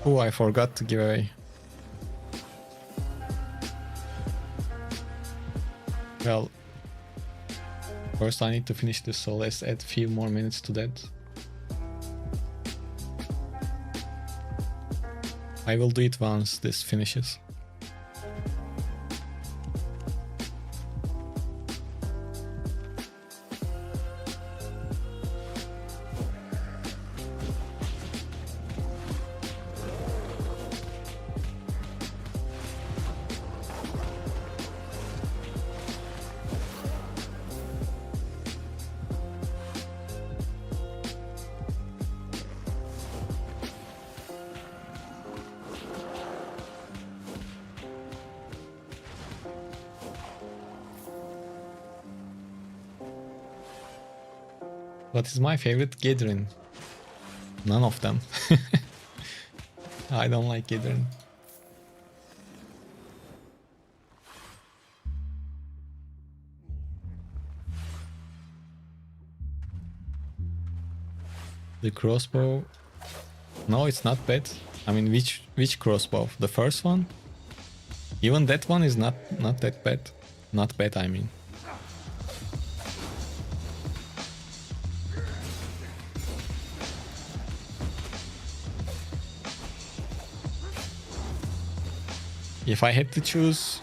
Oh, I forgot to give away. Well, first I need to finish this, so let's add a few more minutes to that. I will do it once this finishes. What is my favorite gathering? None of them. I don't like gathering. The crossbow. No, it's not bad. I mean, which crossbow? The first one? Even that one is not that bad. Not bad, I mean. If I had to choose,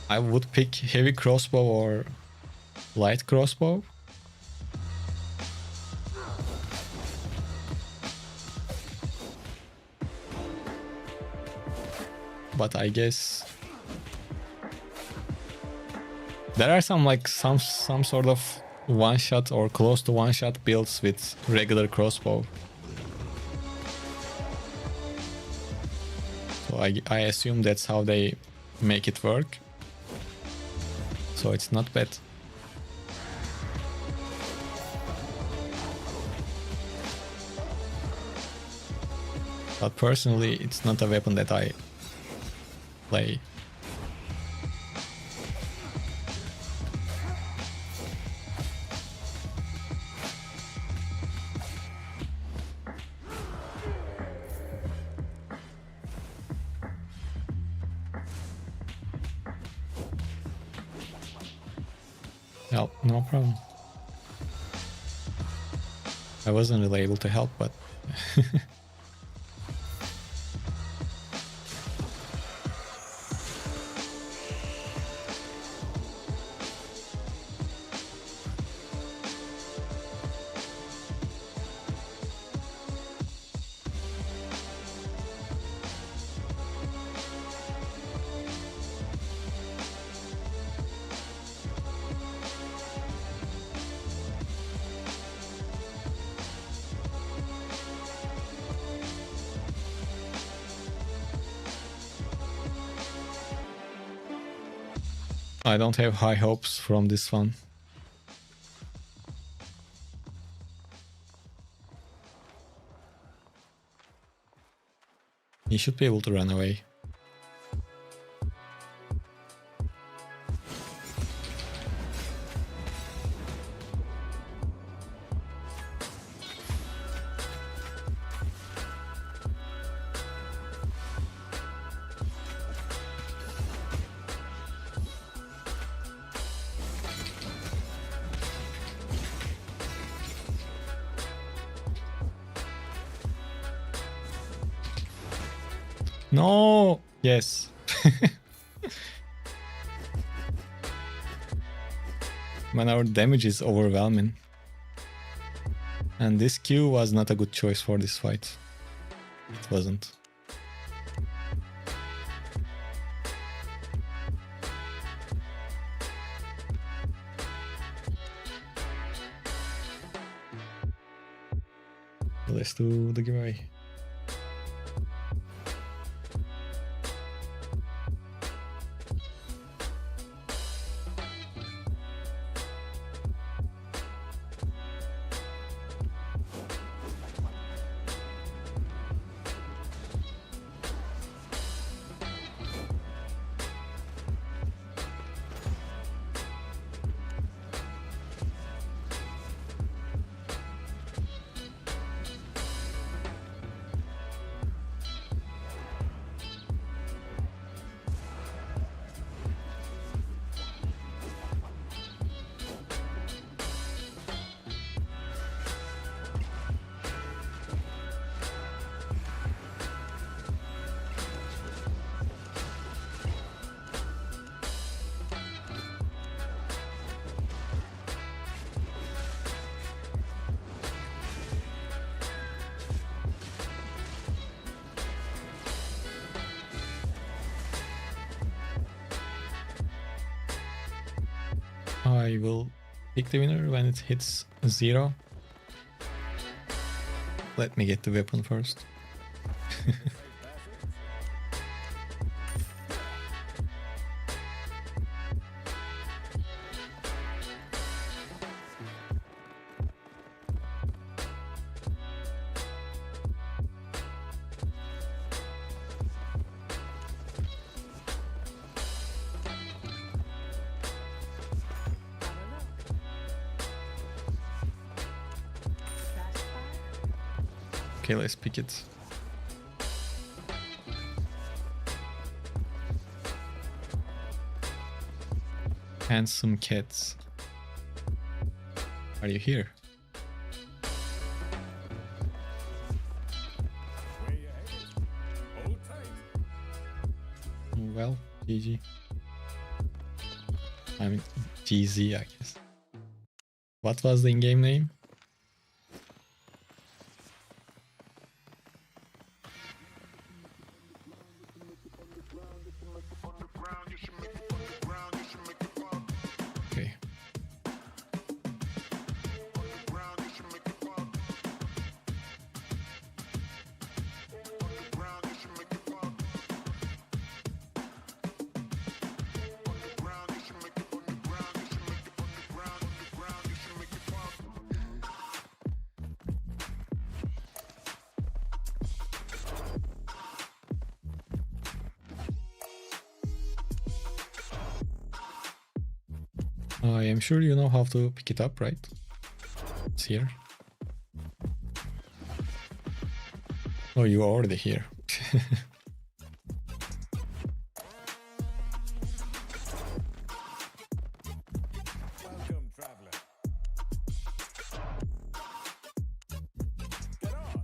I would pick heavy crossbow or light crossbow. But I guess there are some sort of one shot or close to one shot builds with regular crossbow. So I assume that's how they make it work. So it's not bad. But personally, it's not a weapon that I play. Well, no problem. I wasn't really able to help, but I don't have high hopes from this one. He should be able to run away. No! Yes. Man, our damage is overwhelming. And this Q was not a good choice for this fight. It wasn't. Let's do the giveaway. I will pick the winner when it hits 0. Let me get the weapon first. Okay, let's pick it. Handsome cats. Are you here? Well, GG. I mean, GZ, I guess. What was the in-game name? Okay. I am sure you know how to pick it up, right? It's here. Oh, you're already here. Welcome, traveler. Get on.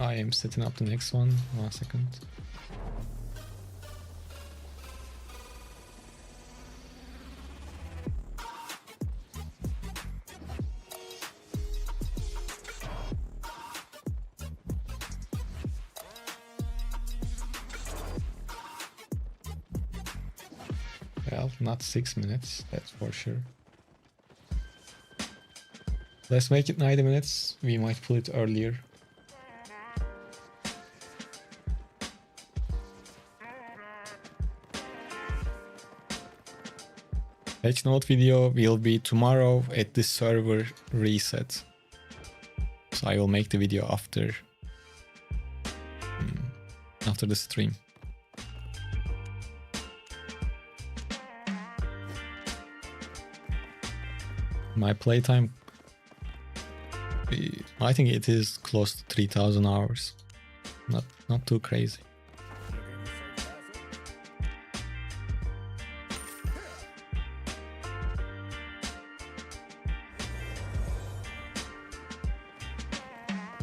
I am setting up the next one. 1 second. Well, not 6 minutes, that's for sure. Let's make it 90 minutes. We might pull it earlier. Patch note video will be tomorrow at the server reset. So I will make the video after the stream. My playtime, I think it is close to 3,000 hours. Not too crazy.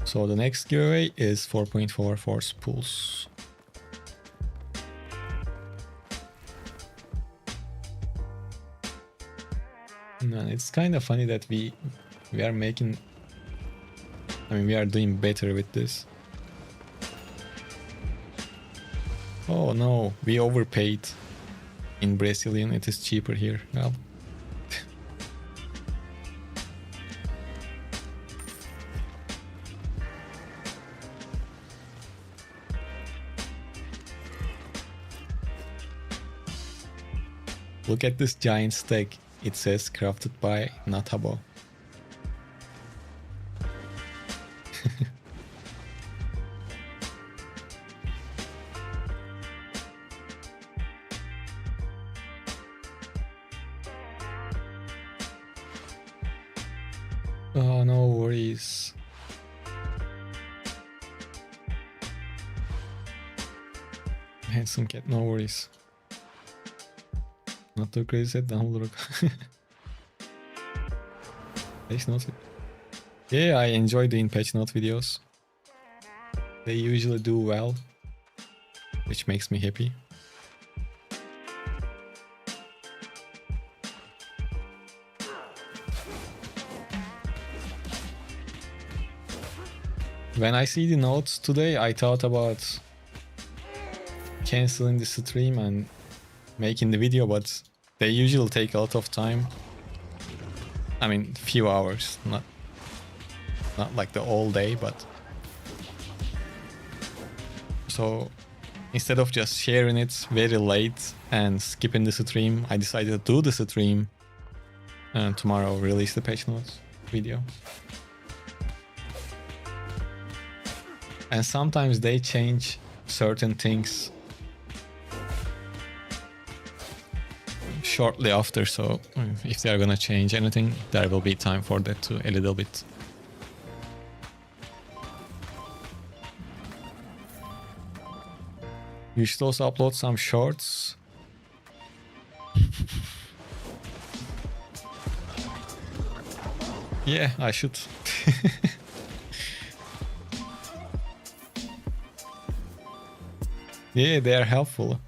So the next giveaway is 4.4 force pulls. And it's kind of funny that we are making, I mean, we are doing better with this. Oh no, we overpaid. In Brazilian it is cheaper here. Well, look at this giant stack. It says crafted by Natabo. Oh, no worries. Handsome cat, no worries. Not too crazy set down, look. Patch note. Yeah, I enjoy doing patch note videos. They usually do well, which makes me happy. When I see the notes today, I thought about canceling the stream and making the video, but they usually take a lot of time. I mean, few hours, not like the all day, but so instead of just sharing it very late and skipping the stream, I decided to do the stream and tomorrow release the patch notes video. And sometimes they change certain things shortly after, so if they are gonna change anything, there will be time for that too, a little bit. You should also upload some shorts. Yeah, I should. Yeah, they are helpful.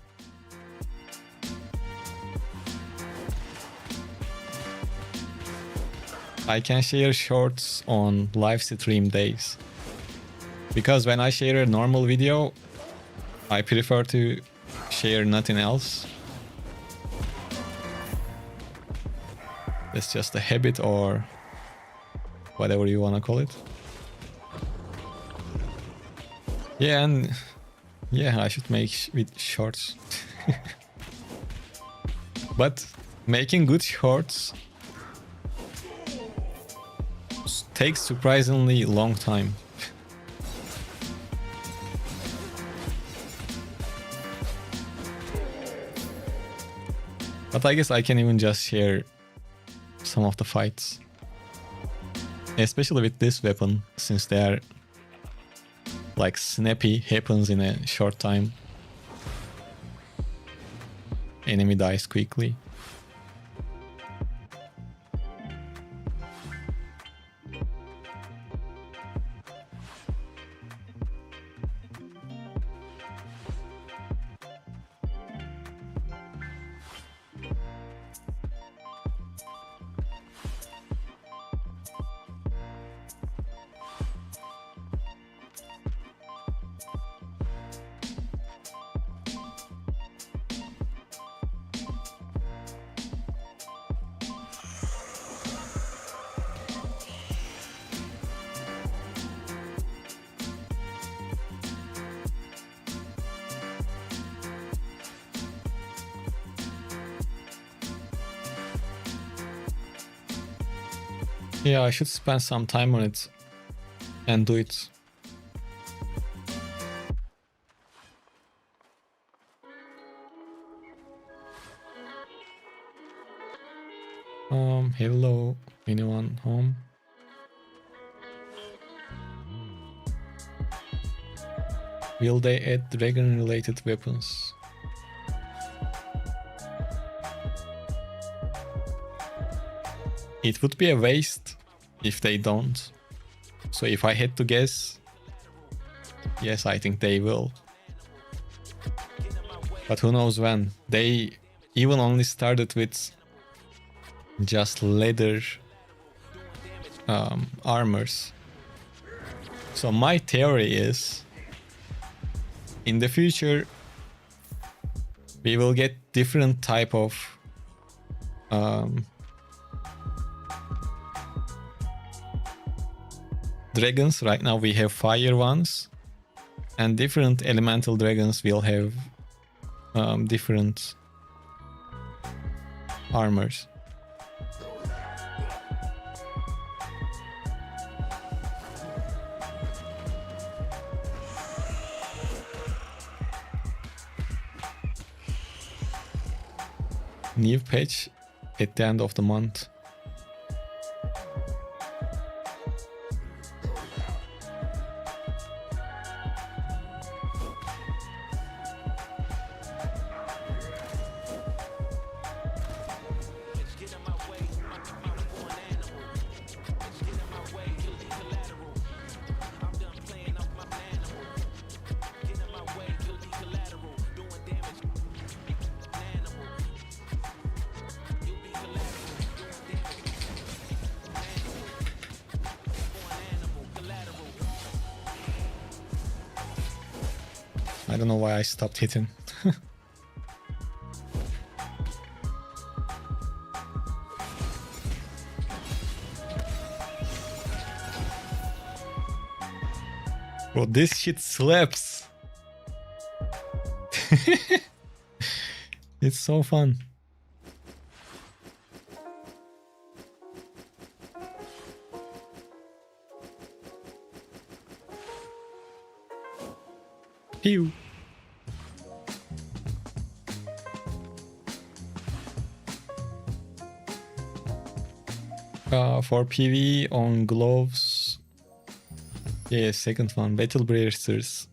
I can share shorts on live stream days. Because when I share a normal video, I prefer to share nothing else. It's just a habit or whatever you want to call it. Yeah, and yeah, I should make with shorts. But making good shorts takes surprisingly long time. But I guess I can even just share some of the fights. Especially with this weapon, since they are like snappy, happens in a short time. Enemy dies quickly. Yeah, I should spend some time on it and do it. Hello, anyone home? Will they add dragon-related weapons? It would be a waste if they don't. So if I had to guess, yes, I think they will. But who knows when? They even only started with just leather armors. So my theory is, in the future, we will get different type of dragons. Right now we have fire ones, and different elemental dragons will have different armors. New patch at the end of the month. I don't know why I stopped hitting. Bro, this shit slaps. It's so fun. Pew. For PV on gloves, yeah, second one, battle bracers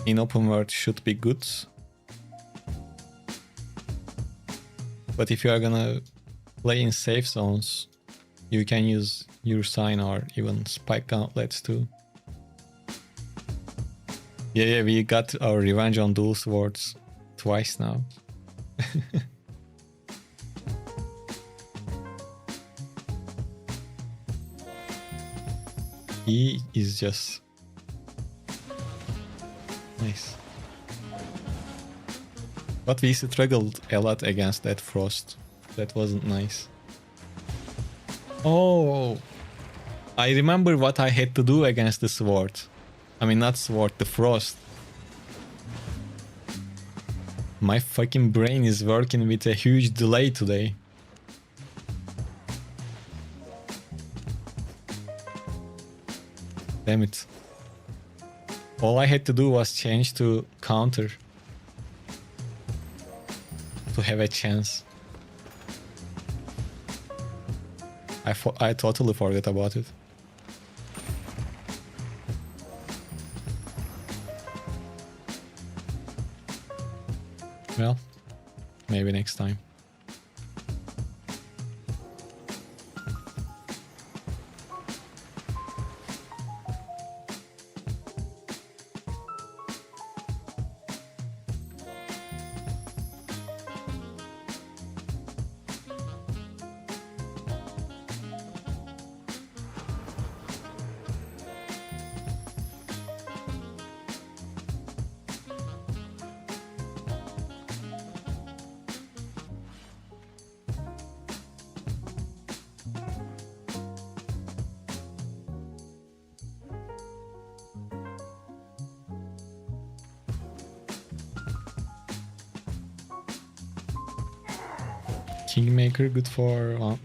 in open world should be good. But if you are gonna play in safe zones, you can use your sign or even spike gauntlets too. Yeah, we got our revenge on dual swords twice now. He is just nice. But we struggled a lot against that frost. That wasn't nice. Oh, I remember what I had to do against the sword. I mean, not sword, the frost. My fucking brain is working with a huge delay today. Damn it. All I had to do was change to counter to have a chance. I totally forgot about it. Well, maybe next time. Kingmaker, good for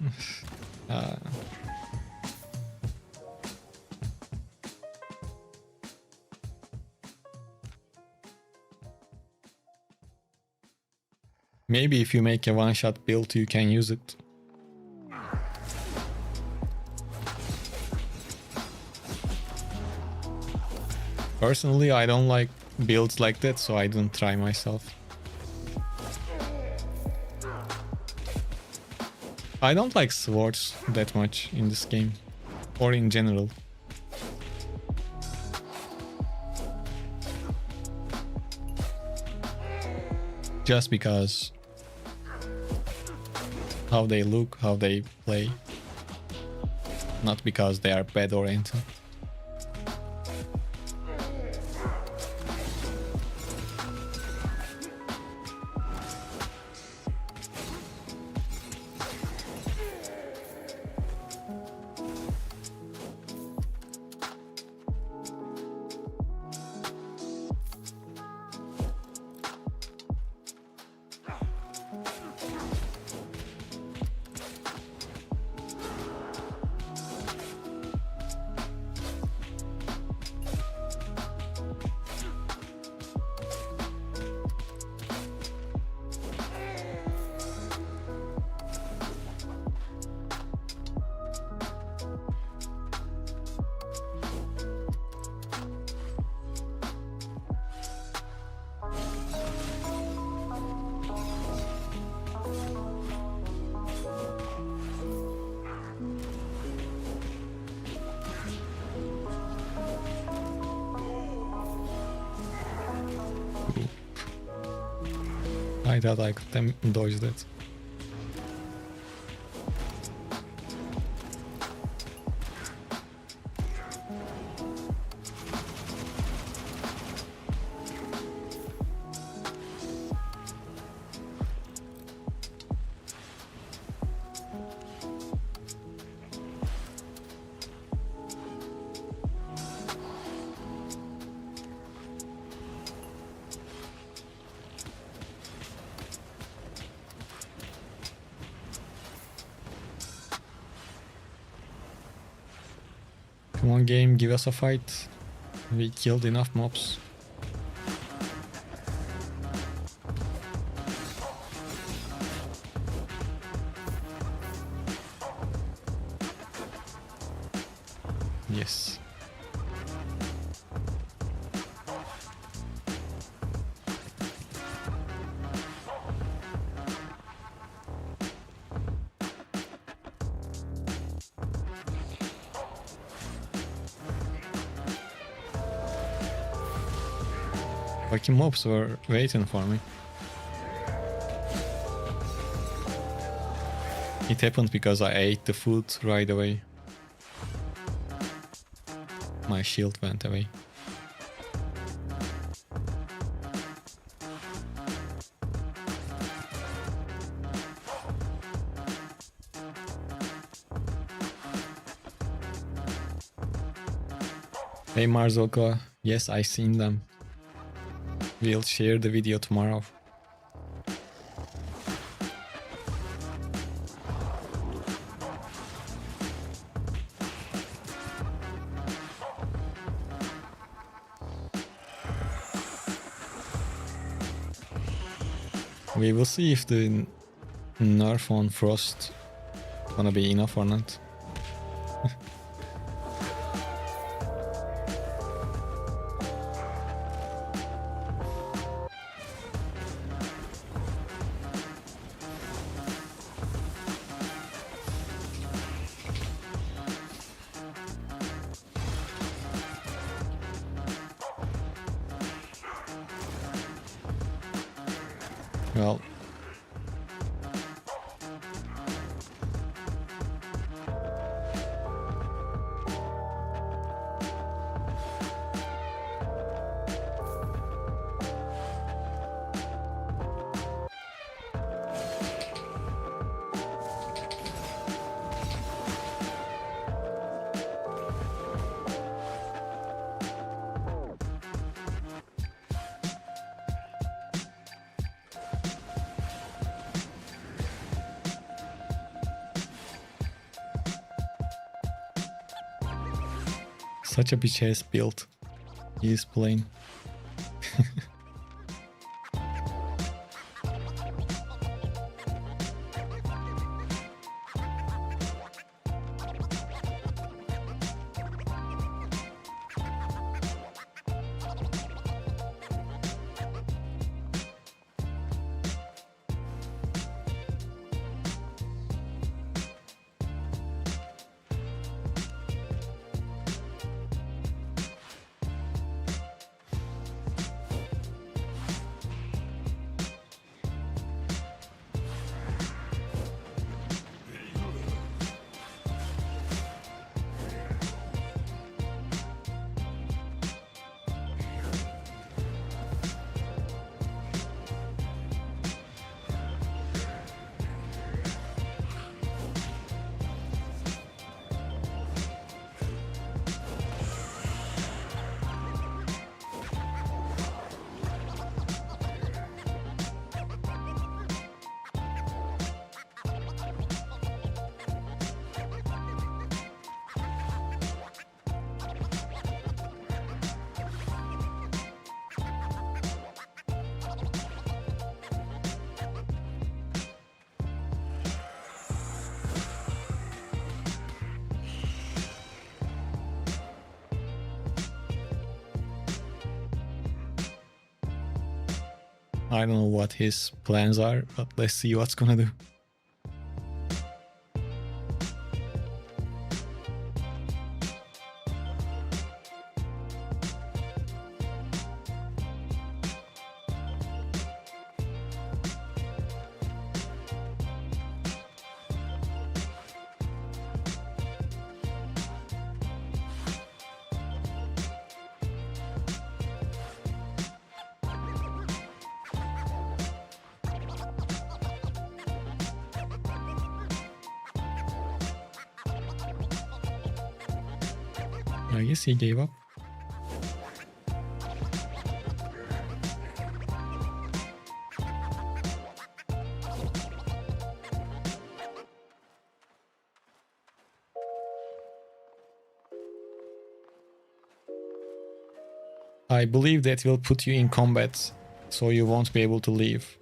maybe if you make a one-shot build, you can use it. Personally, I don't like builds like that, so I don't try myself. I don't like swords that much in this game, or in general. Just because how they look, how they play, not because they are bad or anything. I thought I could dodge that. Come on game, give us a fight. We killed enough mobs. Yes. Fucking mobs were waiting for me. It happened because I ate the food right away. My shield went away. Hey Marzoko, yes, I seen them. We'll share the video tomorrow. We will see if the nerf on Frost gonna be enough or not. Well, such a bitch ass build he is playing. I don't know what his plans are, but let's see what's gonna do. I guess he gave up. I believe that will put you in combat, so you won't be able to leave.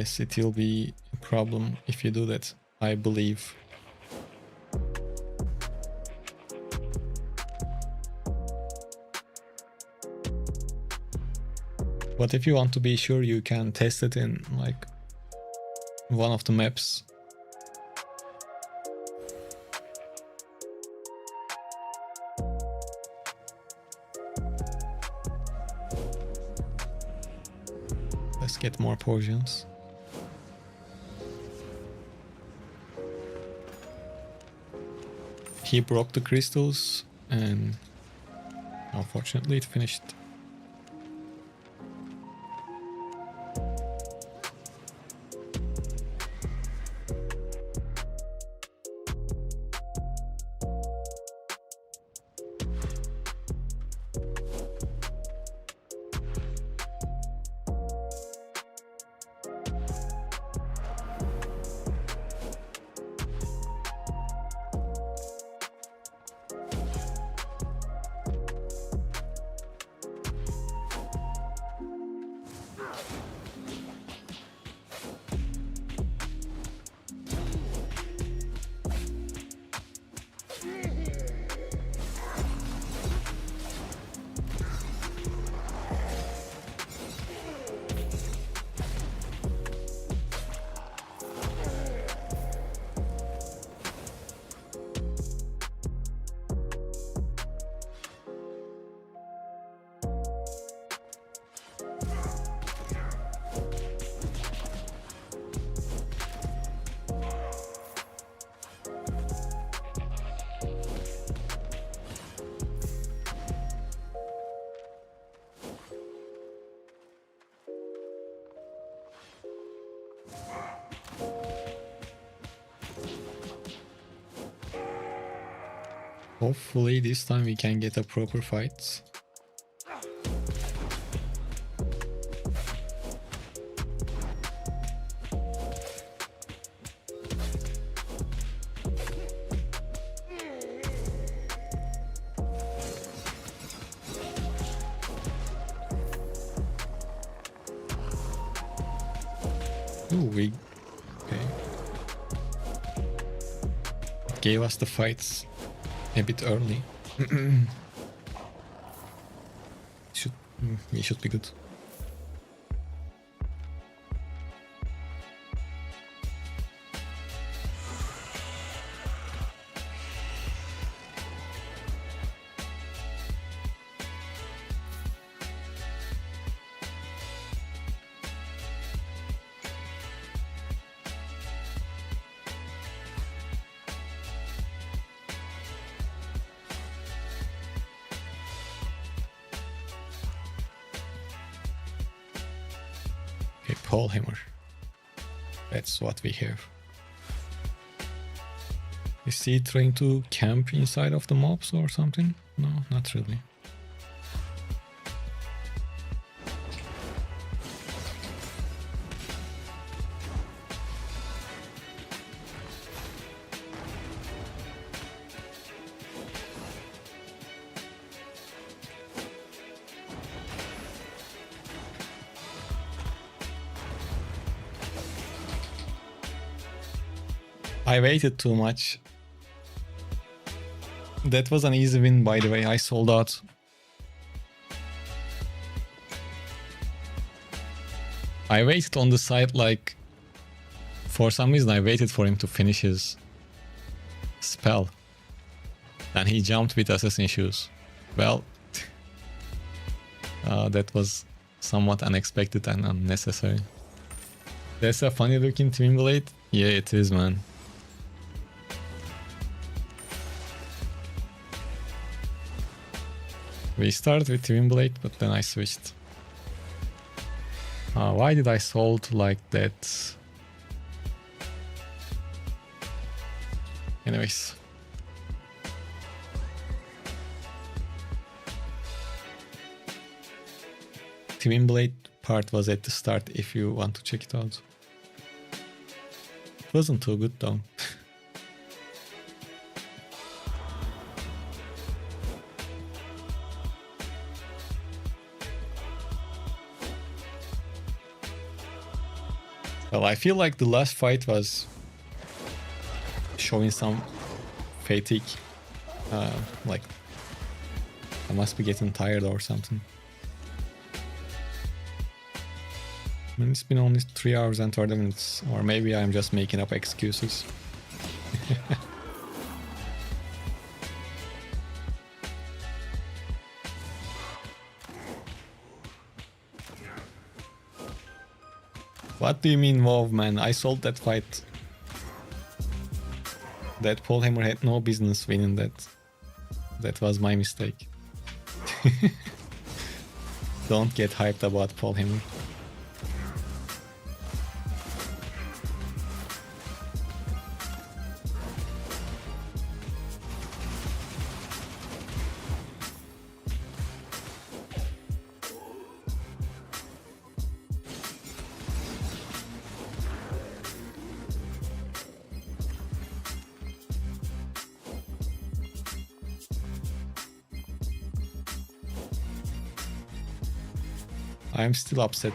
Yes, it will be a problem if you do that, I believe. But if you want to be sure, you can test it in like one of the maps. Let's get more potions. He broke the crystals and unfortunately it finished. Hopefully this time we can get a proper fight. Ooh, we... okay. Gave us the fights a bit early. We should be good. Okay, pole hammer. That's what we have. Is he trying to camp inside of the mobs or something? No, not really. I waited too much. That was an easy win, by the way. I sold out. I waited on the side, like... for some reason I waited for him to finish his spell. And he jumped with assassin shoes. Well... that was somewhat unexpected and unnecessary. That's a funny looking Twinblade? Yeah, it is, man. We started with Twinblade, but then I switched. Why did I sold like that? Anyways. Twinblade part was at the start if you want to check it out. It wasn't too good though. Well, I feel like the last fight was showing some fatigue. Like I must be getting tired or something. I mean, it's been only 3 hours and 30 minutes, or maybe I'm just making up excuses. What do you mean, WoW, man? I sold that fight. That Paulhammer had no business winning that. That was my mistake. Don't get hyped about Paulhammer. I'm still upset.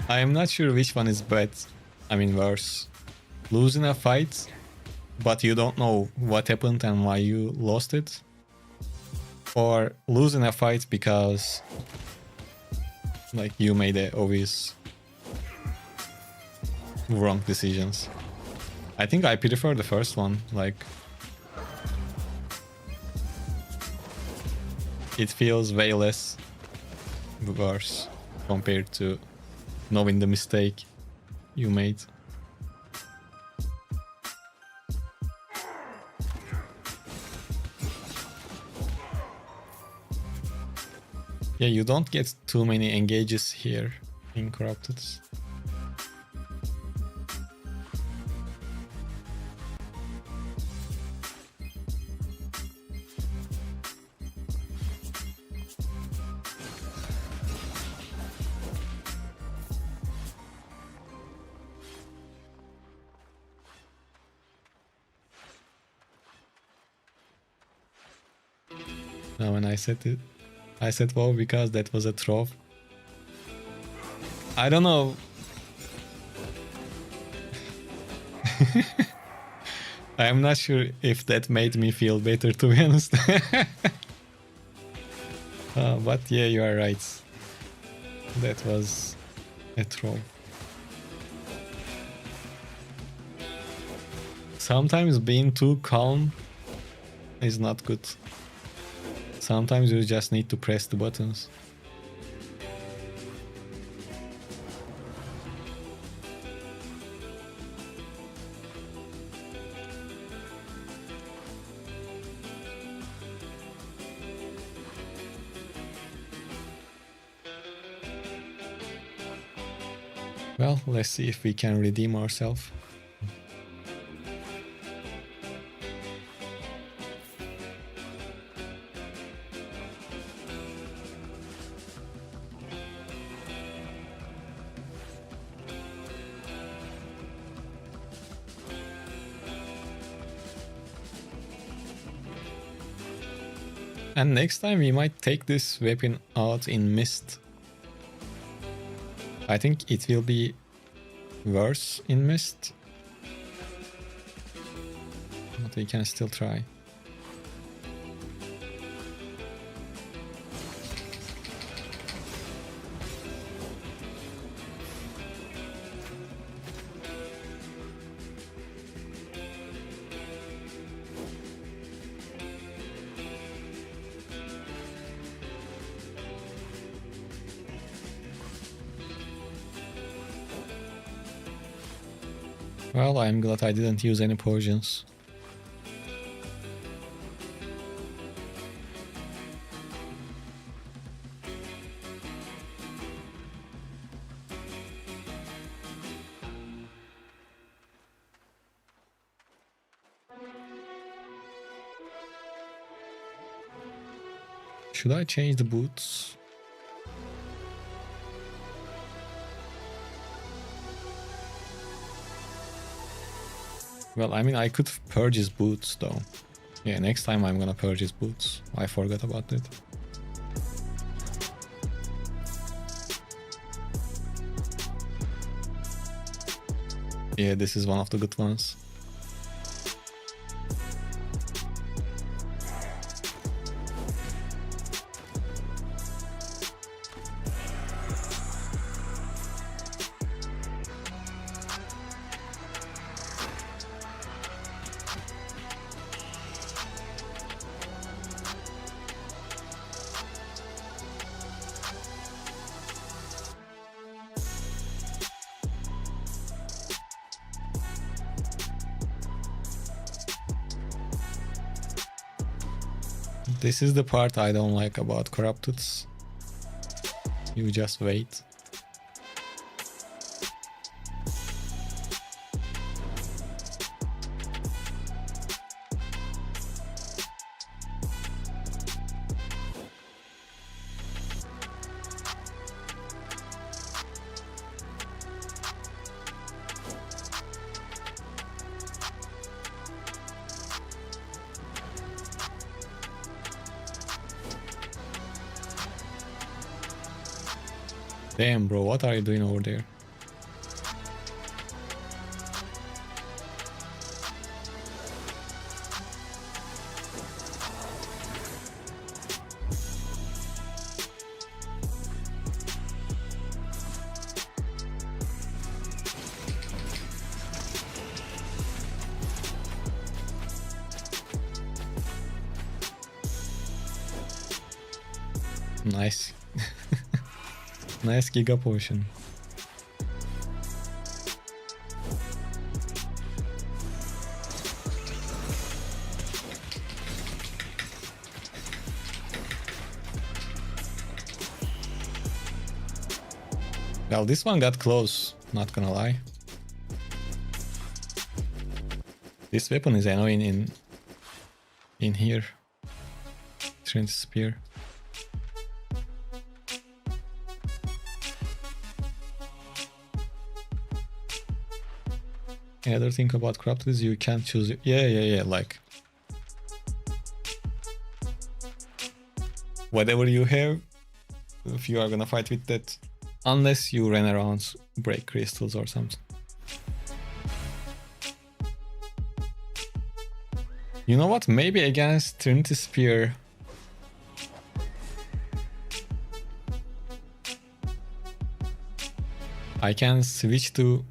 I am not sure which one is bad. I mean worse. Losing a fight, but you don't know what happened and why you lost it. Or losing a fight because like you made the obvious wrong decisions. I think I prefer the first one. Like it feels way less worse compared to knowing the mistake you made. Yeah, you don't get too many engages here in Corrupted. Now when I said it, I said wow because that was a trough. I don't know. I'm not sure if that made me feel better, to be honest. But yeah, you are right. That was a troll. Sometimes being too calm is not good. Sometimes you just need to press the buttons. Well, let's see if we can redeem ourselves. And next time we might take this weapon out in Mist. I think it will be worse in Mist. But we can still try. Well, I'm glad I didn't use any potions. Should I change the boots? Well, I mean, I could purge his boots though. Yeah, next time I'm gonna purge his boots. I forgot about it. Yeah, this is one of the good ones. This is the part I don't like about Corrupteds. You just wait. Damn, bro, what are you doing over there? Nice. Nice Giga Potion. Well, this one got close, not gonna lie. This weapon is annoying in here. Trinity Spear. Another thing about Corrupted is you can't choose it. Yeah, like whatever you have, if you are gonna fight with that, unless you run around, break crystals or something. You know what? Maybe against Trinity Spear, I can switch to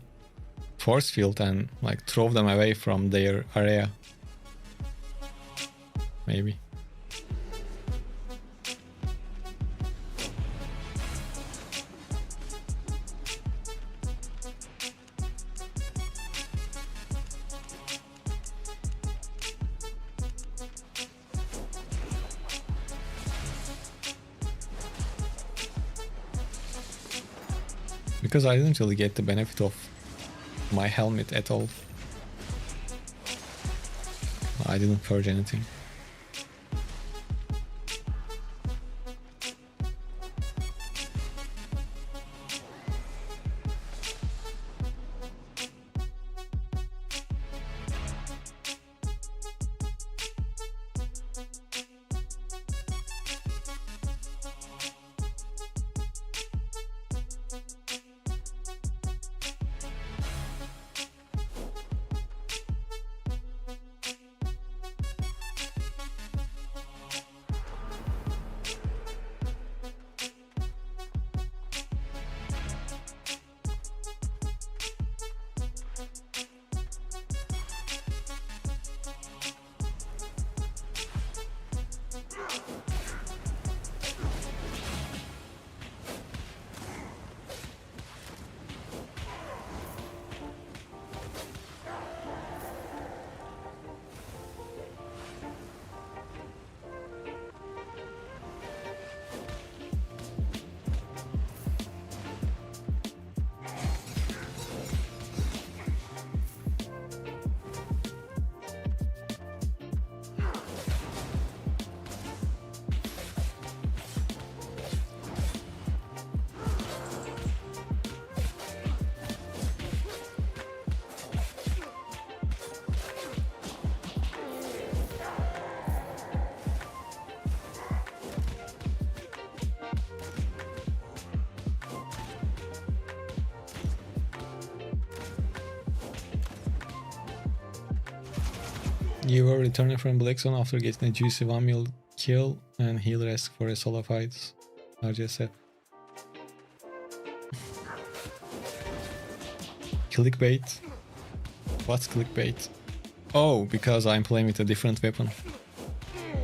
Force Field and like throw them away from their area. Maybe. Because I didn't really get the benefit of my helmet at all. I didn't purge anything. You were returning from Black Zone after getting a juicy 1 mil kill and healer ask for a solo fight. RGSF. Clickbait. What's clickbait? Oh, because I'm playing with a different weapon.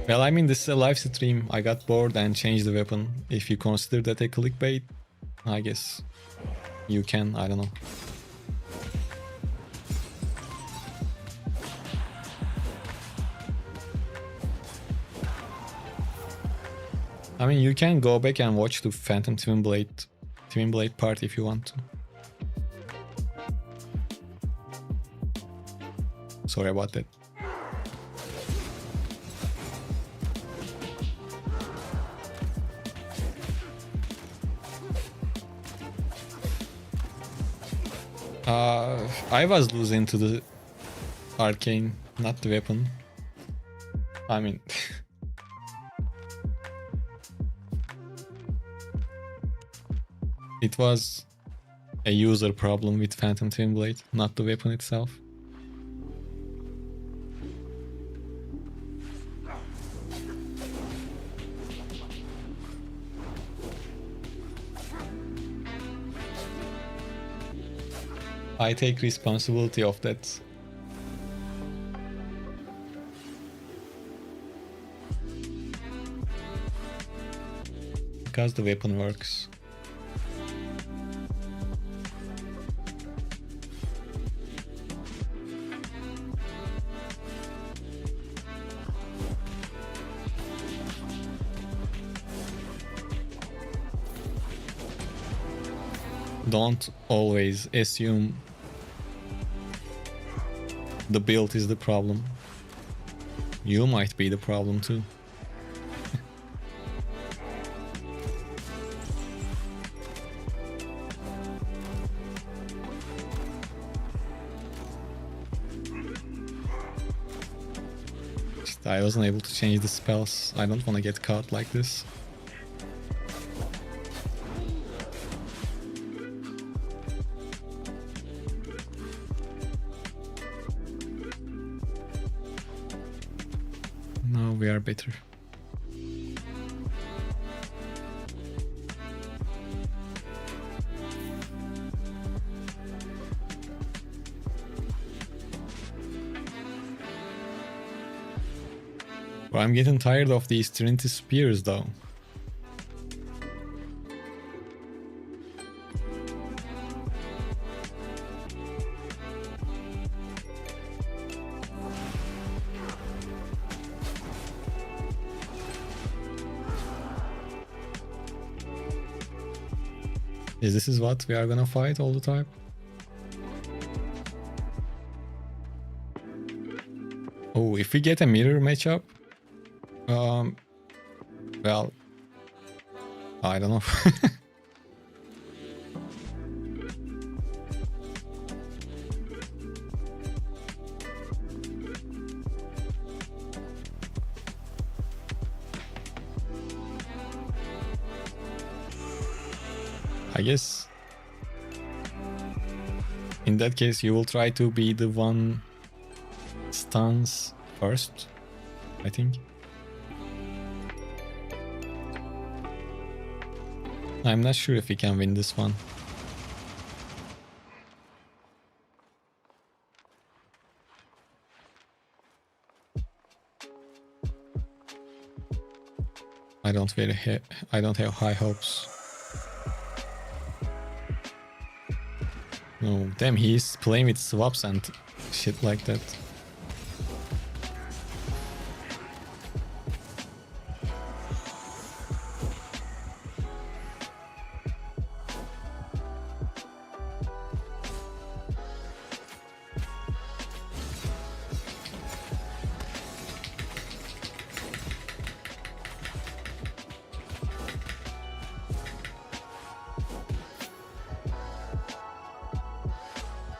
Well, I mean, this is a live stream. I got bored and changed the weapon. If you consider that a clickbait, I guess you can. I don't know. I mean, you can go back and watch the Phantom Twinblade part if you want to. Sorry about that. I was losing to the arcane, not the weapon. I mean... It was a user problem with Phantom Twinblade, not the weapon itself. I take responsibility of that. Because the weapon works. Don't always assume the build is the problem. You might be the problem too. I wasn't able to change the spells. I don't want to get caught like this. No, we are better. But I'm getting tired of these Trinity Spears though. This is what we are gonna fight all the time? Oh, if we get a mirror matchup, well, I don't know. I guess in that case you will try to be the one stuns first, I think. I'm not sure if we can win this one. I don't have high hopes. No, damn, he's playing with swaps and shit like that.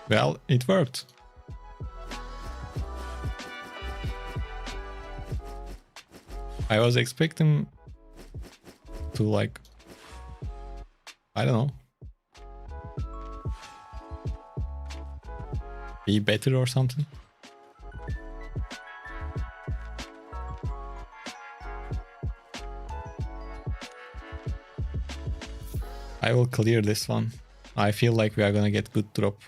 Well, it worked. I was expecting to, like, I don't know, be better or something. I will clear this one. I feel like we are gonna get good drop.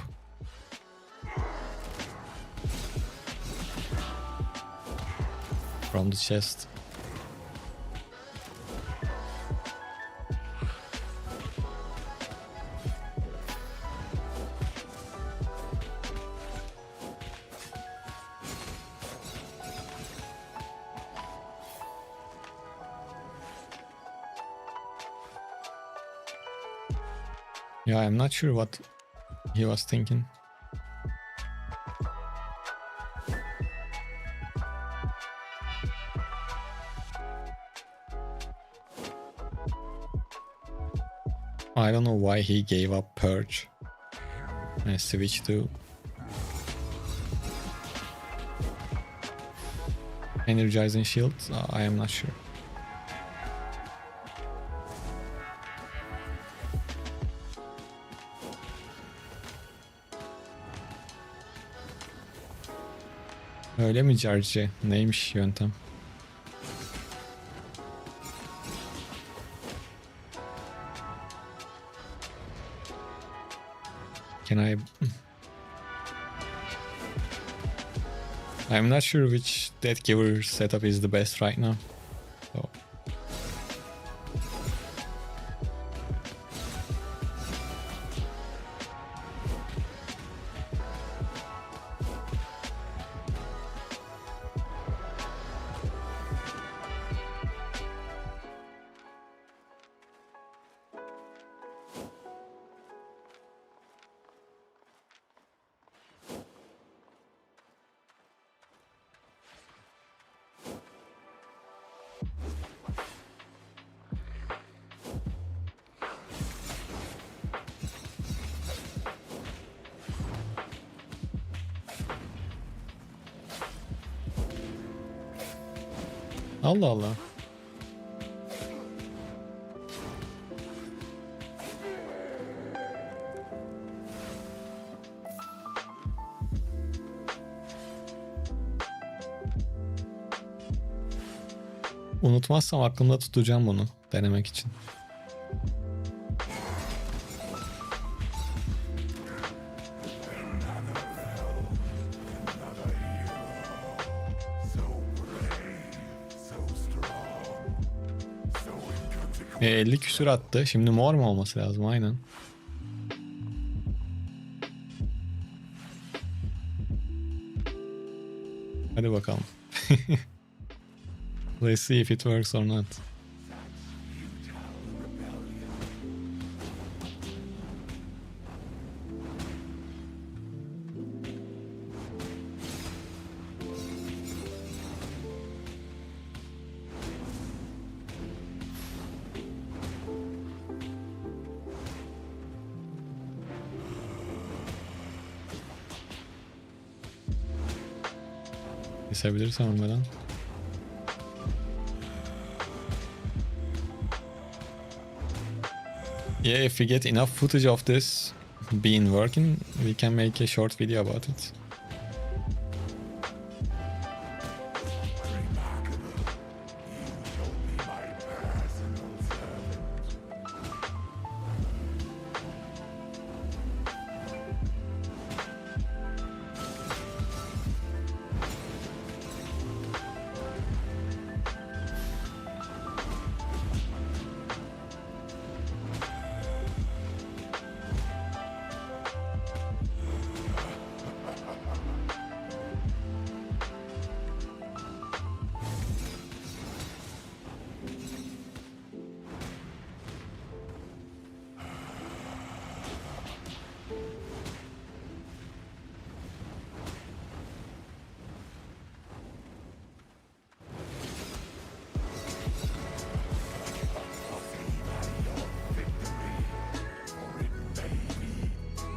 From the chest. Yeah, I'm not sure what he was thinking. I don't know why he gave up Purge and switched to Energizing Shield. I am not sure. Öyle mi Carci? Neymiş yöntem? Can I... I'm not sure which Death Giver setup is the best right now. So. Allah Allah. Unutmazsam aklımda tutacağım bunu denemek için. E, 50 küsür attı. Şimdi mor mu olması lazım? Aynen. Hadi bakalım. Let's see if it works or not. Kesebilirsem ölmeden. Yeah, if we get enough footage of this being working, we can make a short video about it.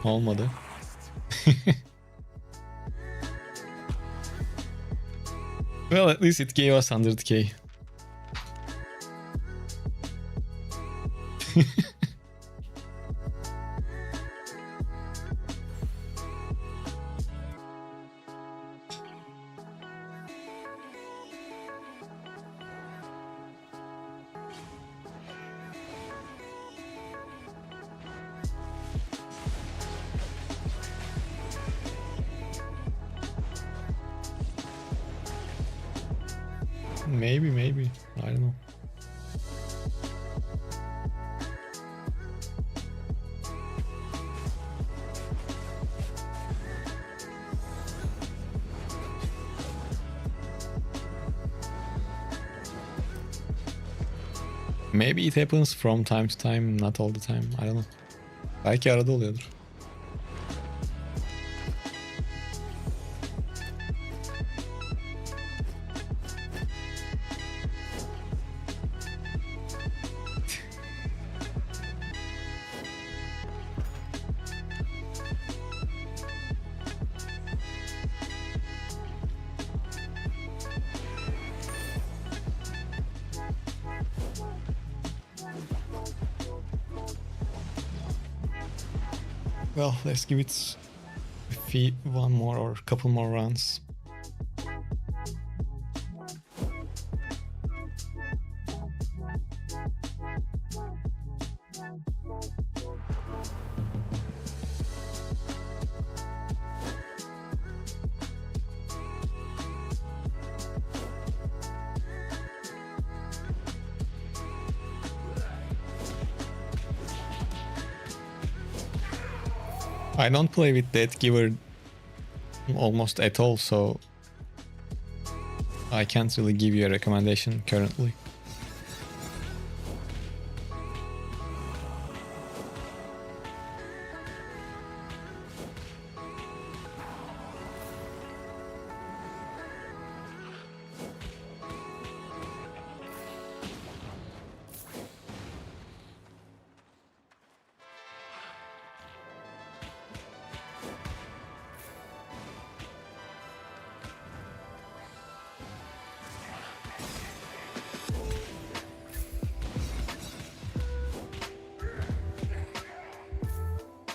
Olmadı. Well, at least it gave us 100k. Maybe. I don't know. Maybe it happens from time to time, not all the time. I don't know. Belki arada oluyordur. Well, let's give it one more or a couple more rounds. I don't play with Death Giver almost at all, so I can't really give you a recommendation currently.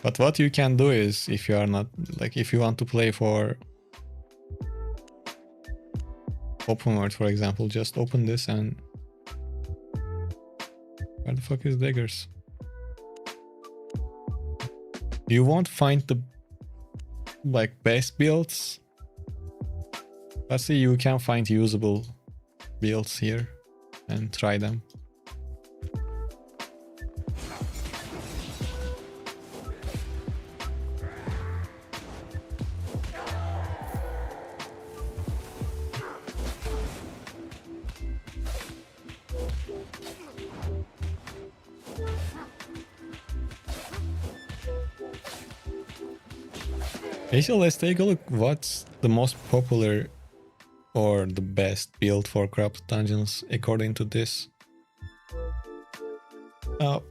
But what you can do is, if you are not, like, if you want to play for open world, for example, just open this and... Where the fuck is daggers? You won't find the, like, best builds. But see, you can find usable builds here and try them. Actually, let's take a look. What's the most popular or the best build for Corrupted Dungeons according to this? Oh,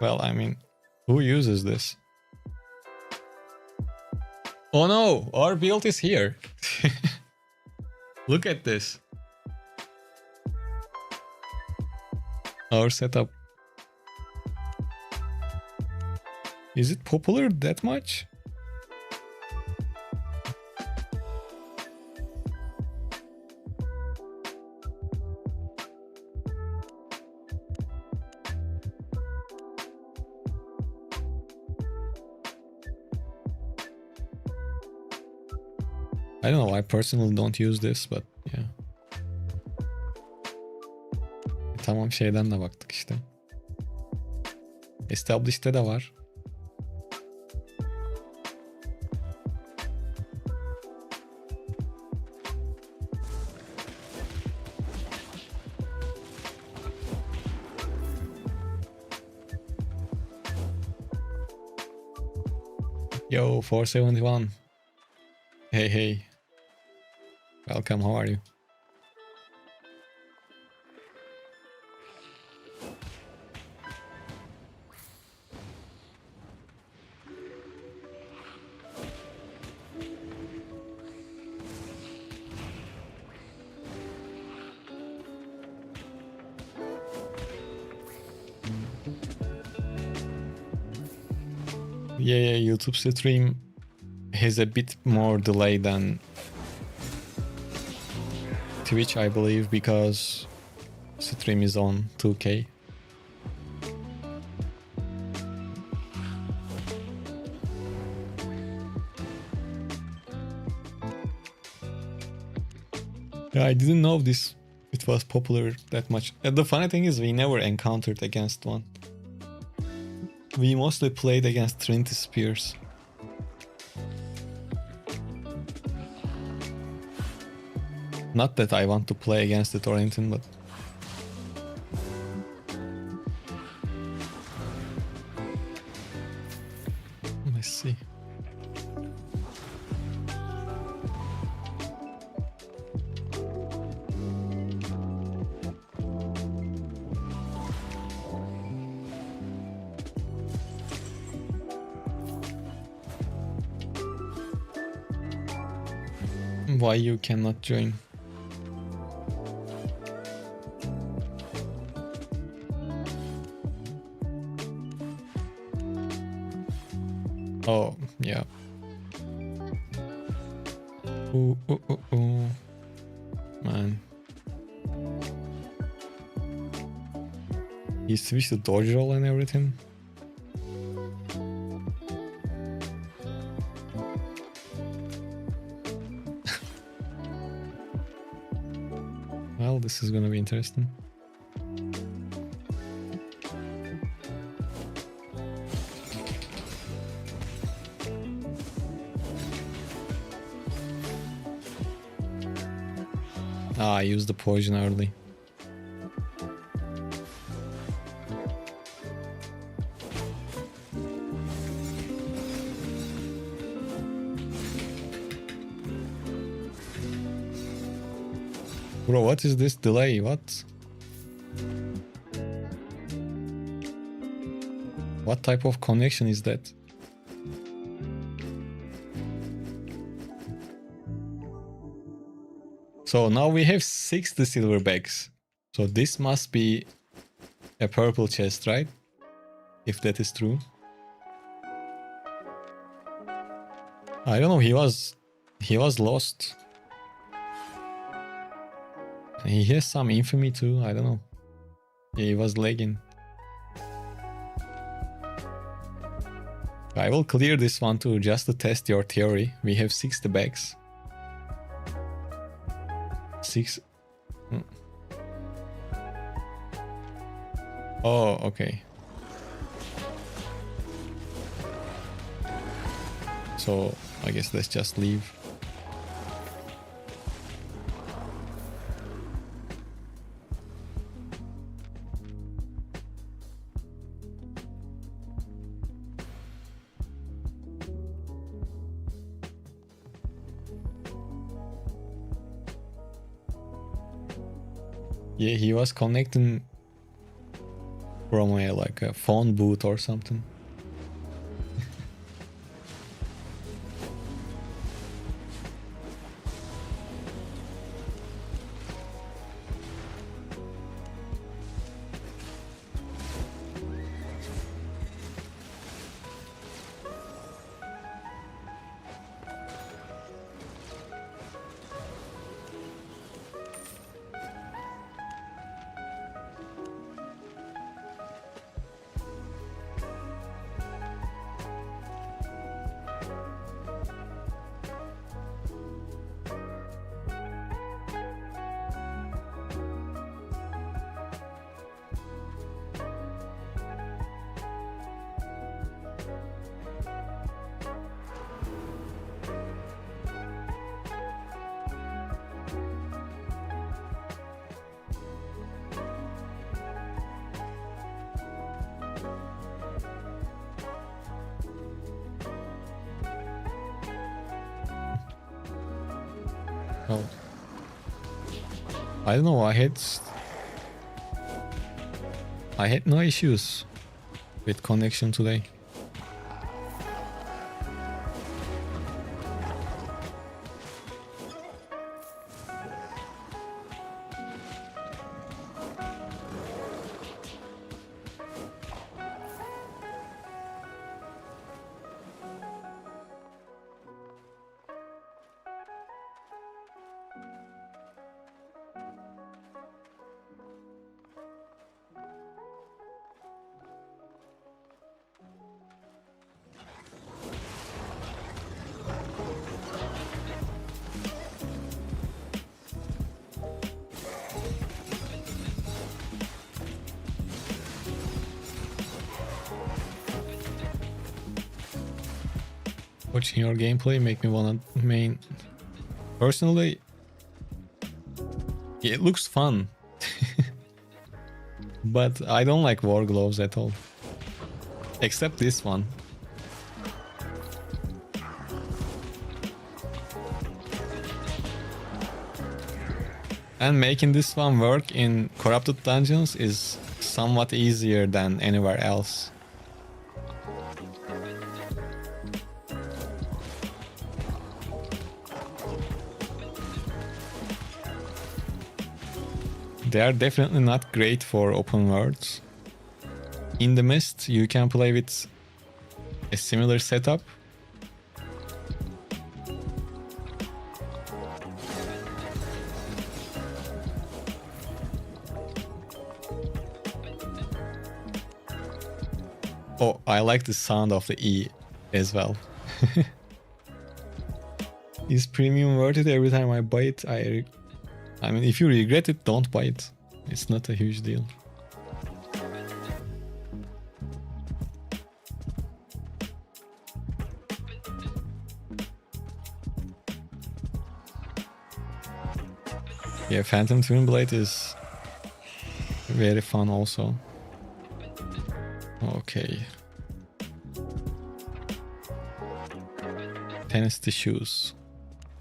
well, I mean, who uses this? Oh no, our build is here. Look at this. Our setup. Is it popular that much? I don't know, I personally don't use this, but yeah. Tamam, şeyden de baktık işte. Establish'te de var. Yo, 471. Hey. Welcome, how are you? Yeah, YouTube stream has a bit more delay than Twitch, I believe, because stream is on 2K. Yeah, I didn't know this it was popular that much. And the funny thing is we never encountered against one. We mostly played against Trinity Spears. Not that I want to play against it or anything, but... Let's see. Why you cannot join? Oh, yeah. Ooh, ooh, ooh, ooh. Man. He switched to dodge roll and everything. Well, this is gonna be interesting. Ah, I used the poison early. Bro, what is this delay? What? What type of connection is that? So now we have 60 silver bags. So this must be a purple chest, right? If that is true. I don't know, he was lost. He has some infamy too, I don't know. Yeah, he was lagging. I will clear this one too, just to test your theory. We have 60 bags. 6. Oh, okay. So, I guess let's just leave. Yeah, he was connecting from like a phone booth or something. Oh. I don't know, I had no issues with connection today. Watching your gameplay make me wanna main. Personally, it looks fun. But I don't like war gloves at all. Except this one. And making this one work in corrupted dungeons is somewhat easier than anywhere else. They are definitely not great for open worlds. In the Mist, you can play with a similar setup. Oh, I like the sound of the E as well. Is premium worth it every time I buy it? I mean, if you regret it, don't buy it. It's not a huge deal. Yeah, Phantom Twinblade is very fun also. Okay. Tennis shoes.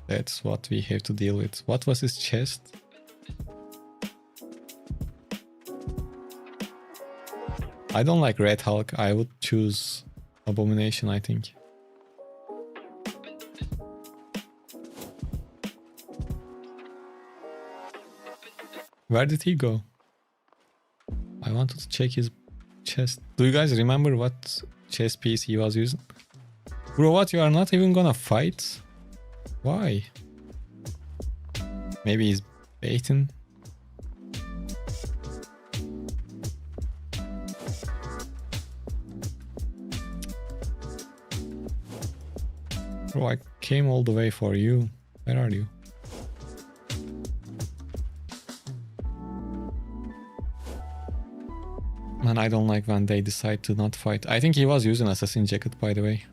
That's what we have to deal with. What was his chest? I don't like Red Hulk. I would choose Abomination, I think. Where did he go? I wanted to check his chest. Do you guys remember what chest piece he was using? Bro, what? You are not even gonna fight? Why? Maybe he's baiting. Bro, I came all the way for you. Where are you? Man, I don't like when they decide to not fight. I think he was using Assassin Jacket, by the way.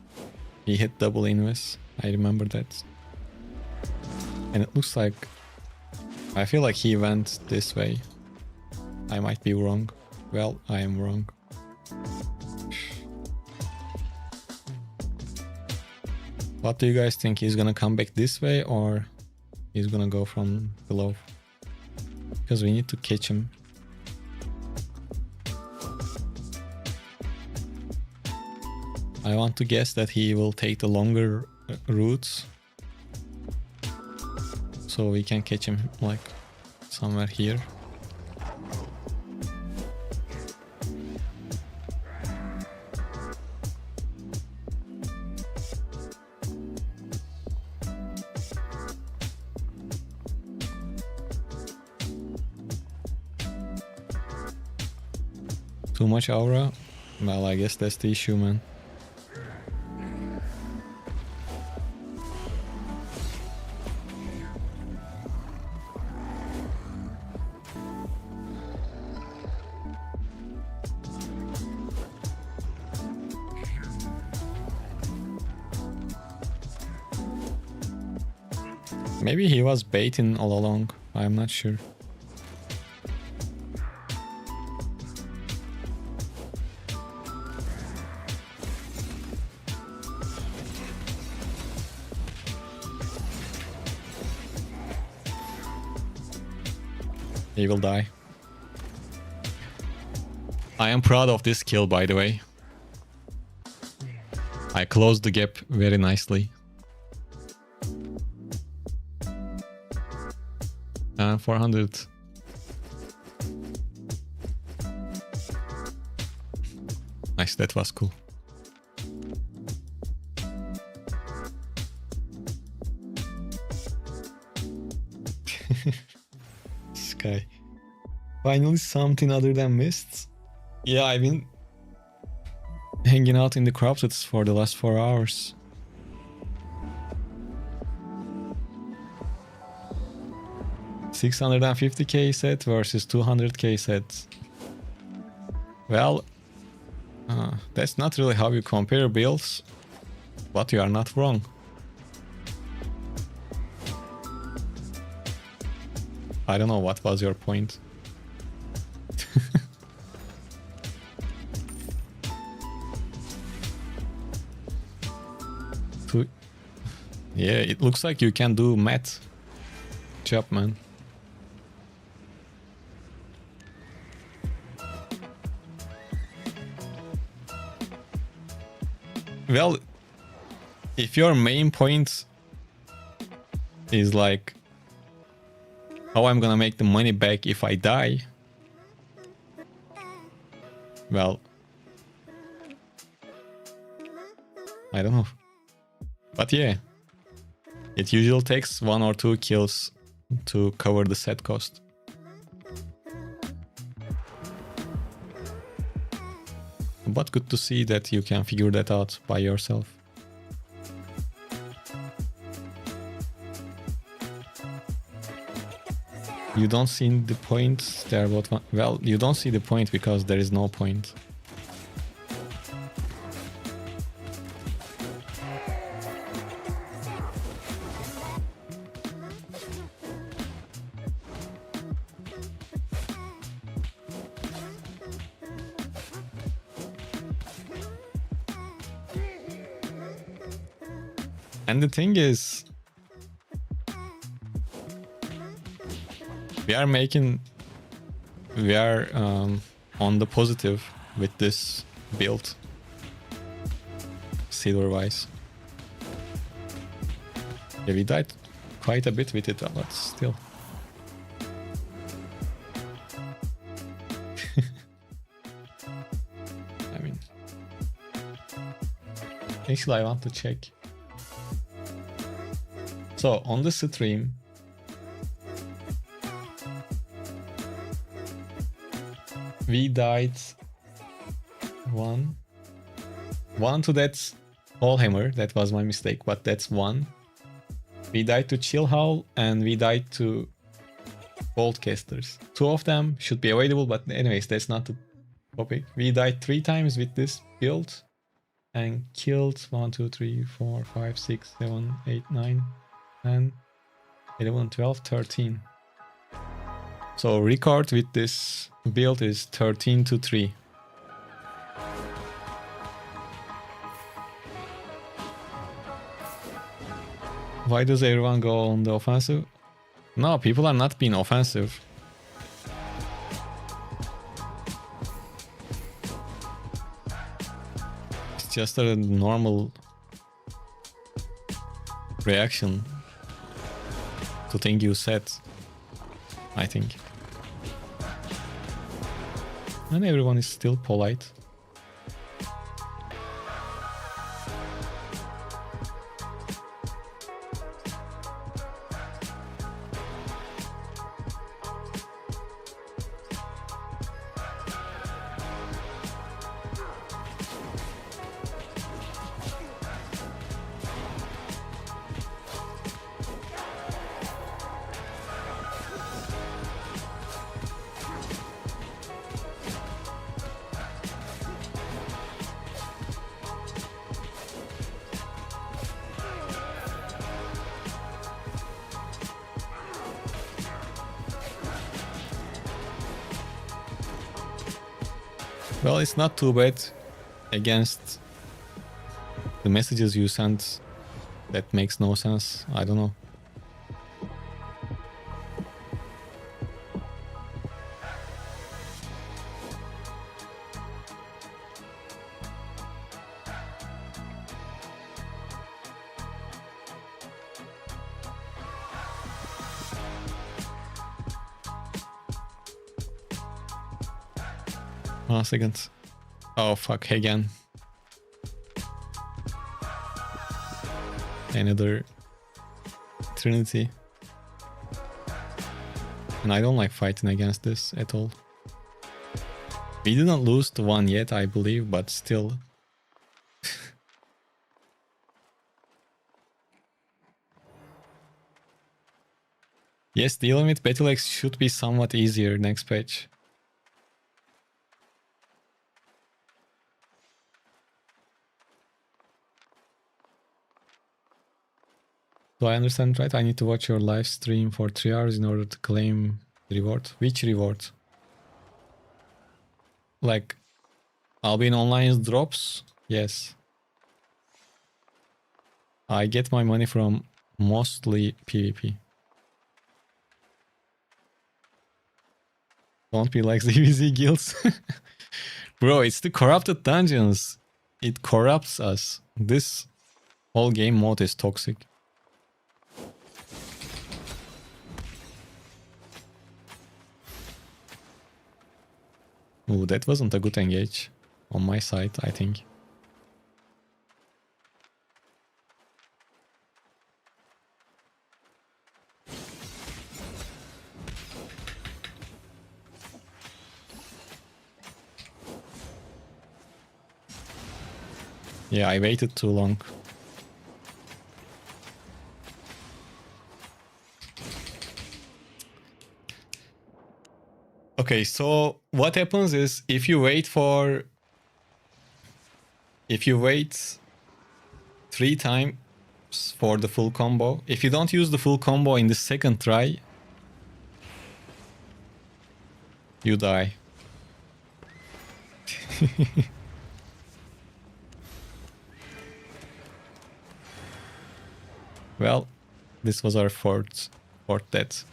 He hit double invis. I remember that. And it looks like... I feel like he went this way. I might be wrong. Well, I am wrong. What do you guys think? He's gonna come back this way or he's gonna go from below? Because we need to catch him. I want to guess that he will take the longer routes. So we can catch him like somewhere here. Too much aura? Well, I guess that's the issue, man. Maybe he was baiting all along. I'm not sure. He will die. I am proud of this kill, by the way. I closed the gap very nicely. 400. Nice, that was cool. Sky. Finally something other than mists. Yeah, I've been hanging out in the corrupteds for the last 4 hours. $650k set versus 200k set. Well, that's not really how you compare builds. But you are not wrong. I don't know what was your point. Yeah, it looks like you can do math. Job, man. Well, if your main point is like how I'm gonna make the money back if I die, well, I don't know. But yeah, it usually takes 1 or 2 kills to cover the set cost. But good to see that you can figure that out by yourself. You don't see the point there, but well, you don't see the point because there is no point. And the thing is, we are on the positive with this build, silver wise. Yeah, we died quite a bit with it, but still. I mean, actually I want to check. So on the stream, we died one to that Allhammer. That was my mistake, but that's one. We died to Chill Howl and we died to Boltcasters. 2 of them should be available, but anyways, that's not the topic. We died 3 times with this build and killed 1, 2, 3, 4, 5, 6, 7, 8, 9, 10, 11, 12, 13. So record with this build is 13 to 3. Why does everyone go on the offensive? No, people are not being offensive. It's just a normal reaction to thing you said, I think. And everyone is still polite. Well, it's not too bad against the messages you sent. That makes no sense. I don't know. One second. Oh fuck, again. Another Trinity. And I don't like fighting against this at all. We didn't lose the one yet, I believe, but still. Yes, dealing with Battleaxe should be somewhat easier next patch. Do I understand right? I need to watch your live stream for 3 hours in order to claim the reward. Which reward? Like Albion Online's drops? Yes. I get my money from mostly PvP. Don't be like ZVZ guilds. Bro, it's the corrupted dungeons. It corrupts us. This whole game mode is toxic. Ooh, that wasn't a good engage on my side, I think. Yeah, I waited too long. Okay, so what happens is if you wait 3 times for the full combo, if you don't use the full combo in the second try, you die. Well, this was our fourth death.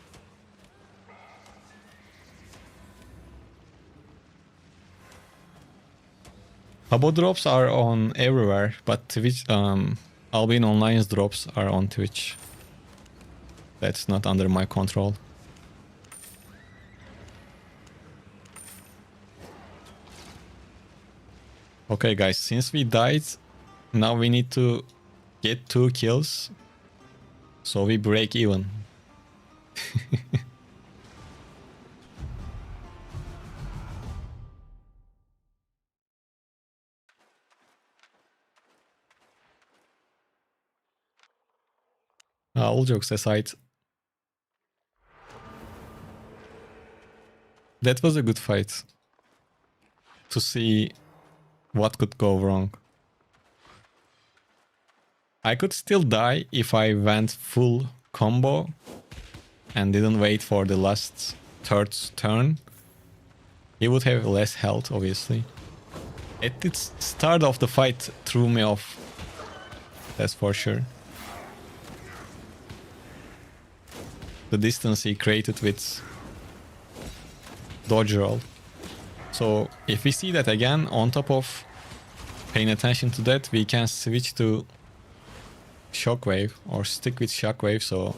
Abo drops are on everywhere, but Twitch, Albion Online's drops are on Twitch. That's not under my control. Okay guys, since we died, now we need to get 2 kills, so we break even. All jokes aside, that was a good fight. To see what could go wrong. I could still die if I went full combo and didn't wait for the last third turn. He would have less health, obviously. At the start of the fight threw me off. That's for sure. The distance he created with dodge roll. So if we see that again, on top of paying attention to that, we can switch to shockwave or stick with shockwave so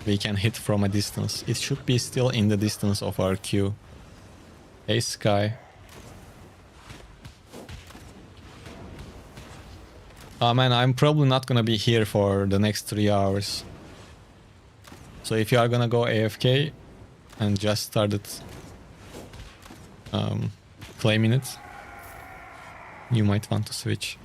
we can hit from a distance. It should be still in the distance of our Q. Hey Sky. Oh man, I'm probably not gonna be here for the next 3 hours. So if you are gonna go AFK and just started claiming it, you might want to switch.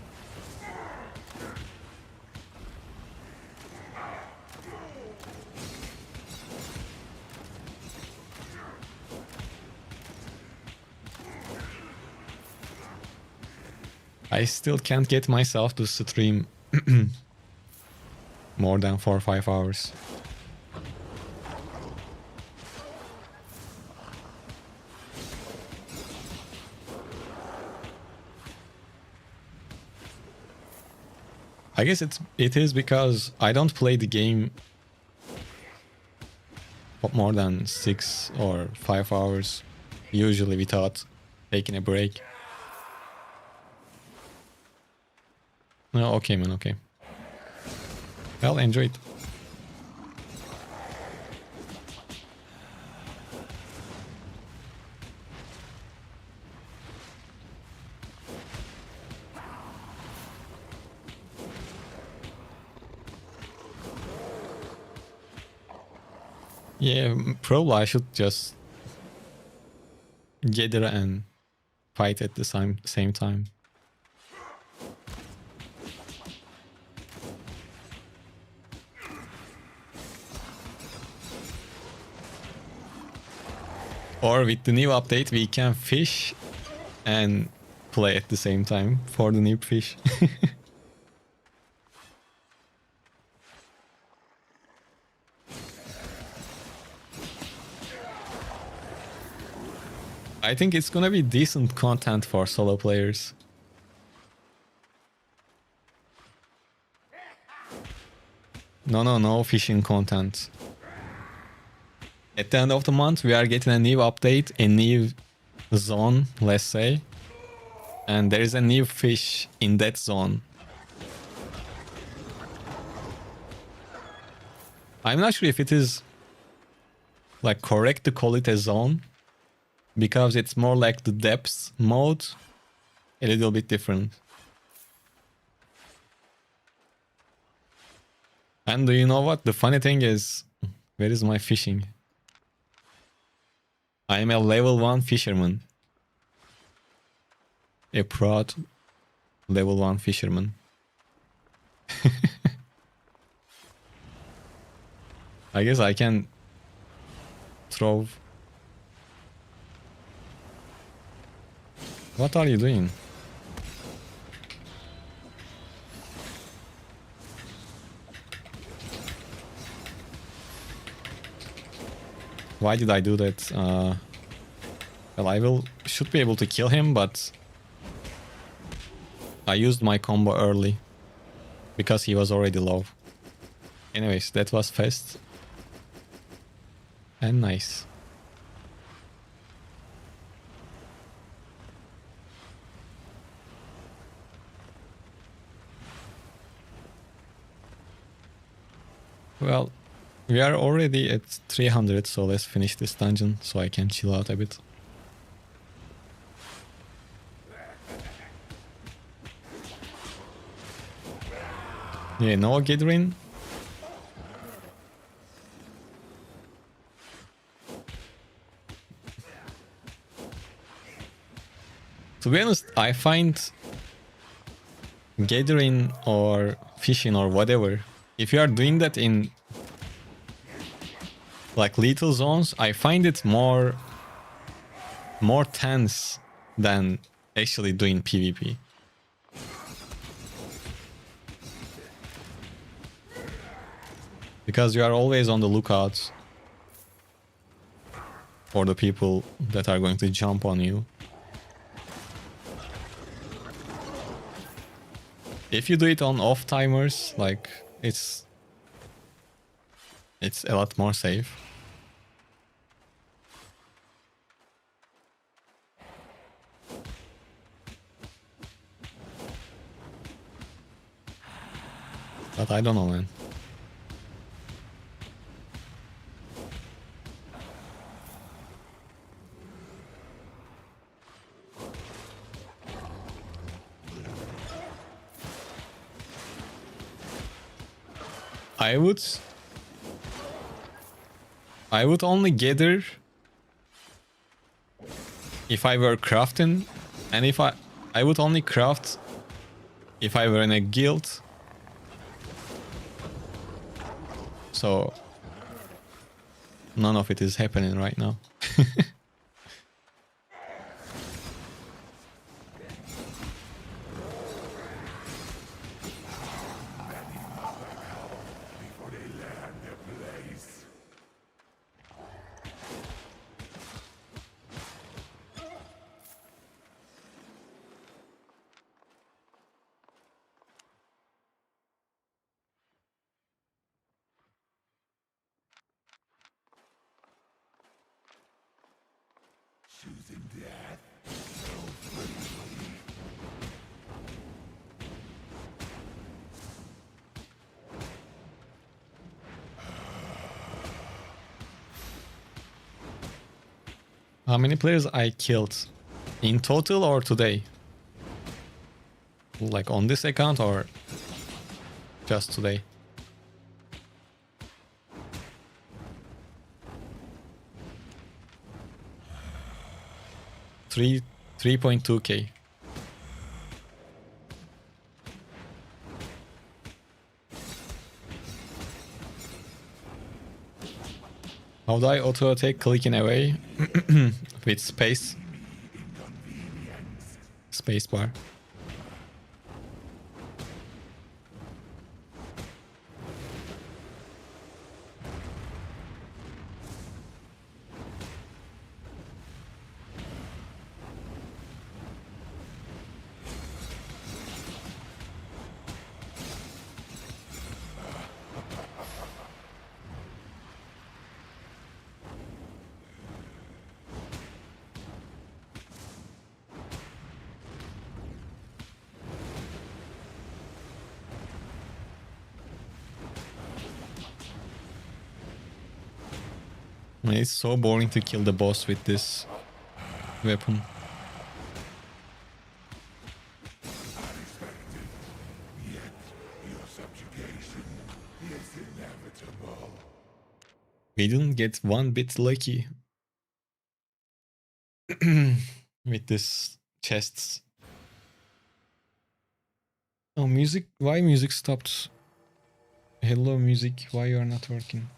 I still can't get myself to stream more than 4 or 5 hours. I guess it is because I don't play the game for more than 6 or 5 hours, usually without taking a break. No, okay man, okay. Well, enjoy it. Yeah, probably I should just gather and fight at the same time. Or with the new update, we can fish and play at the same time for the new fish. I think it's gonna be decent content for solo players. No fishing content. At the end of the month, we are getting a new update, a new zone, let's say. And there is a new fish in that zone. I'm not sure if it is like correct to call it a zone, because it's more like the depths mode, a little bit different. And do you know what? The funny thing is, where is my fishing? I am a level 1 fisherman. A proud level 1 fisherman. I guess I can throw. What are you doing? Why did I do that? Well, I should be able to kill him, but I used my combo early because he was already low. Anyways, that was fast and nice. Well, we are already at 300, so let's finish this dungeon so I can chill out a bit. Yeah, no gathering. To be honest, I find gathering or fishing or whatever, if you are doing that in like lethal zones, I find it more tense than actually doing PvP. Because you are always on the lookout for the people that are going to jump on you. If you do it on off timers, like it's a lot more safe. But I don't know, man. I would only gather if I were crafting, and if I would only craft if I were in a guild. So none of it is happening right now. How many players I killed in total or today? Like on this account or just today? Three 3.2k. How do I auto attack clicking away? With space. Space bar. I mean, it's so boring to kill the boss with this weapon. We didn't get one bit lucky with this chests. Oh, music. Why music stopped? Hello, music. Why you are not working?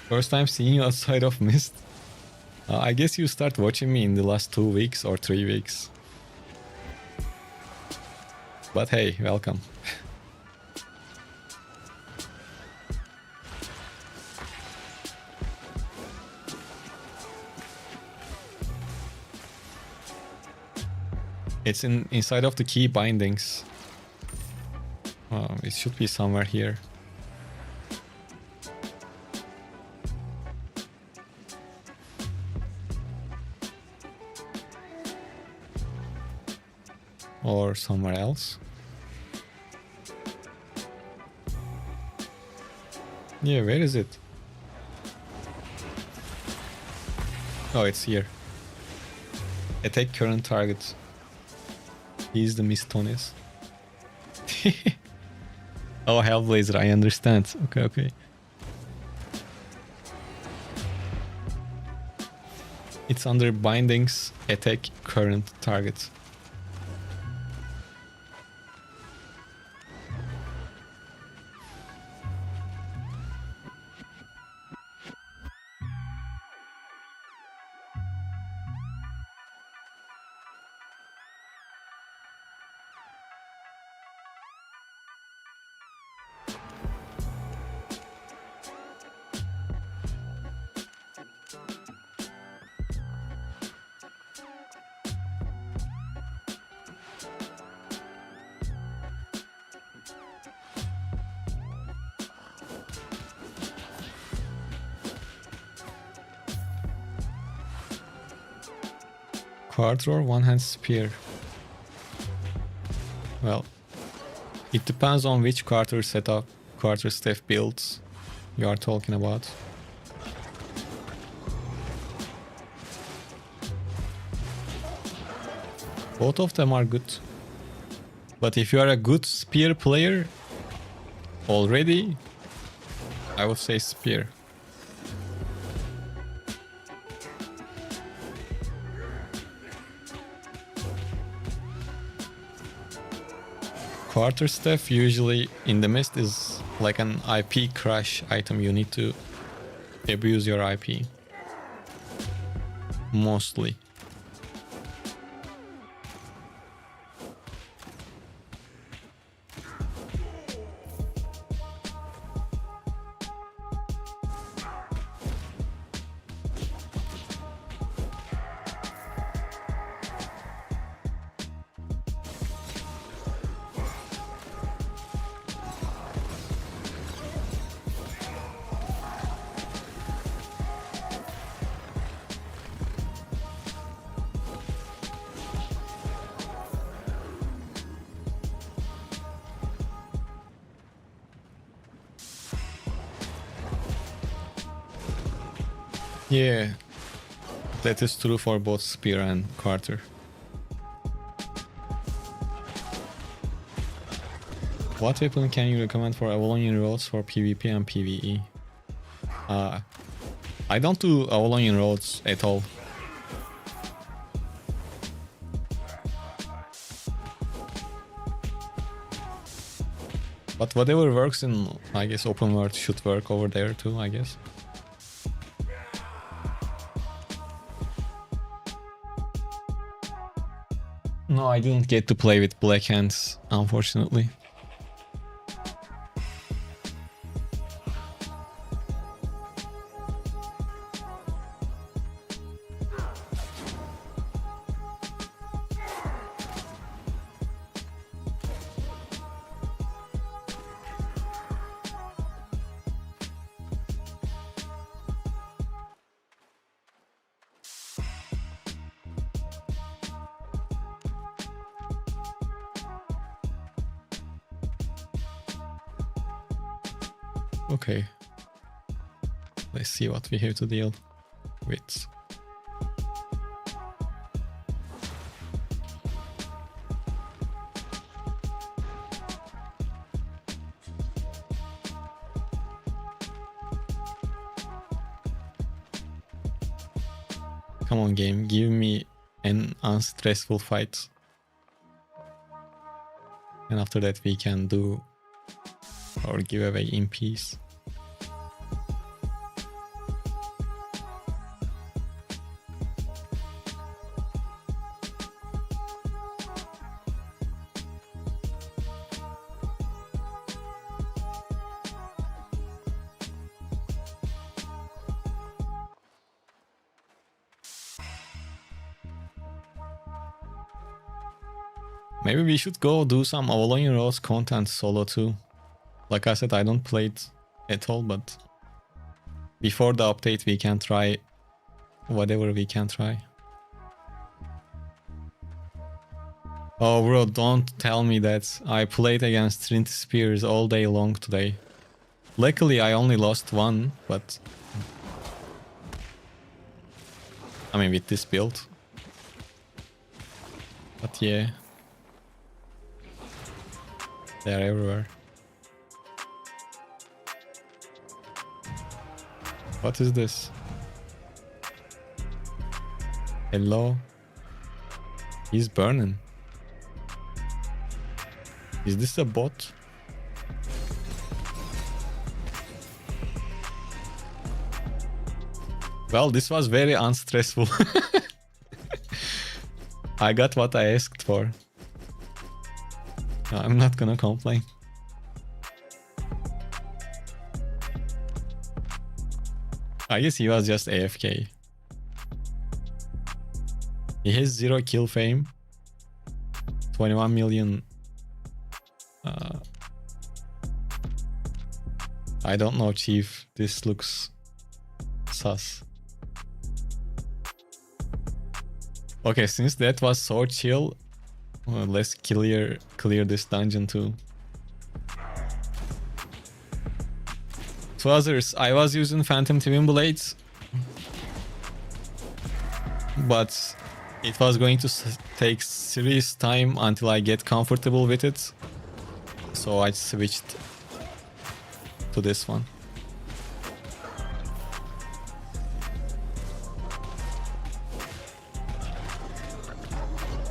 First time seeing you outside of Mist. I guess you start watching me in the last 2 weeks or 3 weeks. But hey, welcome. It's inside of the key bindings. It should be somewhere here. Or somewhere else. Yeah, where is it? Oh, it's here. Attack current target. He's the Mistonis. Oh, Hellblazer, I understand. Okay, okay. It's under bindings, attack current target. Quarter, one-hand spear. Well, it depends on which quarter setup, quarter staff builds you are talking about. Both of them are good. But if you are a good spear player already, I would say spear. Quarterstaff usually in the mist is like an IP crash item. You need to abuse your IP. Mostly. Yeah, that is true for both Spear and Carter. What weapon can you recommend for Avalonian roads for PvP and PvE? I don't do Avalonian roads at all. But whatever works in, I guess, open world should work over there too, I guess. No, I didn't get to play with Black Hands, unfortunately. Okay. Let's see what we have to deal with. Come on, game. Give me an unstressful fight. And after that we can do our giveaway in peace. Maybe we should go do some Avalon Roads content solo too. Like I said, I don't play it at all, but before the update we can try whatever we can try. Oh bro, don't tell me that I played against Trinity Spears all day long today. Luckily I only lost one, but I mean with this build. But yeah. They're everywhere. What is this? Hello? He's burning. Is this a bot? Well, this was very unstressful. I got what I asked for. I'm not gonna complain. I guess he was just AFK. He has 0 kill fame. 21 million. I don't know, Chief. This looks sus. Okay, since that was so chill, let's clear this dungeon too. To others, I was using Phantom Twinblades, but it was going to take serious time until I get comfortable with it, so I switched to this one.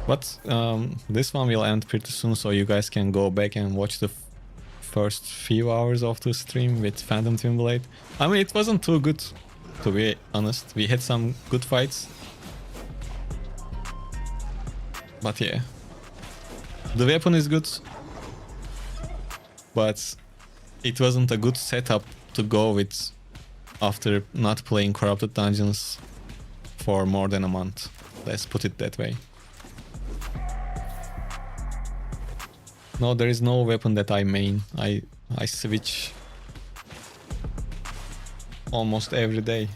But this one will end pretty soon, so you guys can go back and watch the first few hours of the stream with Phantom Twinblade. I mean, it wasn't too good, to be honest. We had some good fights. But yeah. The weapon is good. But it wasn't a good setup to go with after not playing Corrupted Dungeons for more than a month. Let's put it that way. No, there is no weapon that I main. I switch almost every day.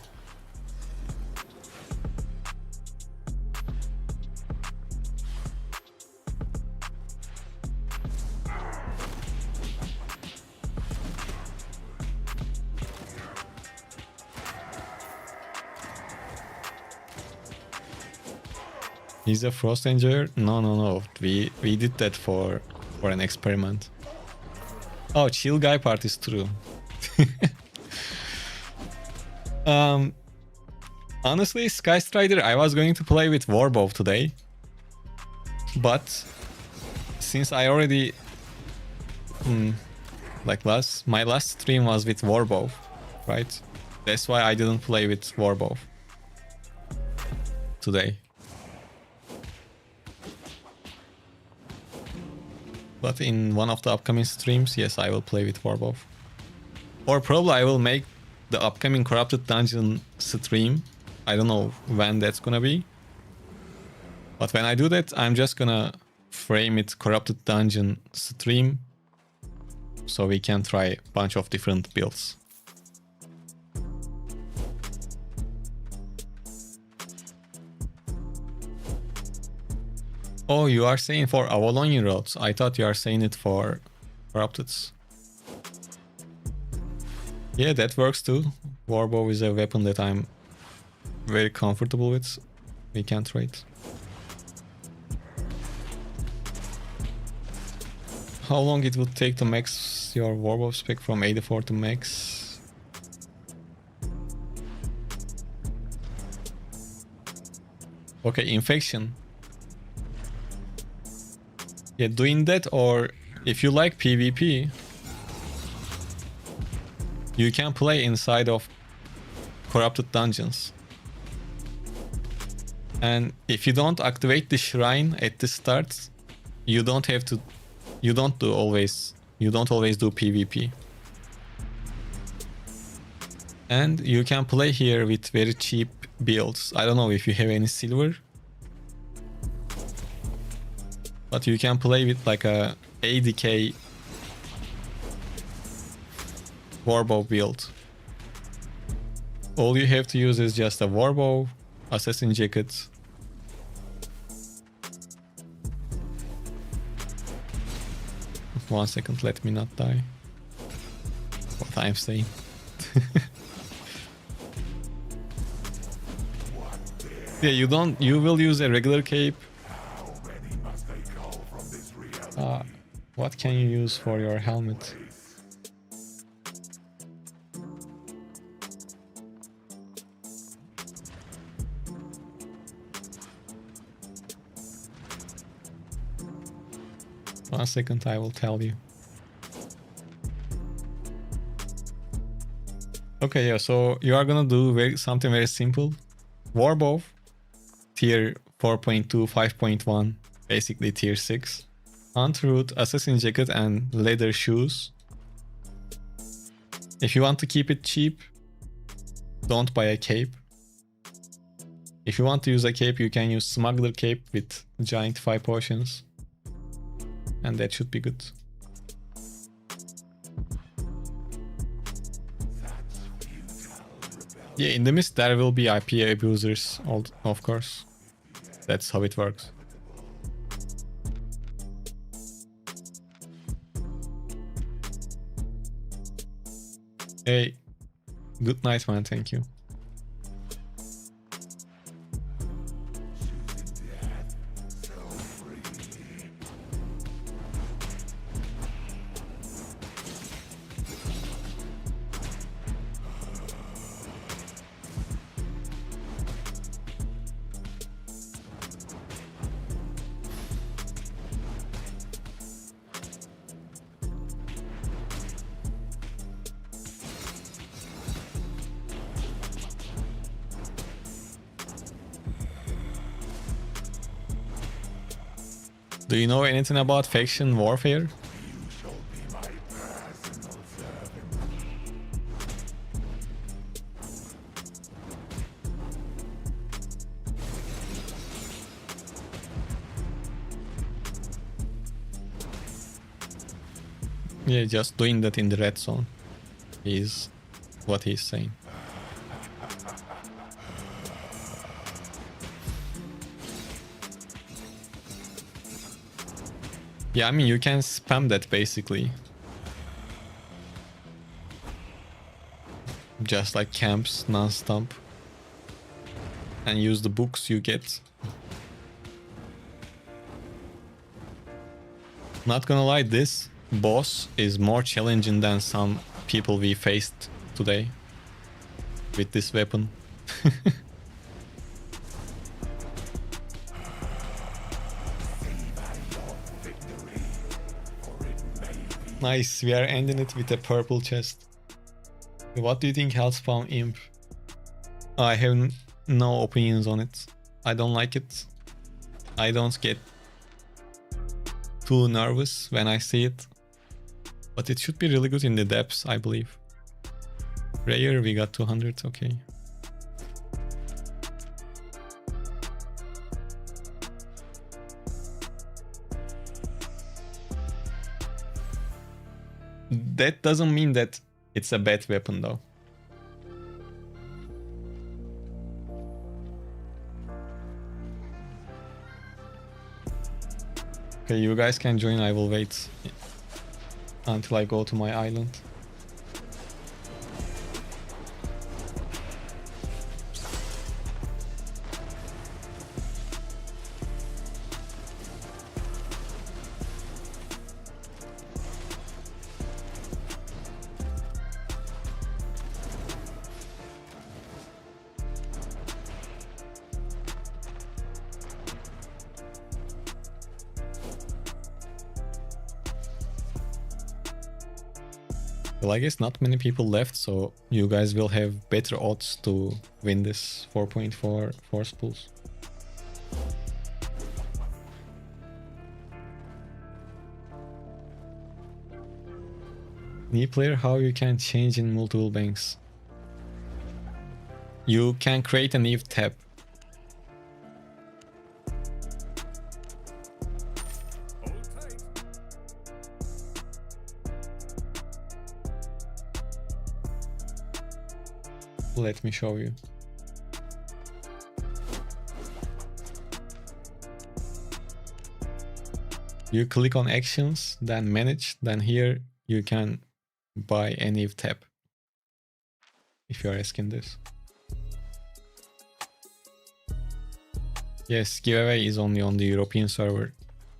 He's a frost enjoyer? No. We did that for an experiment. Oh, chill guy part is true. Honestly, Sky Strider, I was going to play with Warbow today, but since I already my last stream was with Warbow, right? That's why I didn't play with Warbow today. But in one of the upcoming streams, yes, I will play with Warbow. Or probably I will make the upcoming Corrupted Dungeon stream. I don't know when that's gonna be. But when I do that, I'm just gonna frame it Corrupted Dungeon stream, so we can try a bunch of different builds. Oh, you are saying for Avalon Roads. I thought you are saying it for Corrupted. Yeah, that works too. Warbow is a weapon that I'm very comfortable with. We can trade. How long it would take to max your Warbow spec from 84 to max? Okay, infection. Yeah, doing that, or if you like PvP, you can play inside of corrupted dungeons. And if you don't activate the shrine at the start, you don't have to, you don't always do PvP. And you can play here with very cheap builds. I don't know if you have any silver, but you can play with like a ADK Warbow build. All you have to use is just a Warbow, Assassin Jacket, one second, let me not die. What I'm saying. Yeah, you will use a regular cape. What can you use for your helmet? One second, I will tell you. Okay, yeah, so you are gonna do something very simple. Warbow, tier 4.2, 5.1, basically tier 6. Hunt-Root, Assassin Jacket, and leather shoes. If you want to keep it cheap, don't buy a cape. If you want to use a cape, you can use Smuggler Cape with Giant 5 potions. And that should be good. Yeah, in the mist there will be IP abusers, of course. That's how it works. Hey, good night, man. Thank you. Do you know anything about faction warfare? Yeah, just doing that in the red zone is what he's saying. Yeah, I mean, you can spam that basically. Just like camps non-stop. And use the books you get. Not gonna lie, this boss is more challenging than some people we faced today. With this weapon. Nice, we are ending it with a purple chest. What do you think Hellspawn Imp? I have no opinions on it. I don't like it. I don't get too nervous when I see it. But it should be really good in the depths, I believe. Rare, we got 200, okay. That doesn't mean that it's a bad weapon though. Okay, you guys can join, I will wait until I go to my island. Well, I guess not many people left, so you guys will have better odds to win this 4.4 force pulse. New player, how you can change in multiple banks? You can create a new tab. Hold tight. Let me show you. You click on actions, then manage, then here you can buy any tab. If you are asking this. Yes, giveaway is only on the European server,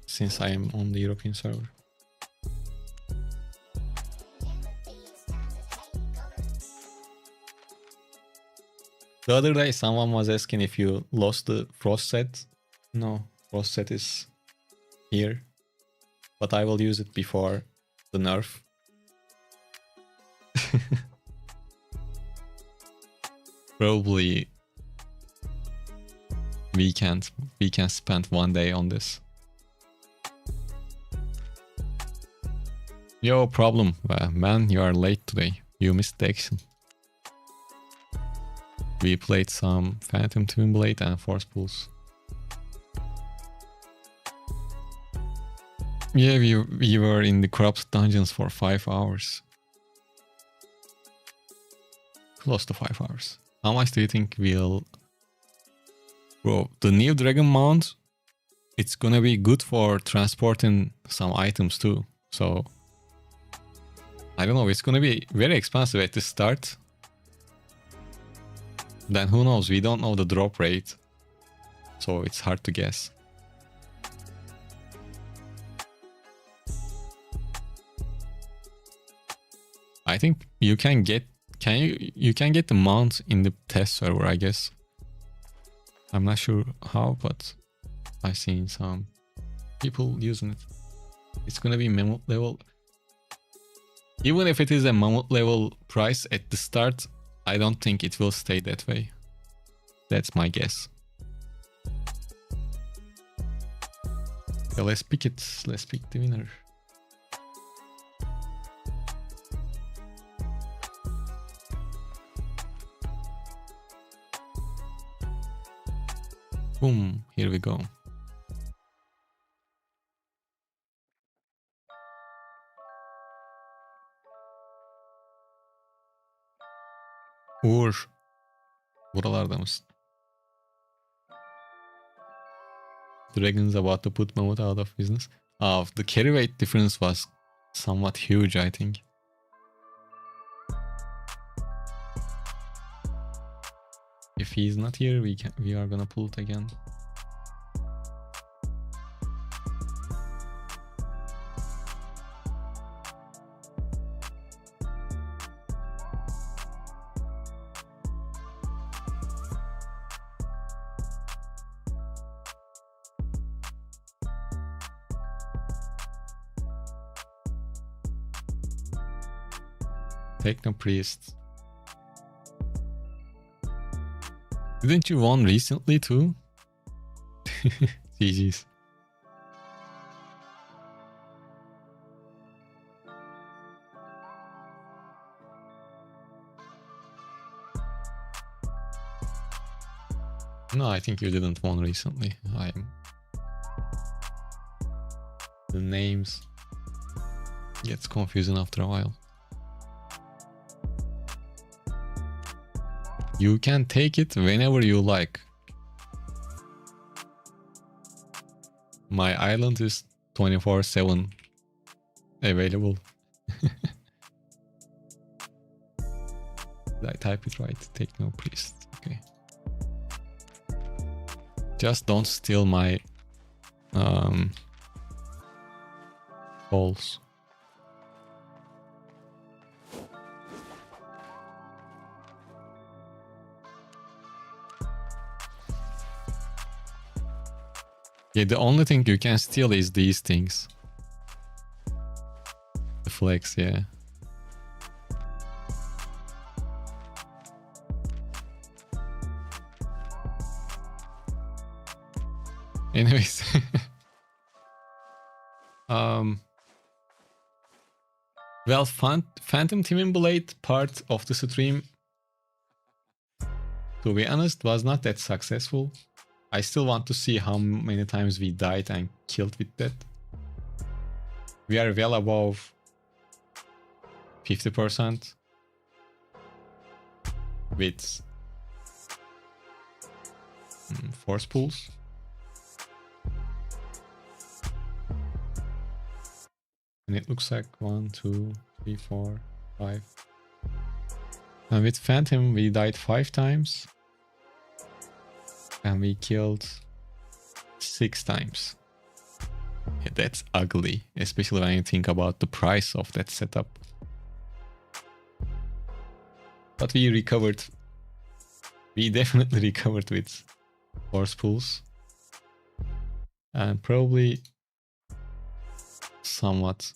since I am on the European server. The other day someone was asking if you lost the frost set. No, frost set is here, but I will use it before the nerf. Probably we can spend one day on this. Yo, problem. Man, you are late today. You missed the action. We played some Phantom Twinblade and Force Pulse. Yeah, we were in the corrupt dungeons for 5 hours. Close to 5 hours. How much do you think we'll... Bro, the new Dragon Mount, it's gonna be good for transporting some items too. So, I don't know, it's gonna be very expensive at the start. Then who knows, we don't know the drop rate. So it's hard to guess. I think you can get you can get the mount in the test server, I guess. I'm not sure how, but I've seen some people using it. It's gonna be mammoth level. Even if it is a mammoth level price at the start, I don't think it will stay that way. That's my guess. Okay, let's pick it. Let's pick the winner. Boom, here we go. Uğur, buralarda mısın? Dragon's about to put Mammoth out of business. The carry weight difference was somewhat huge, I think. If he's not here, we are gonna pull it again. Techno Priest. Didn't you won recently too? GG's. No, I think you didn't won recently. The names gets confusing after a while. You can take it whenever you like. My island is 24/7 available. Did I type it right? Techno Priest. Okay. Just don't steal my balls. Yeah, the only thing you can steal is these things. The flex, yeah. Anyways. Well, Phantom Twinblade part of the stream, to be honest, was not that successful. I still want to see how many times we died and killed with that. We are well above 50% with force pools. And it looks like 1, 2, 3, 4, 5. And with Phantom, we died 5 times. And we killed 6 times. Yeah, that's ugly, especially when you think about the price of that setup. But we recovered. We definitely recovered with force pools. And probably somewhat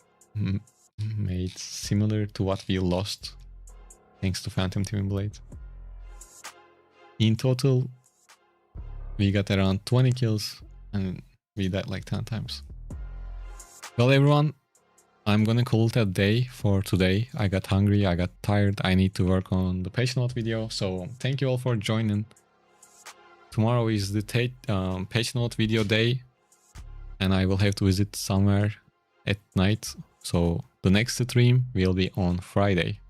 made similar to what we lost thanks to Phantom Twinblade. In total, we got around 20 kills and we died like 10 times. Well, everyone, I'm gonna call it a day for today. I got hungry, I got tired, I need to work on the patch note video, so thank you all for joining. Tomorrow is the patch note video day, and I will have to visit somewhere at night, so the next stream will be on Friday.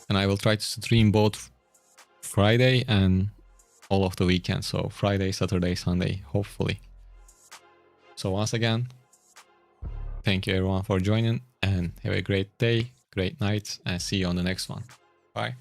And I will try to stream both Friday and all of the weekend, so Friday, Saturday, Sunday, hopefully. So once again, thank you everyone for joining, and have a great day, great night, and see you on the next one. Bye.